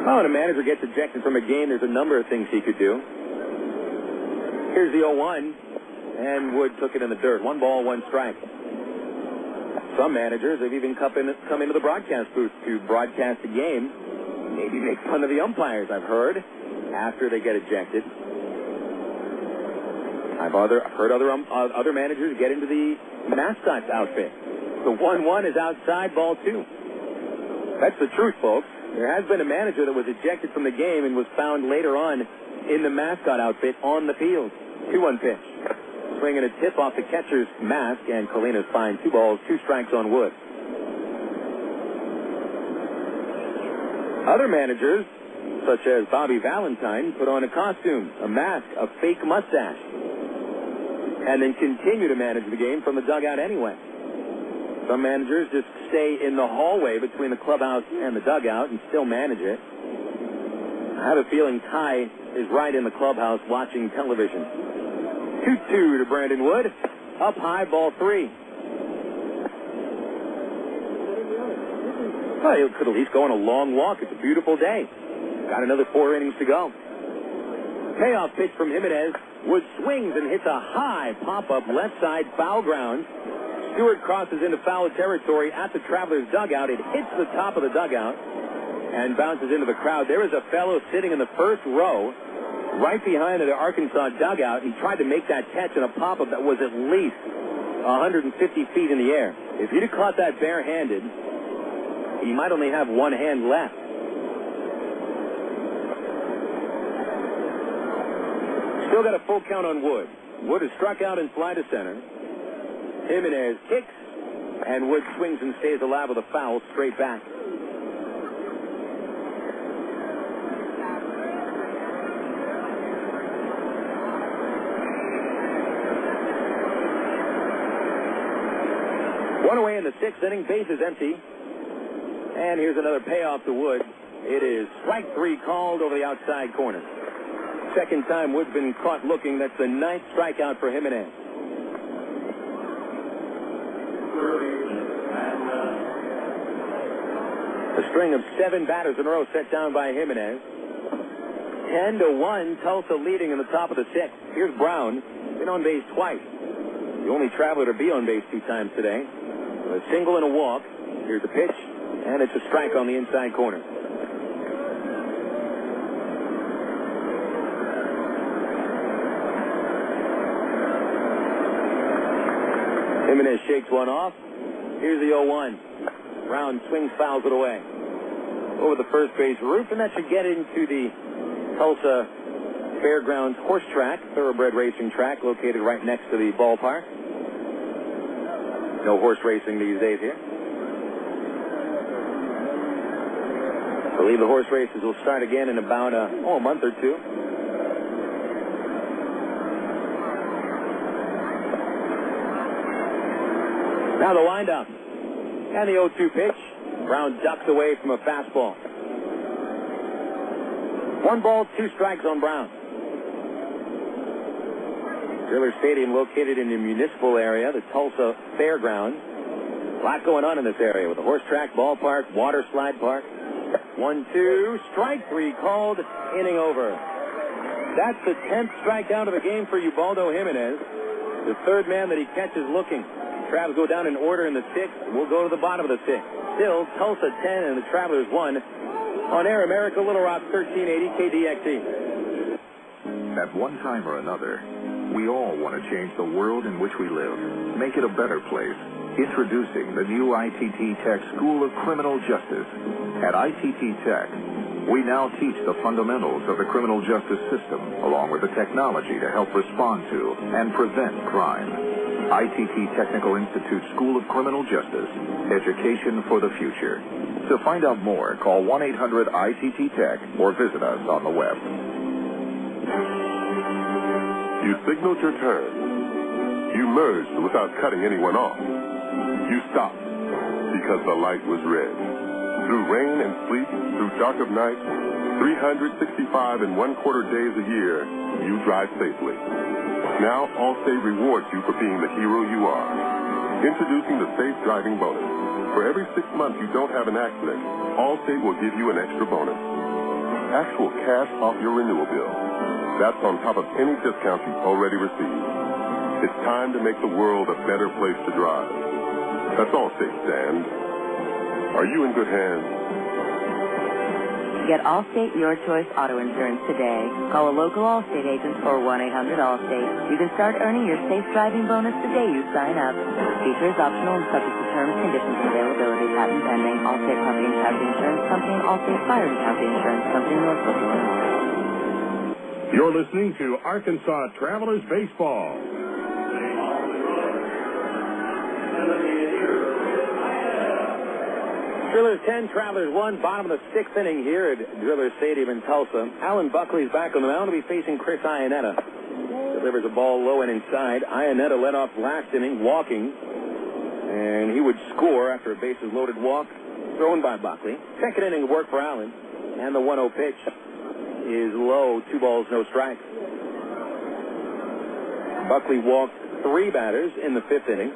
Oh, when a manager gets ejected from a game, there's a number of things he could do. Here's the 0-1, and Wood took it in the dirt. 1 ball, 1 strike. Some managers have even come into the broadcast booth to broadcast the game, maybe make fun of the umpires, I've heard, after they get ejected. I've heard other managers get into the mascot's outfit. The 1-1 is outside, ball 2. That's the truth, folks. There has been a manager that was ejected from the game and was found later on in the mascot outfit on the field. 2-1 pitch. Swinging a tip off the catcher's mask, and Colina's fine. 2 balls, 2 strikes on Wood. Other managers, such as Bobby Valentine, put on a costume, a mask, a fake mustache, and then continue to manage the game from the dugout anyway. Some managers just stay in the hallway between the clubhouse and the dugout and still manage it. I have a feeling Ty is right in the clubhouse watching television. 2-2 to Brandon Wood. Up high, ball 3. Well, he could at least go on a long walk. It's a beautiful day. Got another 4 innings to go. Payoff pitch from Jiménez. Wood swings and hits a high pop-up left side foul ground. Stewart crosses into foul territory at the Travelers' dugout. It hits the top of the dugout and bounces into the crowd. There is a fellow sitting in the first row right behind the Arkansas dugout. He tried to make that catch in a pop-up that was at least 150 feet in the air. If he'd have caught that barehanded, he might only have one hand left. Still got a full count on Wood. Wood is struck out and fly to center. Jiménez kicks, and Wood swings and stays alive with a foul straight back. One away in the sixth inning, base is empty. And here's another payoff to Wood. It is strike 3 called over the outside corner. Second time Wood's been caught looking. That's the 9th strikeout for Jiménez. A string of 7 batters in a row set down by Jiménez. 10-1, Tulsa leading in the top of the 6th. Here's Brown, been on base twice. The only traveler to be on base 2 times today. A single and a walk. Here's the pitch, and it's a strike on the inside corner. Jiménez shakes one off. Here's the 0-1. Brown swings, fouls it away. Over the first base roof, and that should get into the Tulsa Fairgrounds horse track, thoroughbred racing track located right next to the ballpark. No horse racing these days here. I believe the horse races will start again in about a month or two. Now the windup. And the 0-2 pitch. Brown ducks away from a fastball. 1 ball, 2 strikes on Brown. Driller Stadium located in the municipal area, the Tulsa Fairgrounds. A lot going on in this area with the horse track, ballpark, water slide park. 1-2, strike 3 called, inning over. That's the 10th strikeout of the game for Ubaldo Jiménez. The 3rd man that he catches looking. Travs go down in order in the 6th. We'll go to the bottom of the 6th. Still, Tulsa 10 and the Travelers 1. On Air America, Little Rock 1380 KDXE. At one time or another, we all want to change the world in which we live, make it a better place. Introducing the new ITT Tech School of Criminal Justice. At ITT Tech, we now teach the fundamentals of the criminal justice system, along with the technology to help respond to and prevent crime. ITT Technical Institute School of Criminal Justice. Education for the future. To find out more, call 1-800-ITT-TECH or visit us on the web. You signaled your turn. You merged without cutting anyone off. You stopped because the light was red. Through rain and sleet, through dark of night, 365 and 1/4 days a year, you drive safely. Now, Allstate rewards you for being the hero you are. Introducing the Safe Driving Bonus. For every 6 months you don't have an accident, Allstate will give you an extra bonus. Actual cash off your renewal bill. That's on top of any discount you've already received. It's time to make the world a better place to drive. That's Allstate, stand. Are you in good hands? Get Allstate Your Choice Auto Insurance today. Call a local Allstate agent or 1-800-ALLSTATE. You can start earning your safe driving bonus the day you sign up. Features optional and subject to terms, conditions, and availability. Patent pending. Allstate Property and Casualty Insurance Company and Allstate Fire and Casualty Insurance Company, Northbrook, Illinois. You're listening to Arkansas Travelers Baseball. Drillers 10, Travelers 1, bottom of the 6th inning here at Driller Stadium in Tulsa. Alan Buckley's back on the mound to be facing Chris Iannetta. Delivers a ball low and inside. Iannetta led off last inning walking, and he would score after a bases-loaded walk thrown by Buckley. Second inning of work for Allen, and the 1-0 pitch is low, 2 balls, no strikes. Buckley walked 3 batters in the 5th inning.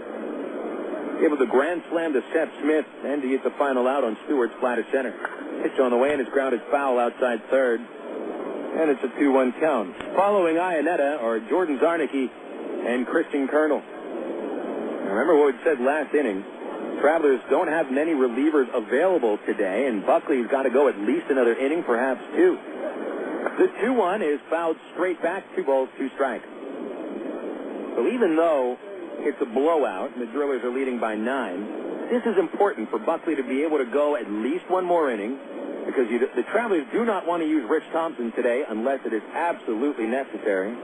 Gave the grand slam to Seth Smith, and he gets the final out on Stewart's fly to center. Pitch on the way, and it's grounded foul outside third. And it's a 2-1 count. Following Iannetta are Jordan Zarnicki and Christian Colonel. Remember what we said last inning. Travelers don't have many relievers available today, and Buckley's got to go at least another inning, perhaps 2. The 2-1 is fouled straight back, 2 balls, 2 strikes. So even though it's a blowout, and the Drillers are leading by 9, this is important for Buckley to be able to go at least one more inning, because the Travelers do not want to use Rich Thompson today unless it is absolutely necessary.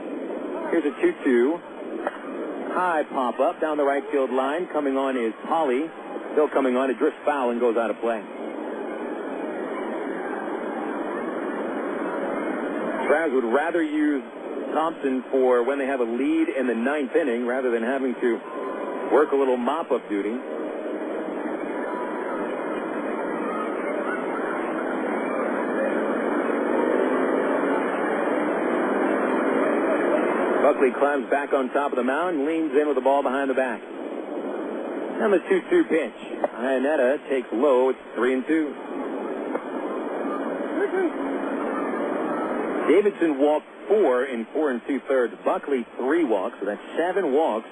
Here's a 2-2. High pop-up down the right field line. Coming on is Polly. Still coming on. It drifts foul and goes out of play. Travs would rather use Thompson for when they have a lead in the 9th inning rather than having to work a little mop-up duty. Buckley climbs back on top of the mound and leans in with the ball behind the back. And the 2-2 pitch. Iannetta takes low. It's 3-2. Davidson walked 4 in 4 2/3. Buckley 3 walks, so that's 7 walks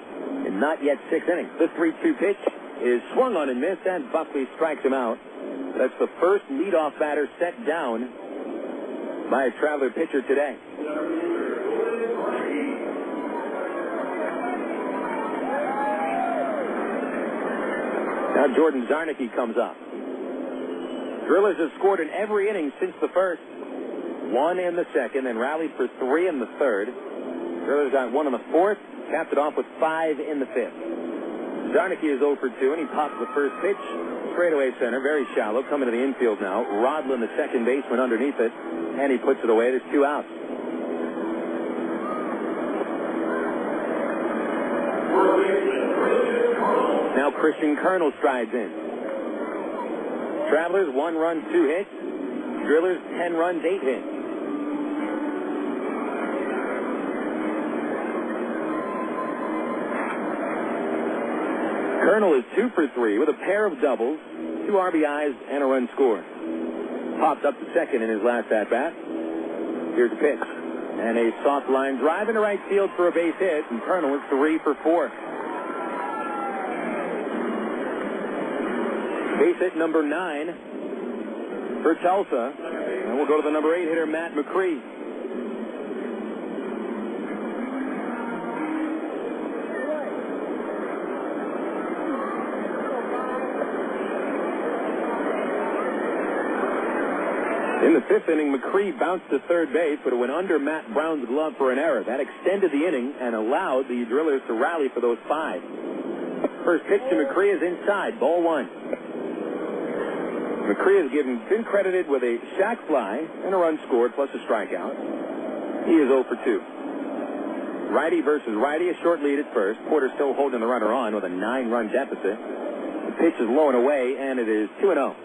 in not yet 6 innings. The 3-2 pitch is swung on and missed, and Buckley strikes him out. That's the first leadoff batter set down by a Traveler pitcher today. Now Jordan Zarnicki comes up. Drillers have scored in every inning since the first. 1 in the second, and rallied for 3 in the third. Drillers got 1 in the fourth, capped it off with 5 in the fifth. Zarnicki is 0 for 2, and he pops the first pitch. Straightaway center, very shallow, coming to the infield now. Rodlin, the second baseman, underneath it, and he puts it away. There's 2 outs. Now Christian Colonel strides in. Travelers, 1 run, 2 hits. Drillers, 10 runs, 8 hits. Colonel is 2 for 3 with a pair of doubles, 2 RBIs, and a run scored. Pops up to second in his last at-bat. Here's the pitch. And a soft line drive into right field for a base hit, and Colonel is 3 for 4. Base hit number 9 for Tulsa. And we'll go to the number 8 hitter, Matt Macri. In the 5th inning, Macri bounced to third base, but it went under Matt Brown's glove for an error. That extended the inning and allowed the Drillers to rally for those 5. First pitch to Macri is inside, ball 1. Macri has been credited with a sac fly and a run scored plus a strikeout. He is 0 for 2. Righty versus righty, a short lead at first. Porter still holding the runner on with a 9-run deficit. The pitch is low and away, and it is 2-0.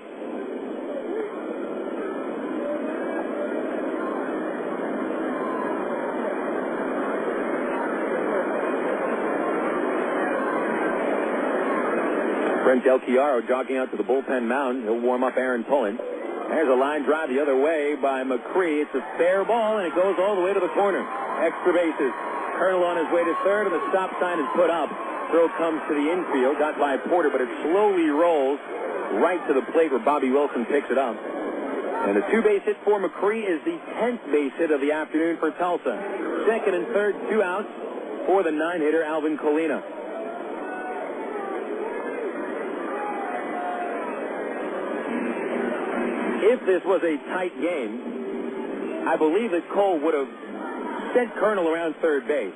Brent Del Chiaro jogging out to the bullpen mound. He'll warm up Aaron Pullen. There's a line drive the other way by Macri. It's a fair ball, and it goes all the way to the corner. Extra bases. Colonel on his way to third, and the stop sign is put up. Throw comes to the infield, got by Porter, but it slowly rolls right to the plate where Bobby Wilson picks it up. And the 2-base hit for Macri is the 10th base hit of the afternoon for Tulsa. Second and third, 2 outs for the 9-hitter, Alvin Colina. If this was a tight game, I believe that Cole would have sent Colonel around third base.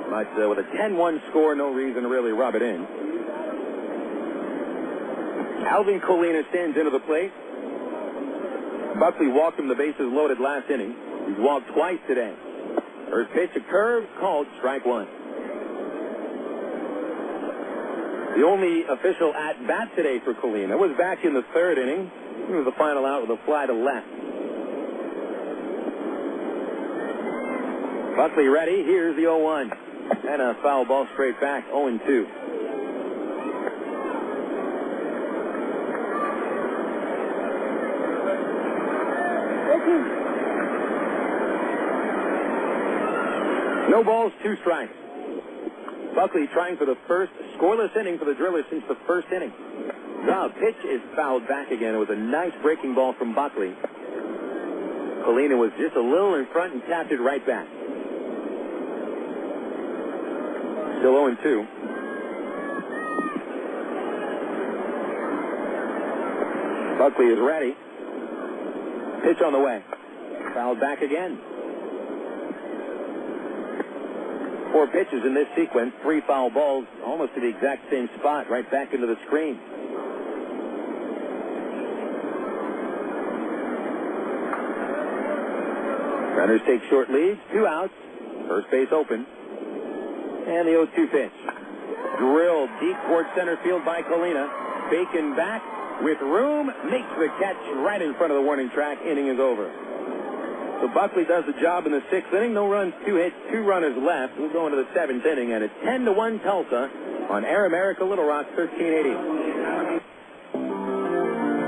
But with a 10-1 score, no reason to really rub it in. Alvin Colina stands into the plate. Buckley walked him the bases loaded last inning. He's walked twice today. First pitch, a curve, called strike 1. The only official at-bat today for Colina was back in the 3rd inning. He was the final out with a fly to left. Buckley ready. Here's the 0-1. And a foul ball straight back, 0-2. No balls, 2 strikes. Buckley trying for the first scoreless inning for the Drillers since the 1st inning. Now, pitch is fouled back again. It was a nice breaking ball from Buckley. Colina was just a little in front and tapped it right back. Still 0-2. Buckley is ready. Pitch on the way. Fouled back again. 4 pitches in this sequence, 3 foul balls, almost to the exact same spot, right back into the screen. Runners take short leads, 2 outs, first base open, and the 0-2 pitch. Drilled deep towards center field by Colina. Bacon back with room, makes the catch right in front of the warning track. Inning is over. So Buckley does the job in the 6th inning. No runs, 2 hits, 2 runners left. We'll go into the 7th inning, and it's 10-1 Tulsa on Air America Little Rock 1380.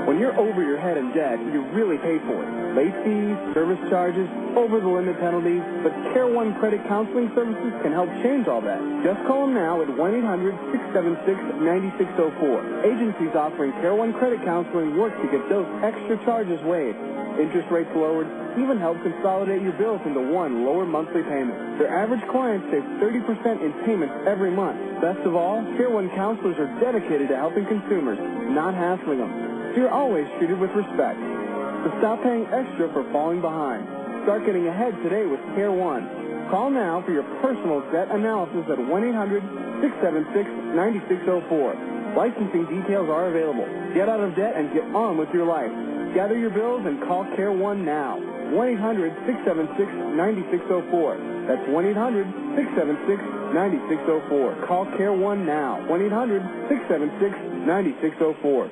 When you're over your head in debt, you really pay for it. Late fees, service charges, over-the-limit penalties, but Care One Credit Counseling Services can help change all that. Just call them now at 1-800-676-9604. Agencies offering Care One Credit Counseling work to get those extra charges waived. Interest rates lowered, even help consolidate your bills into one lower monthly payment. Their average client saves 30% in payments every month. Best of all, Care One counselors are dedicated to helping consumers, not hassling them. So you're always treated with respect. So stop paying extra for falling behind. Start getting ahead today with Care One. Call now for your personal debt analysis at 1-800-676-9604. Licensing details are available. Get out of debt and get on with your life. Gather your bills and call Care One now. 1-800-676-9604. That's 1-800-676-9604. Call Care One now. 1-800-676-9604.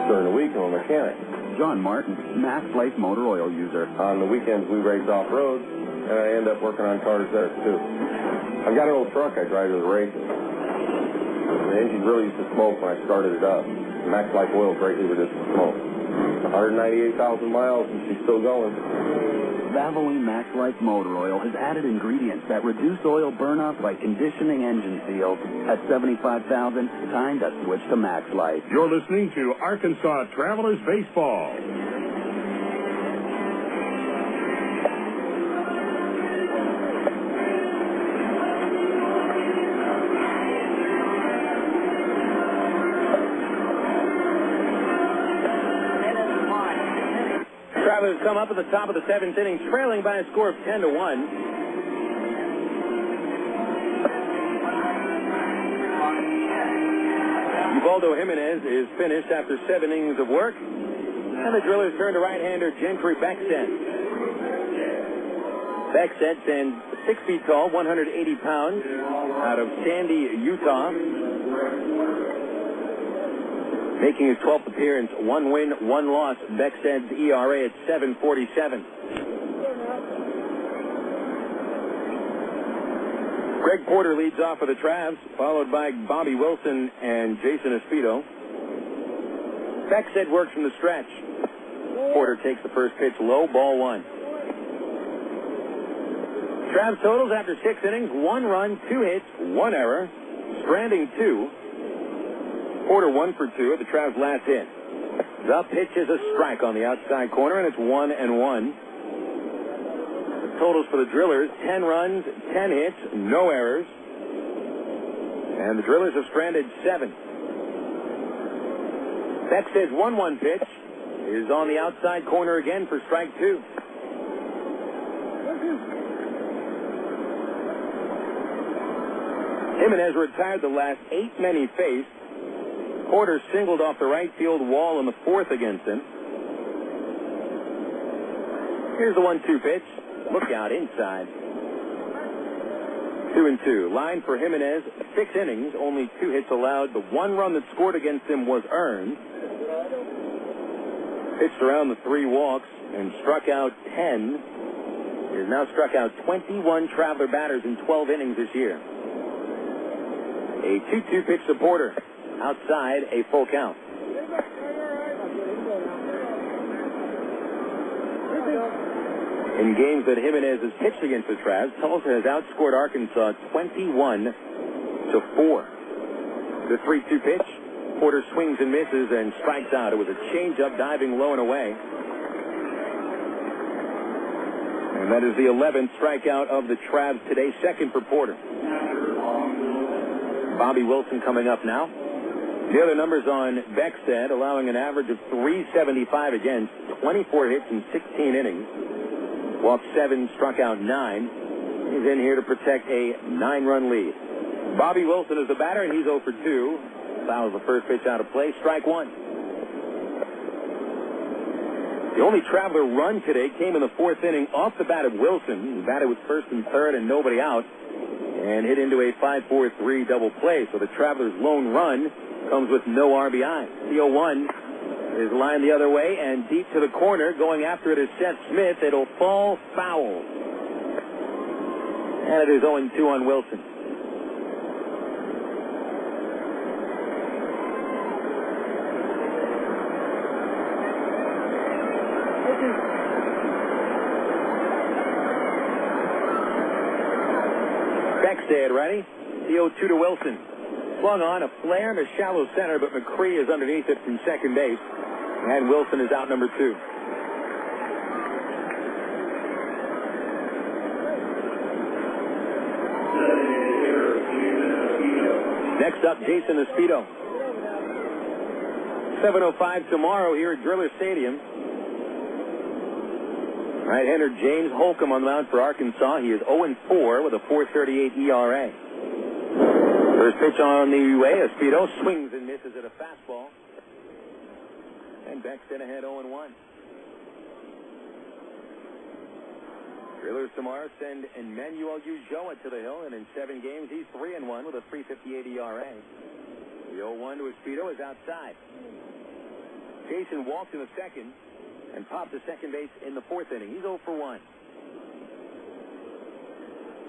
During the week, I'm a mechanic. John Martin, Max Life Motor Oil user. On the weekends, we race off-road, and I end up working on cars there, too. I've got an old truck I drive to the races. The engine really used to smoke when I started it up. Max Life Oil greatly reduced the smoke. 198,000 miles, and she's still going. Valvoline Max Life Motor Oil has added ingredients that reduce oil burnout by conditioning engine seals. At 75,000, time to switch to Max Life. You're listening to Arkansas Travelers Baseball. Travelers come up at the top of the 7th inning, trailing by a score of 10-1. Ubaldo Jiménez is finished after 7 innings of work, and the Drillers turn to right-hander Gentry Beckstead. Beckstead stands 6 feet tall, 180 pounds, out of Sandy, Utah. Making his 12th appearance, 1 win, 1 loss. Beckstead's ERA at 7.47. Greg Porter leads off for the Travs, followed by Bobby Wilson and Jason Espito. Beckstead works from the stretch. Porter takes the first pitch low, ball 1. Travs totals after 6 innings, 1 run, 2 hits, 1 error, stranding 2. Porter 1 for 2 at the Travs' last hit. The pitch is a strike on the outside corner, and it's 1-1. The totals for the Drillers, 10 runs, 10 hits, no errors. And the Drillers have stranded 7. Beckstead's 1-1 pitch is on the outside corner again for strike 2. Jiménez retired the last 8 men he faced. Porter singled off the right field wall in the 4th against him. Here's the 1-2 pitch. Look out inside. 2-2. Line for Jiménez. 6 innings, only 2 hits allowed. The 1 run that scored against him was earned. Pitched around the 3 walks and struck out 10. He has now struck out 21 Traveler batters in 12 innings this year. A 2-2 pitch to Porter. Outside, a full count. In games that Jiménez has pitched against the Travs, Tulsa has outscored Arkansas 21-4. The 3-2 pitch, Porter swings and misses and strikes out. It was a changeup diving low and away. And that is the 11th strikeout of the Travs today, 2nd for Porter. Bobby Wilson coming up now. The other numbers on Beckstead, allowing an average of .375 against, 24 hits in 16 innings. Walked 7, struck out 9. He's in here to protect a 9-run lead. Bobby Wilson is the batter, and he's 0 for 2. Fouls the first pitch out of play. Strike one. The only Traveler run today came in the 4th inning off the bat of Wilson. He batted with first and third and nobody out, and hit into a 5-4-3 double play. So the Travelers' lone run comes with no RBI. The 0-1 is lined the other way and deep to the corner. Going after it is Seth Smith. It'll fall foul. And it is 0-2 on Wilson. Beckstead ready. The 0-2 to Wilson. Swung on a flare to shallow center, but Macri is underneath it from second base. And Wilson is out number 2. Next up, Jason Espedo. 7:05 tomorrow here at Driller Stadium. Right-hander James Holcomb on the mound for Arkansas. He is 0-4 with a 4.38 ERA. First pitch on the way. Espedo swings and misses at a fastball. And Beckstead ahead 0-1. Drillers tomorrow send Emmanuel Ulloa to the hill, and in 7 games he's 3-1 with a 3.58 ERA. The 0-1 to Espedo is outside. Jason walked in the second and popped to second base in the 4th inning. He's 0 for 1.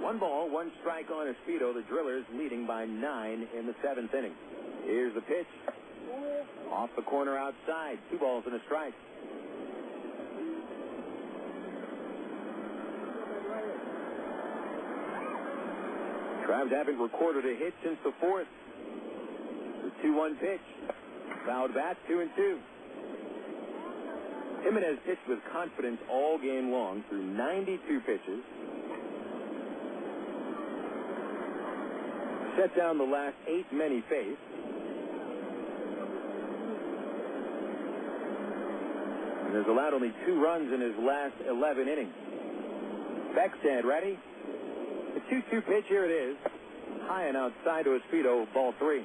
1 ball, 1 strike on Espedo. The Drillers leading by 9 in the 7th inning. Here's the pitch. Off the corner outside. 2 balls and a strike. Travs haven't recorded a hit since the 4th. The 2-1 pitch. Fouled bat, 2-2. Jiménez pitched with confidence all game long through 92 pitches. Set down the last 8 men he faced. And has allowed only 2 runs in his last 11 innings. Beckstead ready. The 2-2 pitch, here it is. High and outside to Espedo, ball 3.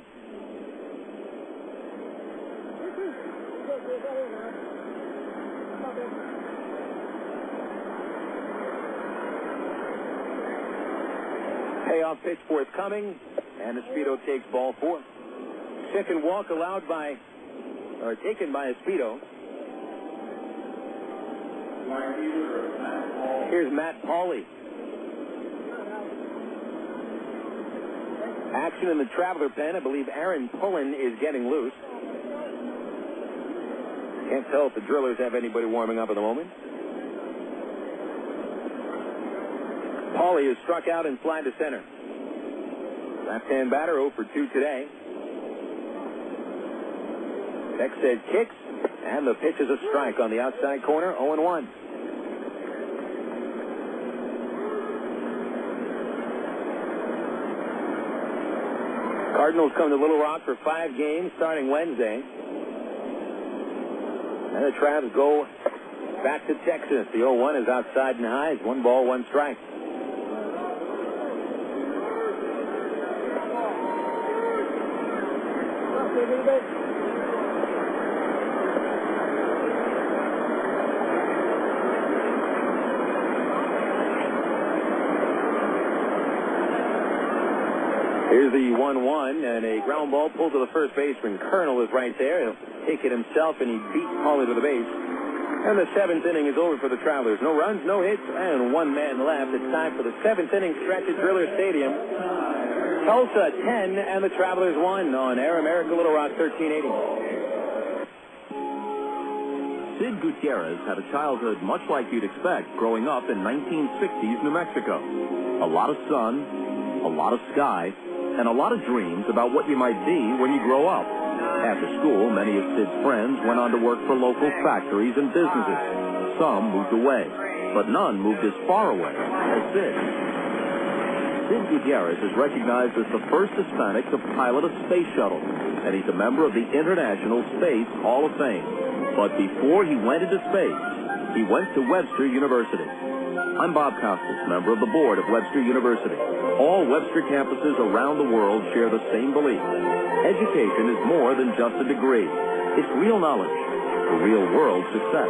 Payoff pitch forthcoming, and Espedo takes ball 4. Second walk taken by Espedo. Here's Matt Pauley. Action in the Traveler pen. I believe Aaron Pullen is getting loose. Can't tell if the Drillers have anybody warming up at the moment. Pauley is struck out and fly to center. Left-hand batter 0 for 2 today. Beckstead kicks, and the pitch is a strike on the outside corner, 0-1. Cardinals come to Little Rock for 5 games starting Wednesday. And the Travs go back to Texas. The 0-1 is outside and high. It's 1 ball, 1 strike. Here's the 1-1, and a ground ball pulled to the first baseman. Colonel is right there. He'll take it himself, and he beat Pauley to the base. And the 7th inning is over for the Travelers. No runs, no hits, and 1 man left. It's time for the 7th inning stretch at Driller Stadium. Tulsa 10, and the Travelers 1 on Air America Little Rock 1380. Sid Gutierrez had a childhood much like you'd expect growing up in 1960s New Mexico. A lot of sun, a lot of sky, and a lot of dreams about what you might be when you grow up. After school, many of Sid's friends went on to work for local factories and businesses. Some moved away, but none moved as far away as Sid. Sid Gutierrez is recognized as the first Hispanic to pilot a space shuttle, and he's a member of the International Space Hall of Fame. But before he went into space, he went to Webster University. I'm Bob Costas, member of the board of Webster University. All Webster campuses around the world share the same belief. Education is more than just a degree. It's real knowledge for real-world success.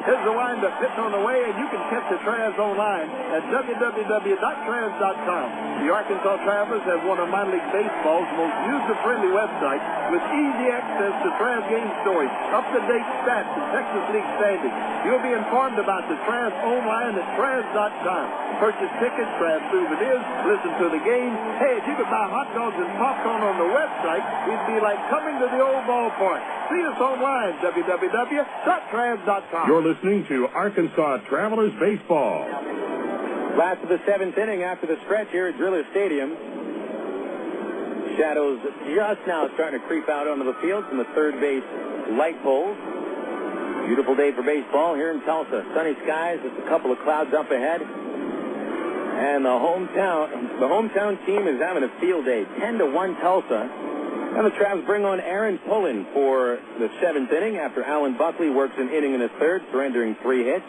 Here's the wind-up pitch on the way, and you can catch the Travs online at www.travs.com. The Arkansas Travelers have one of minor league baseball's most user-friendly websites with easy access to Travs game stories, up-to-date stats, and Texas League standings. You'll be informed about the Travs online at travs.com. Purchase tickets, Travs souvenirs, listen to the game. Hey, if you could buy hot dogs and popcorn on the website, it'd be like coming to the old ballpark. See us online, www.travs.com. You're listening to Arkansas Travelers Baseball. Last of the seventh inning after the stretch here at Driller Stadium. Shadows just now starting to creep out onto the field from the third base light poles. Beautiful day for baseball here in Tulsa. Sunny skies, just a couple of clouds up ahead. And the hometown team is having a field day. 10-1 Tulsa. And the Travs bring on Aaron Pullen for the seventh inning after Alan Buckley works an inning in the third, surrendering 3 hits,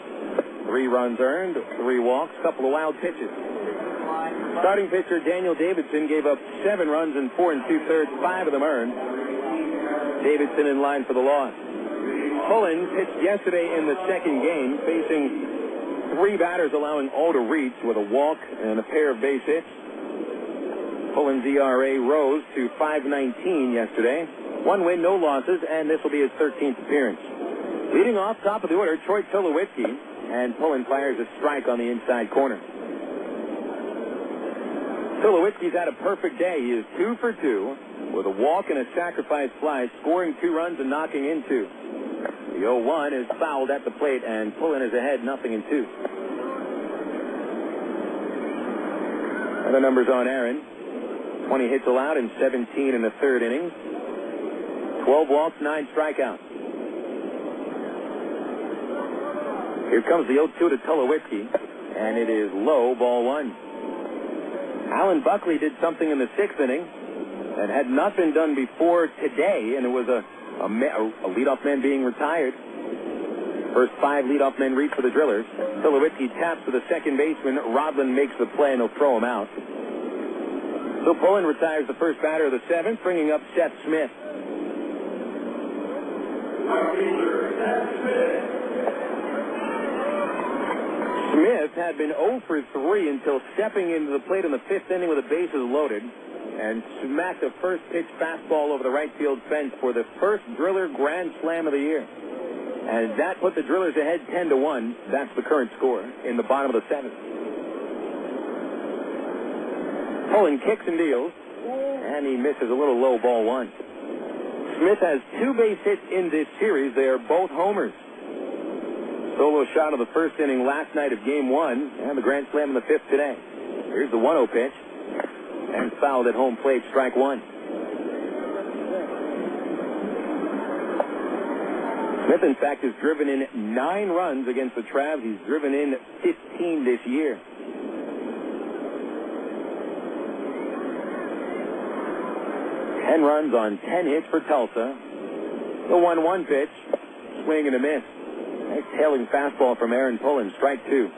3 runs earned, 3 walks, couple of wild pitches. Starting pitcher Daniel Davidson gave up 7 runs in 4 2/3, 5 of them earned. Davidson in line for the loss. Pullen pitched yesterday in the second game, facing 3 batters, allowing all to reach with a walk and a pair of base hits. Pullen's ERA rose to 5.19 yesterday. 1 win, no losses, and this will be his 13th appearance. Leading off, top of the order, Troy Tulowitzki, and Pullen fires a strike on the inside corner. Tulowitzki's had a perfect day. He is 2 for 2 with a walk and a sacrifice fly, scoring 2 runs and knocking in 2. The 0-1 is fouled at the plate, and Pullen is ahead 0-2. Other numbers on Aaron. 20 hits allowed and 17 in the third inning. 12 walks, 9 strikeouts. Here comes the 0-2 to Tulowitzki, and it is low, ball 1. Alan Buckley did something in the 6th inning that had not been done before today, and it was a leadoff man being retired. First 5 leadoff men reach for the Drillers. Tulowitzki taps to the second baseman. Rodlin makes the play, and he'll throw him out. So Pullen retires the first batter of the 7th, bringing up Seth Smith. Smith had been 0 for 3 until stepping into the plate in the 5th inning with the bases loaded and smacked a first pitch fastball over the right field fence for the first Driller grand slam of the year. And that put the Drillers ahead 10-1. That's the current score in the bottom of the 7th. Pullen kicks and deals, and he misses a little low, ball 1. Smith has 2 base hits in this series. They are both homers. Solo shot of the first inning last night of Game 1, and the grand slam in the 5th today. Here's the 1-0 pitch, and fouled at home plate, strike 1. Smith, in fact, has driven in 9 runs against the Travs. He's driven in 15 this year. Ten runs on 10 hits for Tulsa. The 1-1 pitch, swing and a miss. Nice tailing fastball from Aaron Pullen, strike 2.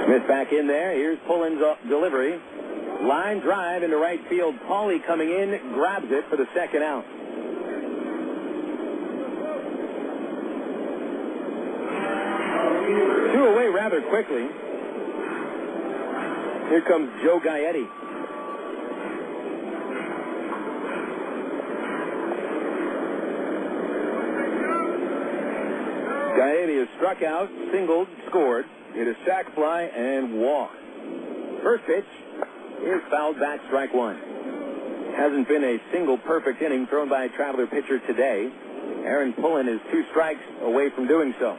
Smith back in there. Here's Pullen's delivery. Line drive into right field. Pauly coming in, grabs it for the second out. 2 away rather quickly. Here comes Joe Gaetti. Gaetti has struck out, singled, scored, hit a sac fly, and walked. First pitch is fouled back, strike 1. Hasn't been a single perfect inning thrown by a Traveler pitcher today. Aaron Pullen is 2 strikes away from doing so.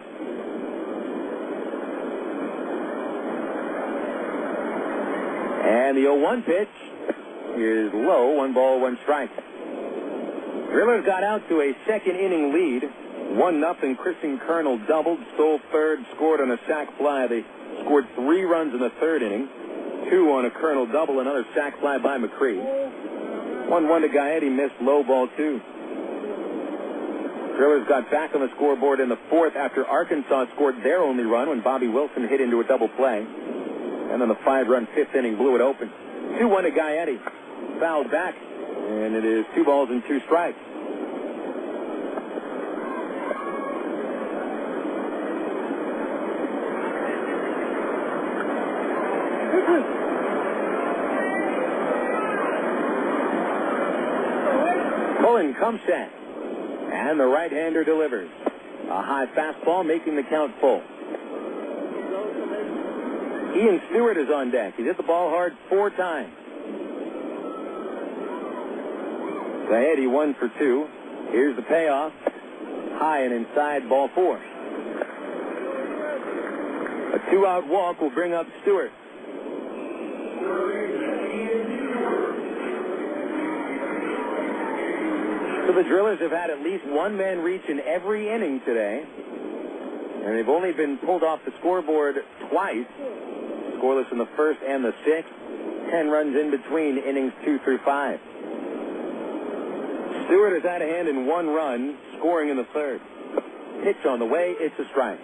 And the 0-1 pitch is low. 1 ball, 1 strike. Drillers got out to a second inning lead. 1-0. Christian Colonel doubled, stole third, scored on a sac fly. They scored 3 runs in the third inning. 2 on a Colonel double, another sac fly by Macri. 1-1 to Gaetti, missed low, ball 2. Drillers got back on the scoreboard in the fourth after Arkansas scored their only run when Bobby Wilson hit into a double play. And then the 5-run fifth inning blew it open. 2-1 to Gaetti. Fouled back, and it is 2 balls and 2 strikes. Cullen Kumsat. And the right-hander delivers. A high fastball making the count full. Ian Stewart is on deck. He's hit the ball hard 4 times. Gaetti 1 for 2. Here's the payoff. High and inside, ball 4. A 2-out walk will bring up Stewart. So the Drillers have had at least one man reach in every inning today. And they've only been pulled off the scoreboard twice. Scoreless in the first and the sixth. 10 runs in between innings 2 through 5. Stewart has had a hand in 1 run, scoring in the third. Pitch on the way, it's a strike.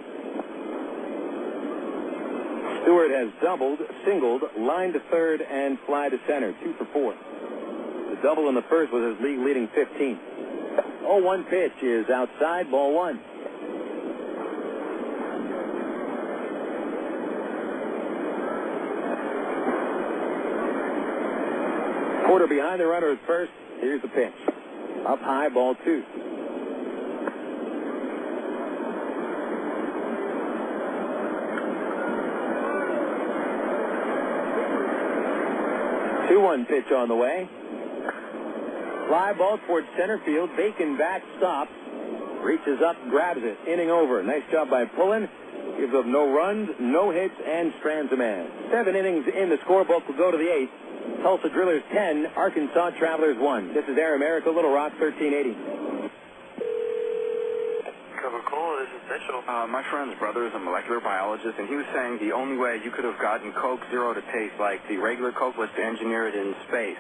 Stewart has doubled, singled, lined to third, and fly to center. 2 for 4. The double in the first was his league-leading 15. 0-1 pitch is outside, ball 1. Porter behind the runner at first. Here's the pitch. Up high, ball 2. Two-one pitch on the way. Fly ball towards center field. Bacon back, stops. Reaches up, grabs it. Inning over. Nice job by Pullen. Gives up no runs, no hits, and strands a man. 7 innings in the scorebook will go to the 8th. Tulsa Drillers 10, Arkansas Travelers 1. This is Air America, Little Rock, 1380. Coca-Cola, this is Mitchell. My friend's brother is a molecular biologist, and he was saying the only way you could have gotten Coke Zero to taste like the regular Coke was to engineer it in space.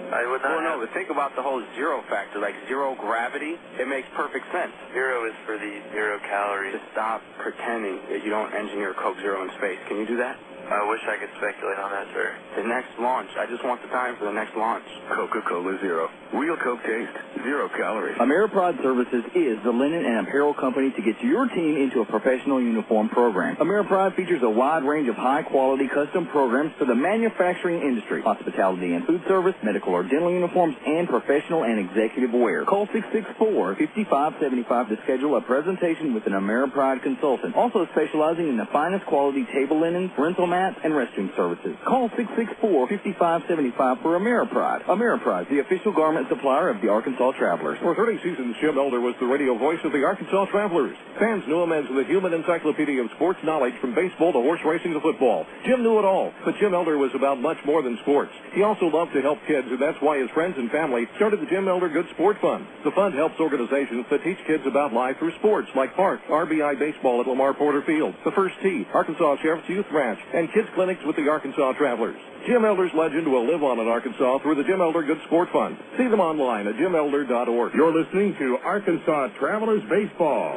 I would not. Well, no, but think about the whole zero factor, like zero gravity. It makes perfect sense. Zero is for the 0 calories. Just stop pretending that you don't engineer Coke Zero in space. Can you do that? I wish I could speculate on that, sir. The next launch. I just want the time for the next launch. Coca-Cola Zero. Real Coke taste. 0 calories. Ameripride Services is the linen and apparel company to get your team into a professional uniform program. Ameripride features a wide range of high-quality custom programs for the manufacturing industry, hospitality and food service, medical or dental uniforms, and professional and executive wear. Call 664-5575 to schedule a presentation with an Ameripride consultant, also specializing in the finest quality table linens, rental mats, and restroom services. Call 664-5575 for Ameripride. Ameripride, the official garment supplier of the Arkansas Travelers. For 30 seasons, Jim Elder was the radio voice of the Arkansas Travelers. Fans knew him as the human encyclopedia of sports knowledge from baseball to horse racing to football. Jim knew it all, but Jim Elder was about much more than sports. He also loved to help kids, and that's why his friends and family started the Jim Elder Good Sport Fund. The fund helps organizations that teach kids about life through sports, like Park, RBI Baseball at Lamar Porter Field, the First Tee, Arkansas Sheriff's Youth Ranch, and kids clinics with the Arkansas Travelers. Jim Elder's legend will live on in Arkansas through the Jim Elder Good Sport Fund. See them online at jimelder.org. You're listening to Arkansas Travelers Baseball.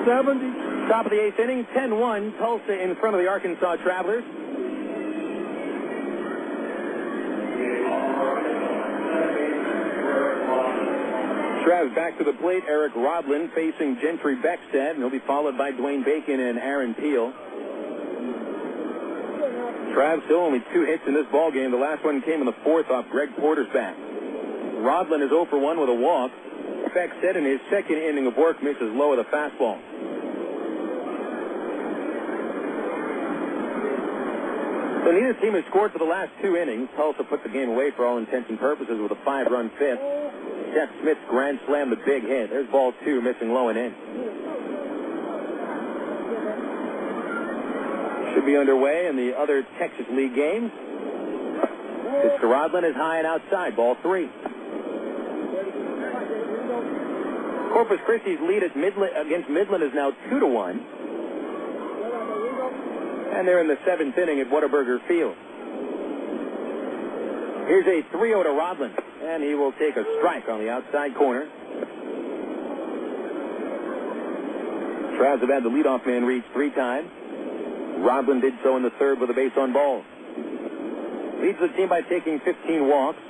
70. Top of the 8th inning, 10-1, Tulsa in front of the Arkansas Travelers. Travs back to the plate. Eric Rodlin facing Gentry Beckstead, and he'll be followed by Dwayne Bacon and Aaron Peel. Travs still only 2 hits in this ball game. The last one came in the 4th off Greg Porter's bat. Rodlin is 0 for 1 with a walk. Beckstead in his second inning of work misses low with a fastball. So neither team has scored for the last 2 innings. Tulsa put the game away for all intents and purposes with a 5-run fifth. Seth Smith grand slammed the big hit. There's ball 2, missing low and in. should be underway in the other Texas League games. It's to Rodland is high and outside. Ball 3. Corpus Christi's lead against Midland is now 2-1. And they're in the 7th inning at Whataburger Field. Here's a 3-0 to Rodland. And he will take a strike on the outside corner. Travs have had the leadoff man reach 3 times. Rodland did so in the 3rd with a base on balls. Leads the team by taking 15 walks.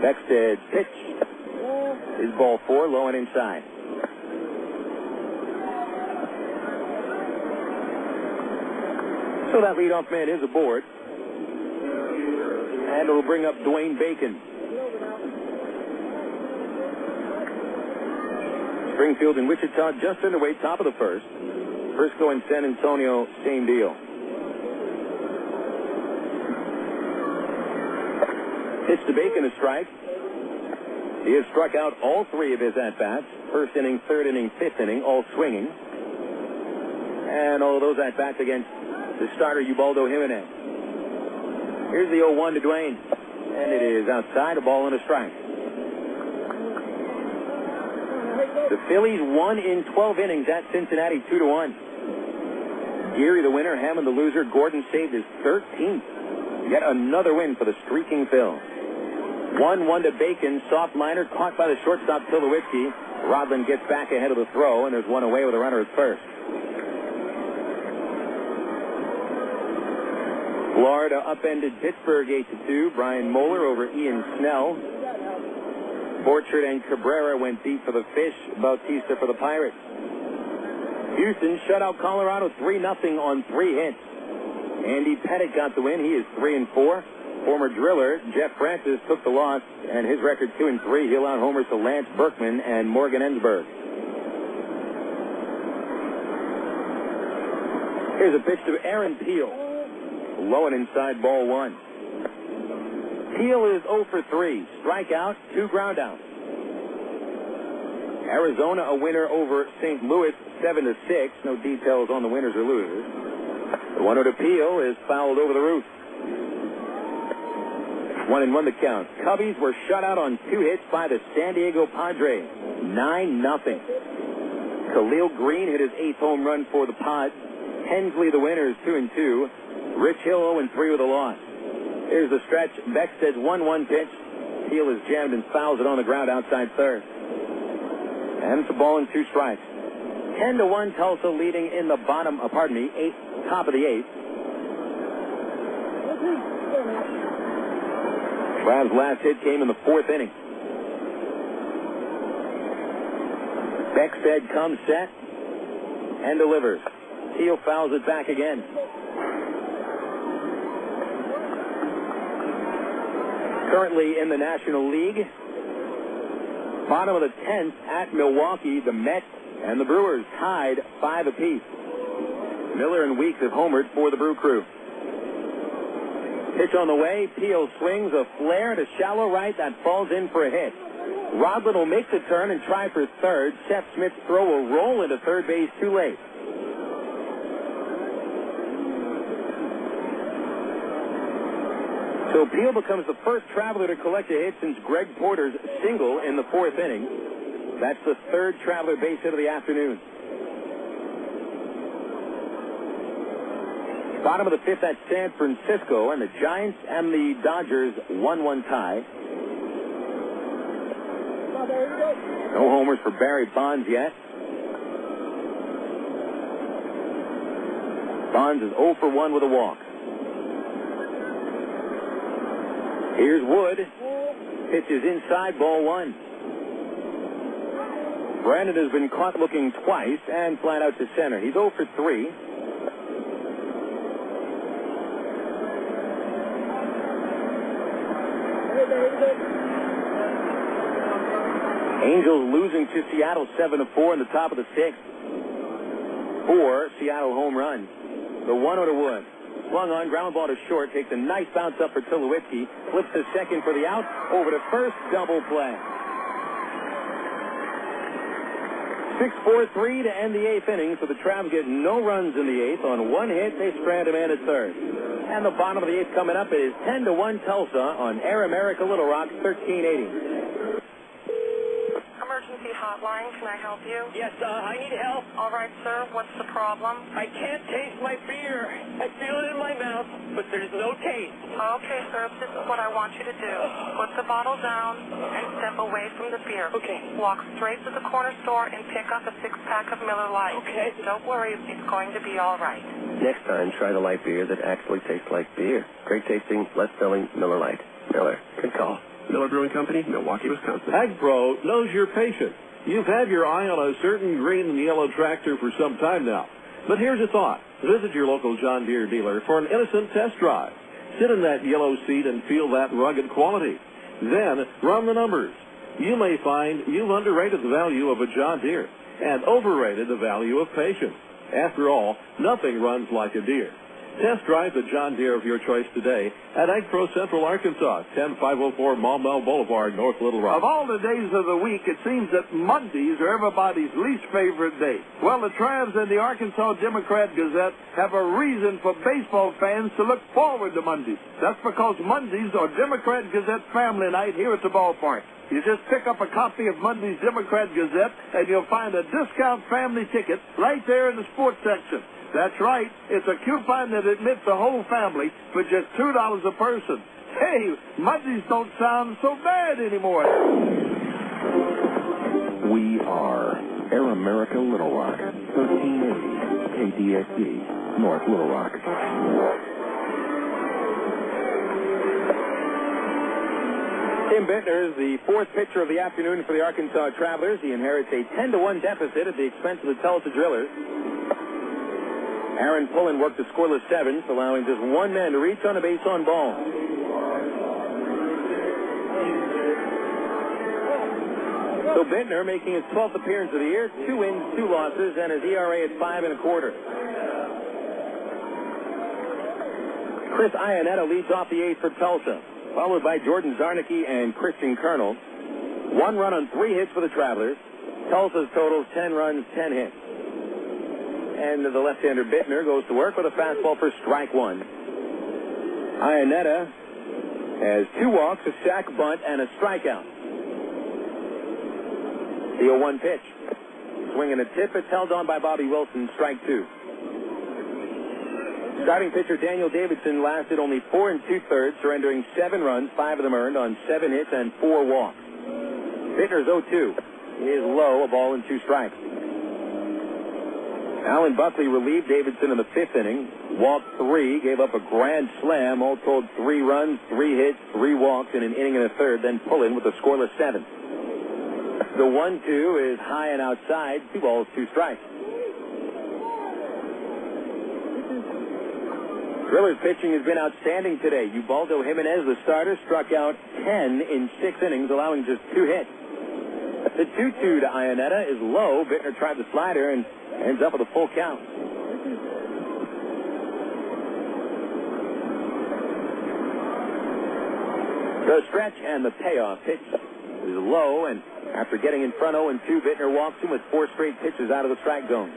Beckstead's pitch is ball 4, low and inside. So that leadoff man is aboard. And it'll bring up Dwayne Bacon. Springfield and Wichita just underway, top of the 1st. Frisco and San Antonio, same deal. Pitch to Bacon, a strike. He has struck out all 3 of his at-bats. 1st inning, 3rd inning, 5th inning, all swinging. And all of those at-bats against the starter, Ubaldo Jiménez. Here's the 0-1 to Dwayne. And it is outside, a ball and a strike. The Phillies won in 12 innings at Cincinnati, 2-1. Geary the winner, Hammond the loser. Gordon saved his 13th. Yet another win for the streaking Phil. 1-1 to Bacon. Soft liner caught by the shortstop Tulowitzki. Rodland gets back ahead of the throw, and there's one away with a runner at first. Florida upended Pittsburgh 8-2. Brian Moeller over Ian Snell. Borchard and Cabrera went deep for the Fish. Bautista for the Pirates. Houston shut out Colorado 3-0 on 3 hits. Andy Pettit got the win. He is 3-4. Former driller Jeff Francis took the loss, and his record 2-3. He'll out homers to Lance Berkman and Morgan Ensberg. Here's a pitch to Aaron Peel. Low and inside, ball 1. Peel is 0 for 3. Strikeout, 2 ground outs. Arizona a winner over St. Louis 7-6. No details on the winners or losers. The 1-0 to Peel is fouled over the roof. 1-1 the count. Cubbies were shut out on 2 hits by the San Diego Padres. 9-0. Khalil Green hit his 8th home run for the Pods. Hensley the winner is 2-2. Rich Hill 0-3 with a loss. Here's the stretch. Beckstead's 1-1 pitch. Peel is jammed and fouls it on the ground outside 3rd. And it's a ball and 2 strikes. 10-1 Tulsa leading in the top of the 8th. Trav's last hit came in the 4th inning. Beckstead comes set and delivers. Peel fouls it back again. Currently in the National League, bottom of the 10th at Milwaukee, the Mets and the Brewers tied 5 apiece. Miller and Weeks have homered for the Brew Crew. Pitch on the way. Peel swings a flare to shallow right that falls in for a hit. Rodland will make the turn and try for 3rd. Seth Smith's throw will roll into 3rd base too late. So Peel becomes the first Traveler to collect a hit since Greg Porter's single in the 4th inning. That's the 3rd Traveler base hit of the afternoon. Bottom of the 5th at San Francisco, and the Giants and the Dodgers 1-1 tie. No homers for Barry Bonds yet. Bonds is 0 for 1 with a walk. Here's Wood. Pitch is inside, ball 1. Brandon has been caught looking twice and flat out to center. He's 0 for 3. Angels losing to Seattle 7-4 in the top of the 6th. 4 Seattle home runs. The 1-0 to Wood. Swung on, ground ball to short, takes a nice bounce up for Tulowitzki, flips to second for the out, over to first, double play. 6-4-3 to end the 8th inning, so the Travs get no runs in the 8th. On one hit, they strand a man at third. And the bottom of the 8th coming up is 10-1 Tulsa on Air America Little Rock, 1380. Emergency hotline, can I help you? Yes, I need help. All right, sir, what's the problem? I can't taste my beer. I feel it in my mouth, but there's no taste. Okay, sir, this is what I want you to do. Put the bottle down and step away from the beer. Okay. Walk straight to the corner store and pick up a 6-pack of Miller Lite. Okay. Don't worry, it's going to be all right. Next time, try the light beer that actually tastes like beer. Great tasting, less filling Miller Lite. Miller, good call. Miller Brewing Company, Milwaukee, Wisconsin. AgPro knows you're patient. You've had your eye on a certain green and yellow tractor for some time now. But here's a thought. Visit your local John Deere dealer for an innocent test drive. Sit in that yellow seat and feel that rugged quality. Then run the numbers. You may find you've underrated the value of a John Deere and overrated the value of patience. After all, nothing runs like a Deere. Test drive the John Deere of your choice today at AgPro Central Arkansas, 10504 Maumelle Boulevard, North Little Rock. Of all the days of the week, it seems that Mondays are everybody's least favorite day. Well, the Travs and the Arkansas Democrat-Gazette have a reason for baseball fans to look forward to Mondays. That's because Mondays are Democrat-Gazette family night here at the ballpark. You just pick up a copy of Monday's Democrat-Gazette, and you'll find a discount family ticket right there in the sports section. That's right. It's a coupon that admits the whole family for just $2 a person. Hey, Mondays don't sound so bad anymore. We are Air America Little Rock, 1380 KDSD, North Little Rock. Tim Bittner is the fourth pitcher of the afternoon for the Arkansas Travelers. He inherits a 10-1 deficit at the expense of the Tulsa Drillers. Aaron Pullen worked the scoreless seventh, allowing just one man to reach on a base on ball. So Bittner making his 12th appearance of the year, 2 wins, 2 losses, and his ERA at 5.25. Chris Iannetta leads off the 8th for Tulsa, followed by Jordan Zarnicki and Christian Colonel. 1 run on 3 hits for the Travelers. Tulsa's totals 10 runs, 10 hits. And the left-hander Bittner goes to work with a fastball for strike 1. Iannetta has 2 walks, a sac bunt, and a strikeout. The 0-1 pitch. Swinging a tip, it's held on by Bobby Wilson, strike 2. Starting pitcher Daniel Davidson lasted only 4 2/3, surrendering 7 runs, 5 of them earned on 7 hits and 4 walks. Bittner's 0-2 is low, a ball and 2 strikes. Alan Buckley relieved Davidson in the 5th inning, walked 3, gave up a grand slam, all told 3 runs, 3 hits, 3 walks in an inning and a third, then pull in with a scoreless 7th. The 1-2 is high and outside, 2 balls, 2 strikes. Drillers pitching has been outstanding today. Ubaldo Jiménez, the starter, struck out 10 in 6 innings, allowing just 2 hits. The 2-2 to Iannetta is low. Bittner tried the slider and ends up with a full count. The stretch and the payoff pitch is low, and after getting in front 0-2, Bittner walks him with 4 straight pitches out of the strike zone.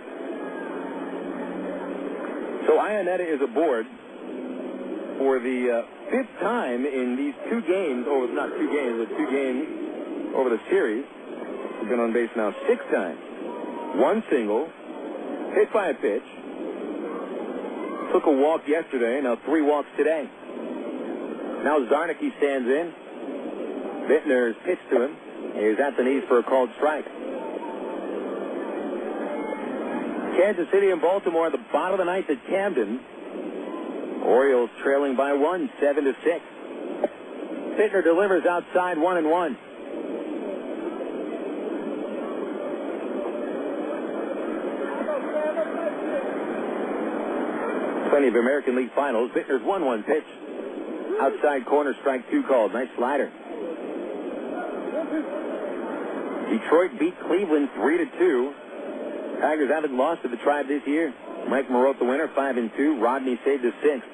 So Iannetta is aboard for the 5th time in these 2 games, or not 2 games, but 2 games over the series. He's been on base now 6 times. 1 single, hit by a pitch, took a walk yesterday, now 3 walks today. Now Zarnicki stands in. Bittner's pitched to him. He's at the knees for a called strike. Kansas City and Baltimore at the bottom of the 9th at Camden. Orioles trailing by 1, 7-6. Bittner delivers outside 1-1. Plenty of American League Finals. Bittner's 1-1 pitch. Outside corner, strike 2 called. Nice slider. Detroit beat Cleveland 3-2. Tigers haven't lost to the Tribe this year. Mike Marotte the winner, 5-2. Rodney saved his 6th.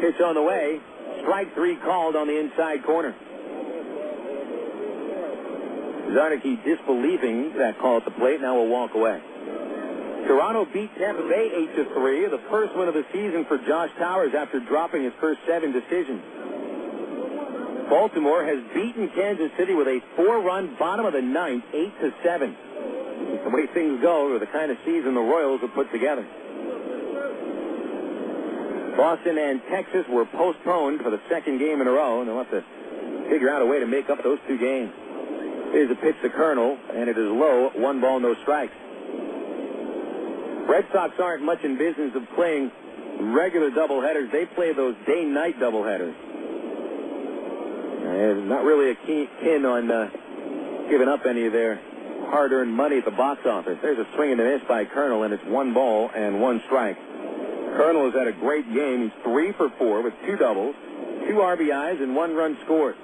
Pitch on the way. Strike 3 called on the inside corner. Zarnicki disbelieving that call at the plate. Now will walk away. Toronto beat Tampa Bay 8-3, the first win of the season for Josh Towers after dropping his first 7 decisions. Baltimore has beaten Kansas City with a 4-run bottom of the ninth, 8-7. The way things go, or the kind of season the Royals have put together. Boston and Texas were postponed for the second game in a row, and they'll have to figure out a way to make up those 2 games. Here's a pitch to Colonel, and it is low, 1 ball, no strikes. Red Sox aren't much in business of playing regular doubleheaders. They play those day-night doubleheaders. And not really a keen on giving up any of their hard-earned money at the box office. There's a swing and a miss by Colonel, and it's 1 ball and 1 strike. Colonel has had a great game. He's 3 for 4 with 2 doubles, 2 RBIs, and 1 run scored.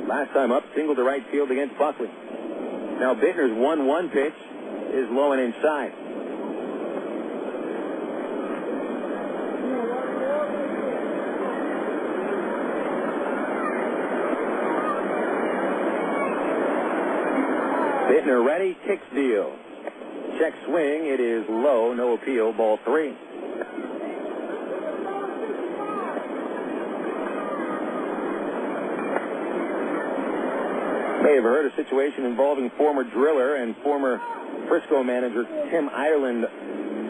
Last time up, single to right field against Buckley. Now Bittner's 1-1 pitch is low and inside. Bittner ready, kicks deal. Check swing, it is low, no appeal, ball 3. May have heard a situation involving former driller and former Frisco manager Tim Ireland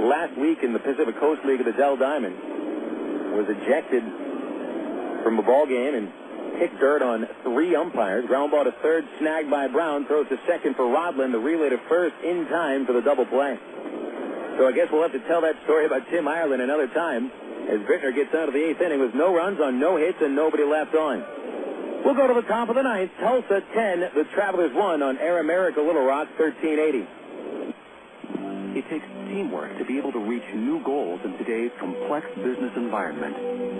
last week in the Pacific Coast League of the Dell Diamond. Was ejected from a ball game and kicked dirt on 3 umpires. Ground ball to third, snagged by Brown, throws to second for Rodland, the relay to first in time for the double play. So I guess we'll have to tell that story about Tim Ireland another time as Bittner gets out of the 8th inning with no runs on no hits and nobody left on. We'll go to the top of the 9th. Tulsa 10, the Travelers 1 on Air America Little Rock 1380. It takes teamwork to be able to reach new goals in today's complex business environment.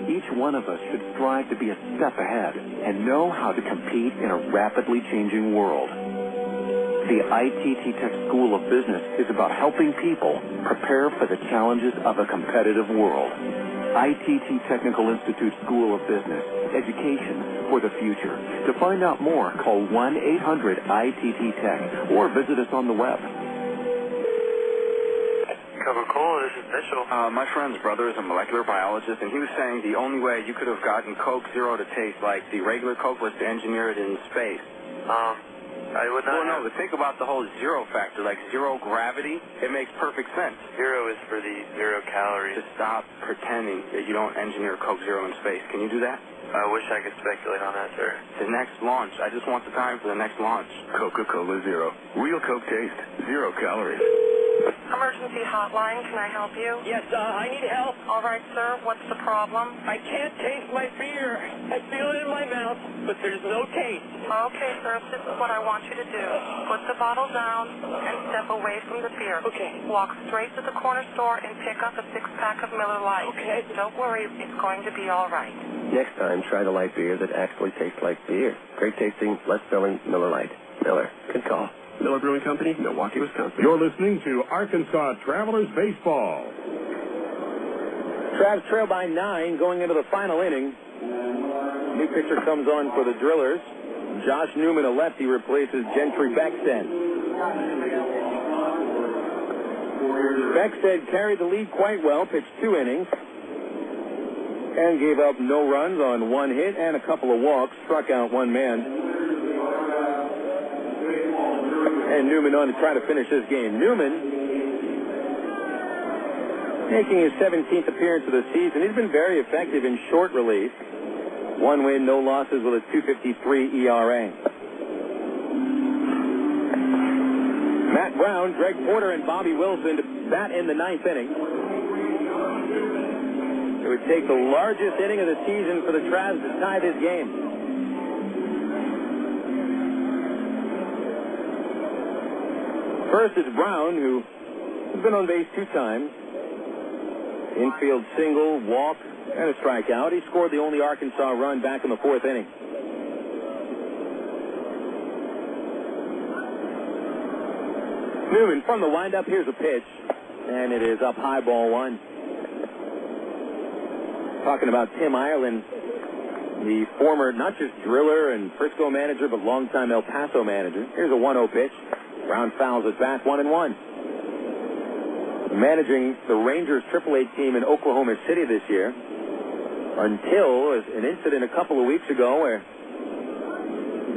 Each one of us should strive to be a step ahead and know how to compete in a rapidly changing world. The ITT Tech School of Business is about helping people prepare for the challenges of a competitive world. ITT Technical Institute School of Business, education for the future. To find out more, call 1-800-ITT-TECH or visit us on the web. Coca-Cola, this is Mitchell. My friend's brother is a molecular biologist, and he was saying the only way you could have gotten Coke Zero to taste like the regular Coke was to engineer it in space. I would not. Well, no, but think about the whole zero factor, like zero gravity. It makes perfect sense. 0 is for the 0 calories. Just stop pretending that you don't engineer Coke Zero in space. Can you do that? I wish I could speculate on that, sir. The next launch. I just want the time for the next launch. Coca-Cola Zero. Real Coke taste. 0 calories. Emergency hotline, can I help you? Yes, I need help. All right, sir, what's the problem? I can't taste my beer. I feel it in my mouth, but there's no taste. Okay, sir, this is what I want you to do. Put the bottle down and step away from the beer. Okay. Walk straight to the corner store and pick up a 6-pack of Miller Lite. Okay. Don't worry, it's going to be all right. Next time, try the light beer that actually tastes like beer. Great tasting, less filling Miller Lite. Miller, good call. Miller Brewing Company, Milwaukee, Wisconsin. You're listening to Arkansas Travelers Baseball. Travs trail by 9 going into the final inning. New pitcher comes on for the Drillers. Josh Newman, a lefty, replaces Gentry Beckstead. Beckstead carried the lead quite well, pitched 2 innings, and gave up no runs on 1 hit and a couple of walks, struck out 1 man. And Newman on to try to finish this game. Newman making his 17th appearance of the season. He's been very effective in short relief. 1 win, no losses with a 2.53 ERA. Matt Brown, Greg Porter, and Bobby Wilson to bat in the 9th inning. It would take the largest inning of the season for the Travs to tie this game. First is Brown, who has been on base 2 times. Infield single, walk, and a strikeout. He scored the only Arkansas run back in the 4th inning. Newman from the windup. Here's a pitch, and it is up high, ball 1. Talking about Tim Ireland the former not just driller and Frisco manager, but longtime El Paso manager. Here's a 1-0 pitch. Brown fouls it back, 1-1. Managing the Rangers AAA team in Oklahoma City this year until an incident a couple of weeks ago where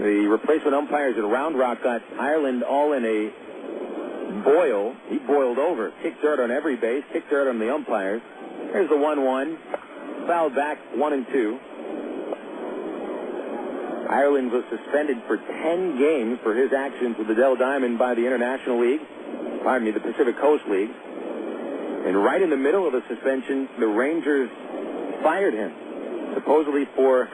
the replacement umpires at Round Rock got Ireland all in a boil. He boiled over, kicked dirt on every base, kicked dirt on the umpires. Here's the 1-1. Fouled back, 1-2. Ireland was suspended for 10 games for his actions with the Dell Diamond by the International League, the Pacific Coast League. And right in the middle of the suspension, the Rangers fired him, supposedly for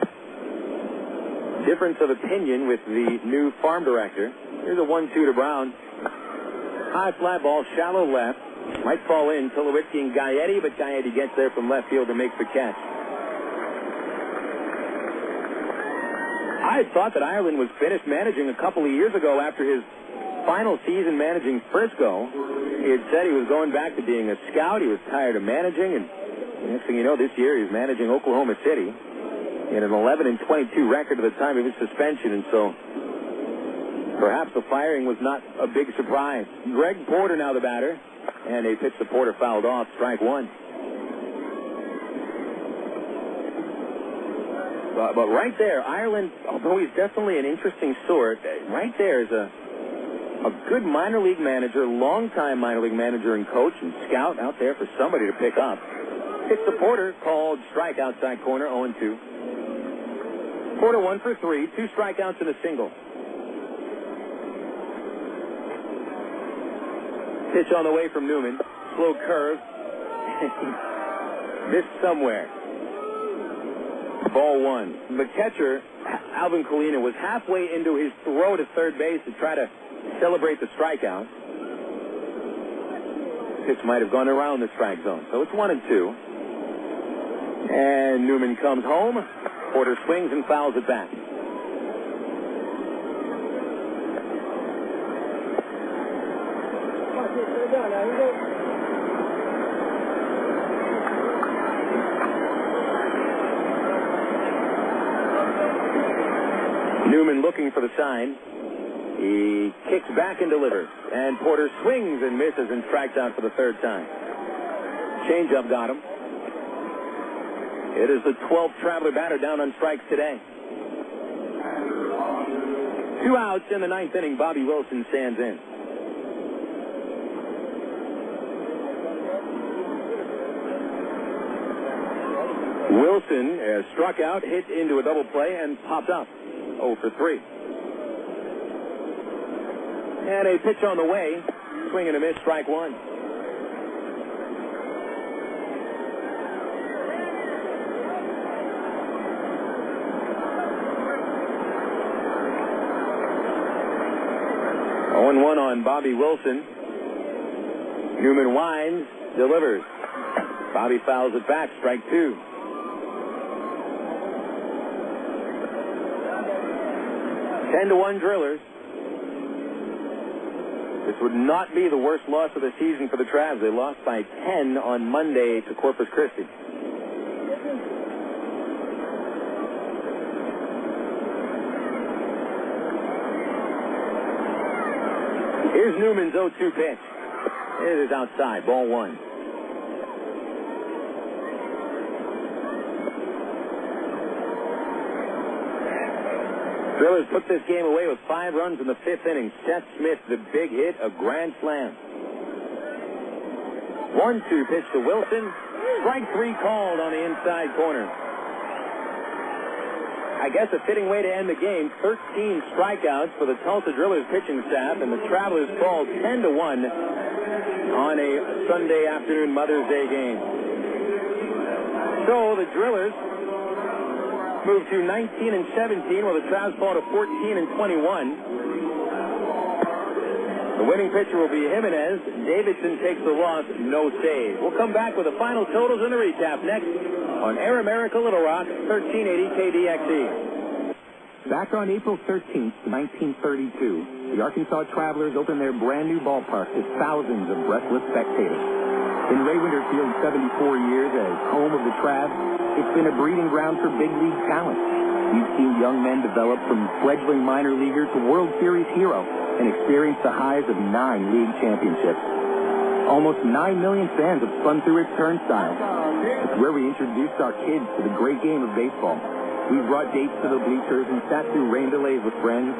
difference of opinion with the new farm director. Here's a 1-2 to Brown. High fly ball, shallow left. Might fall in. Tulowitzki and Gaetti, but Gaetti gets there from left field and makes the catch. I thought that Ireland was finished managing a couple of years ago after his final season managing Frisco. He had said he was going back to being a scout. He was tired of managing, and next thing you know, this year he's managing Oklahoma City in an 11-22 record at the time of his suspension, and so perhaps the firing was not a big surprise. Greg Porter now the batter, and a pitch to Porter fouled off, strike one. But right there, Ireland, although he's definitely an interesting sort, right there is a good minor league manager, longtime minor league manager and coach and scout out there for somebody to pick up. Pitch to Porter, called strike outside corner, 0-2. Porter 1 for 3, 2 strikeouts and a single. Pitch on the way from Newman. Slow curve. Missed somewhere. Ball one. The catcher, Alvin Colina, was halfway into his throw to third base to try to celebrate the strikeout. Pitch might have gone around the strike zone. So it's 1-2. And Newman comes home. Porter swings and fouls it back. Newman looking for the sign. He kicks back and delivers. And Porter swings and misses and strikes out for the third time. Changeup got him. It is the 12th Traveler batter down on strikes today. 2 outs in the 9th inning. Bobby Wilson stands in. Wilson has struck out, hit into a double play, and popped up. 0 for 3. And a pitch on the way. Swing and a miss, strike one. One on Bobby Wilson. Newman winds, delivers. Bobby fouls it back, strike two. 10-1 Drillers. This would not be the worst loss of the season for the Travs. They lost by 10 on Monday to Corpus Christi. Here's Newman's 0-2 pitch. It is outside, ball one. Drillers put this game away with 5 runs in the 5th inning. Seth Smith, the big hit, a grand slam. 1-2 pitch to Wilson. Strike 3 called on the inside corner. I guess a fitting way to end the game. 13 strikeouts for the Tulsa Drillers pitching staff, and the Travelers fall 10-1 on a Sunday afternoon Mother's Day game. So the Drillers move to 19-17, while the Travs fall to 14-21. The winning pitcher will be Jiménez. Davidson takes the loss, no save. We'll come back with the final totals and the recap next on Air America Little Rock, 1380 KDXE. Back on April 13th, 1932, the Arkansas Travelers opened their brand new ballpark to thousands of breathless spectators. In Ray Winter Field's 74 years as home of the Travs, it's been a breeding ground for big league talent. You've seen young men develop from fledgling minor leaguer to World Series hero and experience the highs of 9 league championships. Almost 9 million fans have spun through its turnstiles. It's where we introduced our kids to the great game of baseball. We've brought dates to the bleachers and sat through rain delays with friends.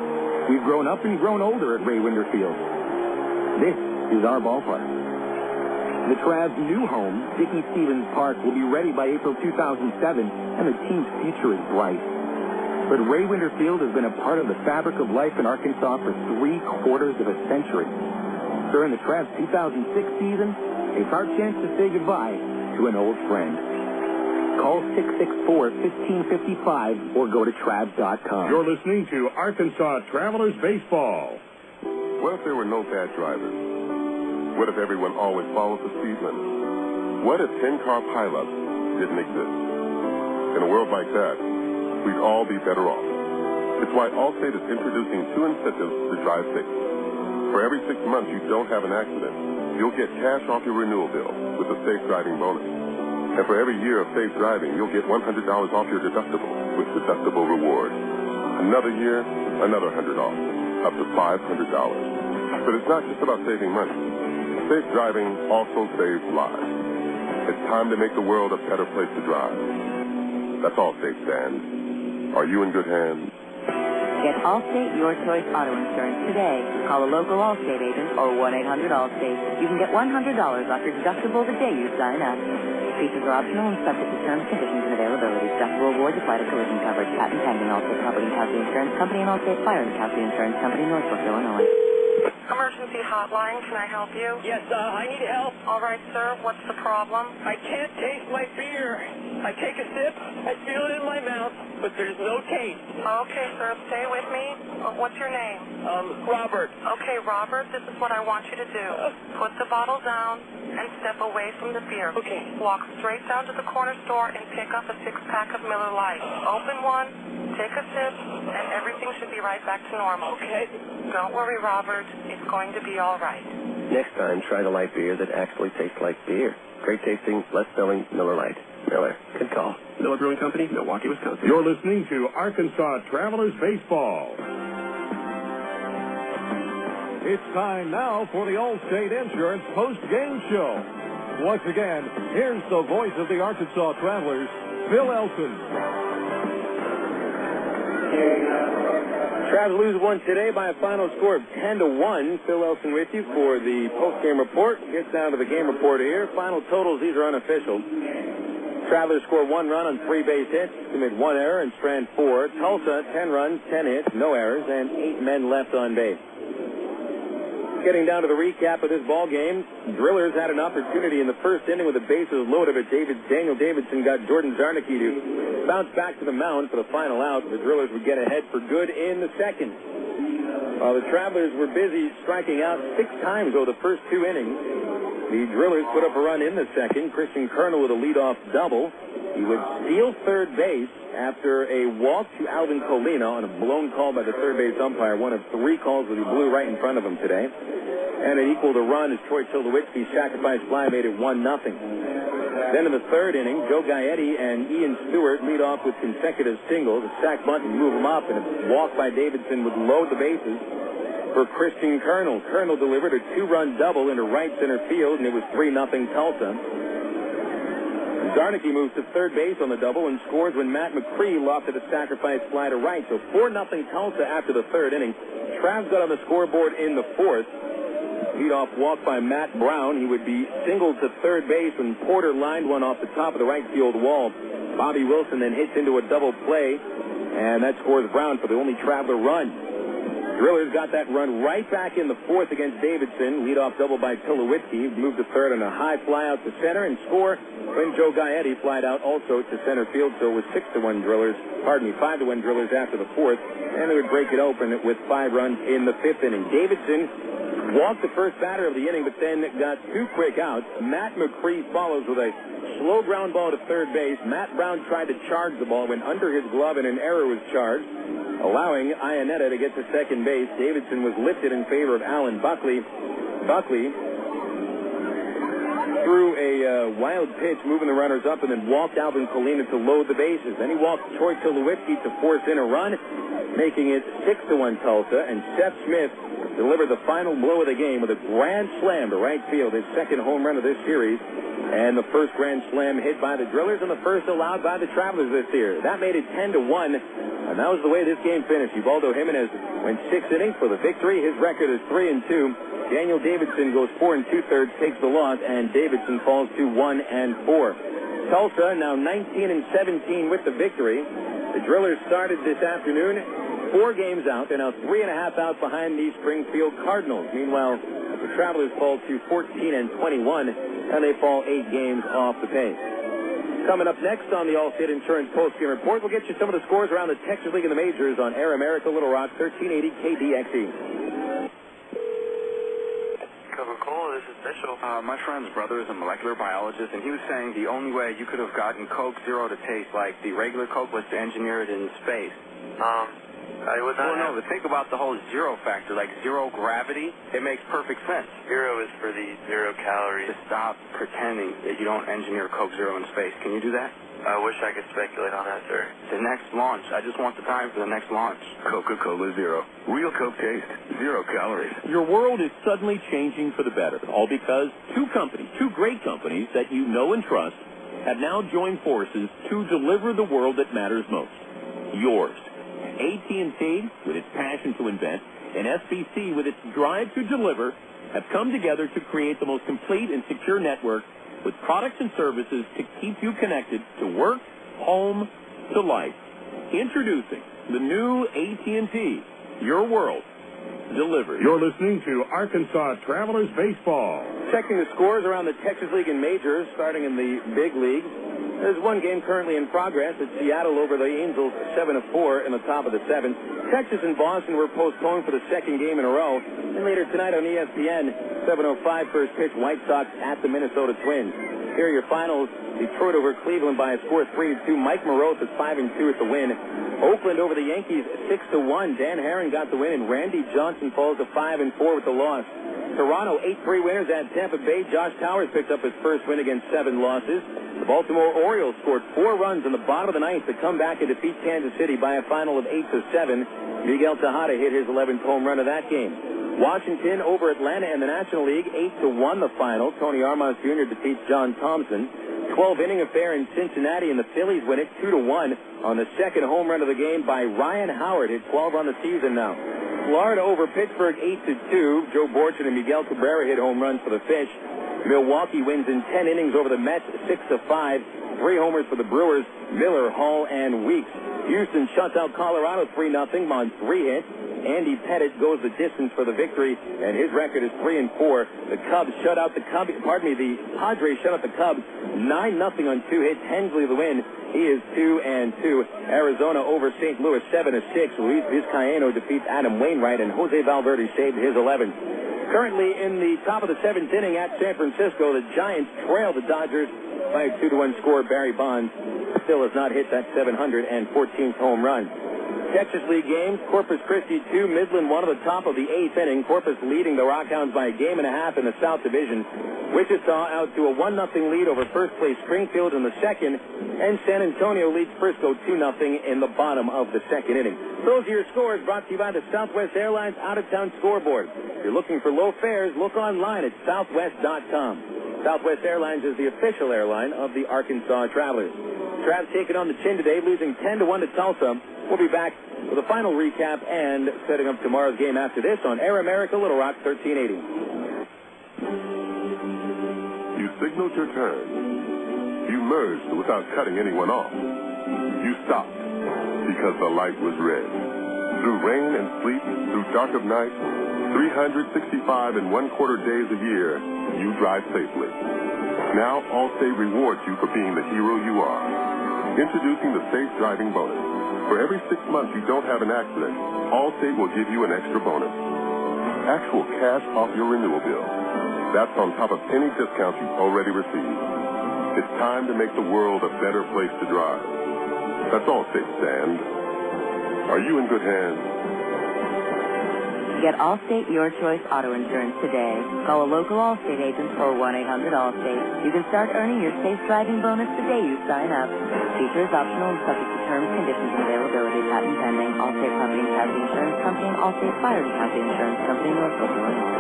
We've grown up and grown older at Ray Winder Field. This is our ballpark. The Travs' new home, Dickey Stevens Park, will be ready by April 2007, and the team's future is bright. But Ray Winder Field has been a part of the fabric of life in Arkansas for 3/4 of a century. During the Travs' 2006 season, it's our chance to say goodbye to an old friend. Call 664-1555 or go to Travs.com. You're listening to Arkansas Travelers Baseball. What if there were no bad drivers? What if everyone always followed the speed limit? What if 10-car pileups didn't exist? In a world like that, we'd all be better off. It's why Allstate is introducing 2 incentives to drive safe. For every 6 months you don't have an accident, you'll get cash off your renewal bill with a safe driving bonus. And for every year of safe driving, you'll get $100 off your deductible with deductible rewards. Another year, another $100 off, up to $500. But it's not just about saving money. Safe driving also saves lives. It's time to make the world a better place to drive. That's Allstate stands. Are you in good hands? Get Allstate Your Choice Auto Insurance today. Call a local Allstate agent or 1-800-ALLSTATE. You can get $100 off your deductible the day you sign up. Features are optional and subject to terms, conditions, and availability. Deductible awards apply to collision coverage. Patent pending. Allstate Property and Casualty Insurance Company and Allstate Fire and Casualty Insurance Company, Northbrook, Illinois. Emergency hotline, can I help you? Yes, I need help. All right, sir, what's the problem? I can't taste my beer. I take a sip, I feel it in my mouth, but there's no taste. Okay, sir, stay with me. What's your name? Robert. Okay, Robert, this is what I want you to do. Put the bottle down and step away from the beer. Okay. Walk straight down to the corner store and pick up a 6-pack of Miller Lite. Open one, take a sip, and everything should be right back to normal. Okay. Don't worry, Robert. It's going to be all right. Next time, try the light beer that actually tastes like beer. Great tasting, less filling Miller Lite. Miller. Good call. Miller Brewing Company, Milwaukee, Wisconsin. You're listening to Arkansas Travelers Baseball. It's time now for the Allstate Insurance post-game show. Once again, here's the voice of the Arkansas Travelers, Phil Elson. Travs lose one today by a final score of 10-1. Phil Elson with you for the post-game report. Gets down to the game report here. Final totals, these are unofficial. Travelers score 1 run on 3 base hits, commit 1 error, and strand 4. Tulsa, 10 runs, 10 hits, no errors, and 8 men left on base. Getting down to the recap of this ball game, Drillers had an opportunity in the first inning with the bases loaded, but Daniel Davidson got Jordan Zarnicki to bounce back to the mound for the final out. The Drillers would get ahead for good in the second. While the Travelers were busy striking out 6 times over the first 2 innings, the Drillers put up a run in the second. Christian Colonel with a leadoff double. He would steal third base after a walk to Alvin Colina on a blown call by the third base umpire, one of 3 calls that he blew right in front of him today. And it equaled a run as Troy Tulowitzki's sacrifice fly made it 1-0. Then in the third inning, Joe Gaetti and Ian Stewart lead off with consecutive singles. A sac bunt would move them up, and a walk by Davidson would load the bases for Christian Colonel. Colonel delivered a 2-run double into right center field, and it was 3-0 Tulsa. Zarnicki moves to third base on the double and scores when Matt Macri lofted a sacrifice fly to right. So 4-0 Tulsa after the third inning. Travs got on the scoreboard in the fourth. Leadoff walk by Matt Brown. He would be singled to third base when Porter lined one off the top of the right field wall. Bobby Wilson then hits into a double play, and that scores Brown for the only Traveler run. Drillers got that run right back in the fourth against Davidson. Leadoff double by Tulowitzki. Moved to third on a high fly out to center and score when Joe Gaetti flied out also to center field. So it was 5-1 Drillers after the fourth. And they would break it open with 5 runs in the 5th inning. Davidson walked the first batter of the inning, but then got 2 quick outs. Matt Macri follows with a slow ground ball to third base. Matt Brown tried to charge the ball, went under his glove, and an error was charged, allowing Iannetta to get to second base. Davidson was lifted in favor of Alan Buckley. Buckley threw a wild pitch, moving the runners up, and then walked Alvin Colina to load the bases. Then he walked Troy Tulowitzki to force in a run, making it 6-1 Tulsa, and Seth Smith delivered the final blow of the game with a grand slam to right field, his second home run of this series, and the first grand slam hit by the Drillers and the first allowed by the Travelers this year. That made it 10-1, and that was the way this game finished. Ubaldo Jiménez went 6 innings for the victory. His record is 3-2. Daniel Davidson goes 4 2/3, takes the loss, and Davidson falls to 1-4. Tulsa now 19-17 with the victory. The Drillers started this afternoon 4 games out. They're now 3.5 out behind the Springfield Cardinals. Meanwhile, the Travelers fall to 14-21, and they fall 8 games off the pace. Coming up next on the Allstate Insurance Postgame Report, we'll get you some of the scores around the Texas League and the Majors on Air America Little Rock 1380 KDXE. Coca-Cola, this is Mitchell. My friend's brother is a molecular biologist, and he was saying the only way you could have gotten Coke Zero to taste like the regular Coke was to engineer it in space. I would not. Well, no, but think about the whole zero factor, like zero gravity. It makes perfect sense. Zero is for the 0 calories. Just stop pretending that you don't engineer Coke Zero in space. Can you do that? I wish I could speculate on that, sir. The next launch. I just want the time for the next launch. Coca-Cola Zero. Real Coke taste. 0 calories. Your world is suddenly changing for the better, all because two great companies that you know and trust, have now joined forces to deliver the world that matters most. Yours. AT&T, with its passion to invent, and SBC, with its drive to deliver, have come together to create the most complete and secure network with products and services to keep you connected to work, home, to life. Introducing the new AT&T, your world, delivered. You're listening to Arkansas Travelers Baseball. Checking the scores around the Texas League and Majors, starting in the big league. There's one game currently in progress. It's Seattle over the Angels, 7-4 in the top of the 7th. Texas and Boston were postponed for the second game in a row. And later tonight on ESPN, 7:05 first pitch, White Sox at the Minnesota Twins. Here are your finals. Detroit over Cleveland by a score 3-2. Mike Moroz is 5-2 at the win. Oakland over the Yankees, 6-1. Dan Herron got the win, and Randy Johnson falls to 5-4 with the loss. Toronto 8-3 winners at Tampa Bay. Josh Towers picked up his first win against 7 losses. The Baltimore Orioles scored 4 runs in the bottom of the 9th to come back and defeat Kansas City by a final of 8-7. Miguel Tejada hit his 11th home run of that game. Washington over Atlanta in the National League, 8-1 the final. Tony Armas Jr. defeats John Thompson. 12-inning affair in Cincinnati, and the Phillies win it 2-1 on the second home run of the game by Ryan Howard. Hit 12 on the season now. Florida over Pittsburgh 8-2. Joe Borchin and Miguel Cabrera hit home runs for the Fish. Milwaukee wins in 10 innings over the Mets 6-5. 3 homers for the Brewers, Miller, Hall, and Weeks. Houston shuts out Colorado 3-0 on 3 hits. Andy Pettit goes the distance for the victory, and his record is 3-4. The Padres shut out the Cubs 9-0 on 2 hits. Hensley the win. He is 2-2. Arizona over St. Louis 7-6. Luis Vizcaíno defeats Adam Wainwright, and Jose Valverde saved his 11th. Currently in the top of the 7th inning at San Francisco, the Giants trail the Dodgers by a 2-1 score. Barry Bonds still has not hit that 714th home run. Texas League games, Corpus Christi 2, Midland 1 at the top of the 8th inning. Corpus leading the Rockhounds by a game and a half in the South Division. Wichita out to a 1-0 lead over first place Springfield in the second, and San Antonio leads Frisco 2-0 in the bottom of the second inning. Those are your scores brought to you by the Southwest Airlines Out-of-Town Scoreboard. If you're looking for low fares, look online at southwest.com. Southwest Airlines is the official airline of the Arkansas Travelers. Travs taking on the chin today, losing 10-1 to Tulsa. We'll be back with a final recap and setting up tomorrow's game after this on Air America Little Rock 1380. You signaled your turn. You merged without cutting anyone off. You stopped because the light was red. Through rain and sleet, through dark of night, 365 and 1/4 days a year, you drive safely. Now Allstate rewards you for being the hero you are. Introducing the Safe Driving Bonus. For every 6 months you don't have an accident, Allstate will give you an extra bonus. Actual cash off your renewal bill. That's on top of any discounts you've already received. It's time to make the world a better place to drive. That's Allstate stand. Are you in good hands? Get Allstate Your Choice Auto Insurance today. Call a local Allstate agent or 1-800-ALLSTATE. You can start earning your safe driving bonus the day you sign up. Feature is optional and subject to terms, conditions, and availability. Patent pending. Allstate Property and Casualty Insurance Company and Allstate Fire and Casualty Insurance Company, Norfolk, Illinois.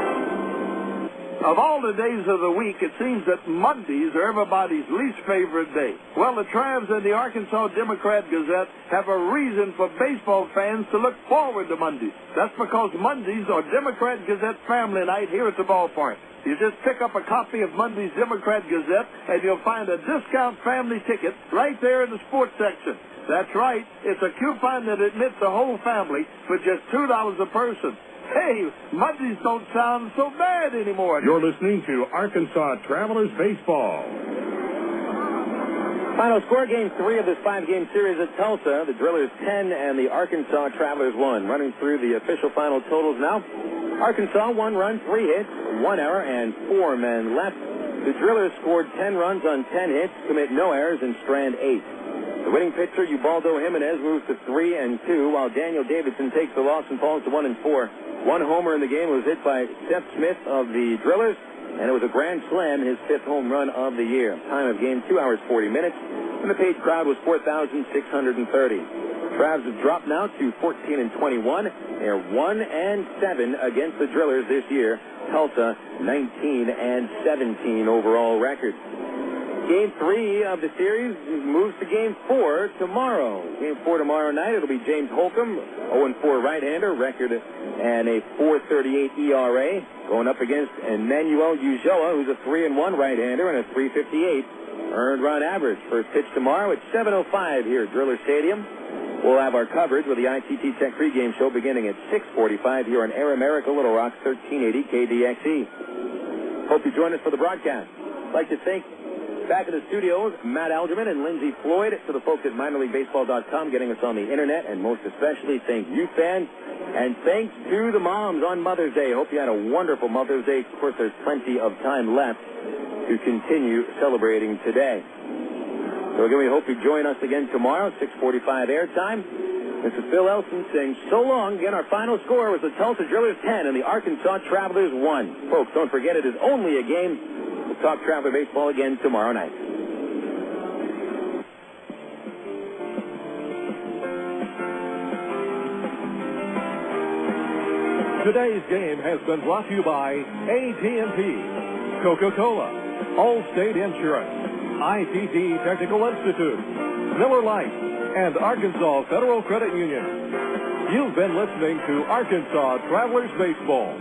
Of all the days of the week, it seems that Mondays are everybody's least favorite day. Well, the Travs and the Arkansas Democrat-Gazette have a reason for baseball fans to look forward to Mondays. That's because Mondays are Democrat-Gazette family night here at the ballpark. You just pick up a copy of Monday's Democrat-Gazette, and you'll find a discount family ticket right there in the sports section. That's right. It's a coupon that admits the whole family for just $2 a person. Hey, Mondays don't sound so bad anymore. You're listening to Arkansas Travelers Baseball. Final score, Game 3 of this 5-game series at Tulsa. The Drillers 10 and the Arkansas Travelers 1. Running through the official final totals now. Arkansas, 1 run, 3 hits, 1 error, and 4 men left. The Drillers scored 10 runs on 10 hits, commit no errors, and strand 8. The winning pitcher, Ubaldo Jiménez, moves to 3-2, while Daniel Davidson takes the loss and falls to 1-4. One homer in the game was hit by Seth Smith of the Drillers, and it was a grand slam, his 5th home run of the year. Time of game, 2 hours, 40 minutes, and the paid crowd was 4,630. Travs have dropped now to 14-21. They're 1-7 against the Drillers this year. Tulsa, 19-17 overall record. Game 3 of the series moves to Game 4 tomorrow. Game 4 tomorrow night, it'll be James Holcomb, 0-4 right-hander, record and a 4.38 ERA, going up against Emmanuel Ulloa, who's a 3-1 right-hander and a 3.58 earned run average. First pitch tomorrow at 7:05 here at Driller Stadium. We'll have our coverage with the ITT Tech pregame show beginning at 6:45 here on Air America Little Rock, 1380 KDXE. Hope you join us for the broadcast. I'd like to thank back in the studios, Matt Algerman and Lindsey Floyd, to the folks at minorleaguebaseball.com getting us on the internet, and most especially thank you fans, and thanks to the moms on Mother's Day. Hope you had a wonderful Mother's Day. Of course, there's plenty of time left to continue celebrating today. So again, we hope you join us again tomorrow, 6:45 airtime. This is Phil Elson saying so long. Again, our final score was the Tulsa Drillers 10 and the Arkansas Travelers 1. Folks, don't forget it is only a game. We'll talk Traveler Baseball again tomorrow night. Today's game has been brought to you by AT&T, Coca-Cola, Allstate Insurance, ITT Technical Institute, Miller Lite, and Arkansas Federal Credit Union. You've been listening to Arkansas Travelers Baseball.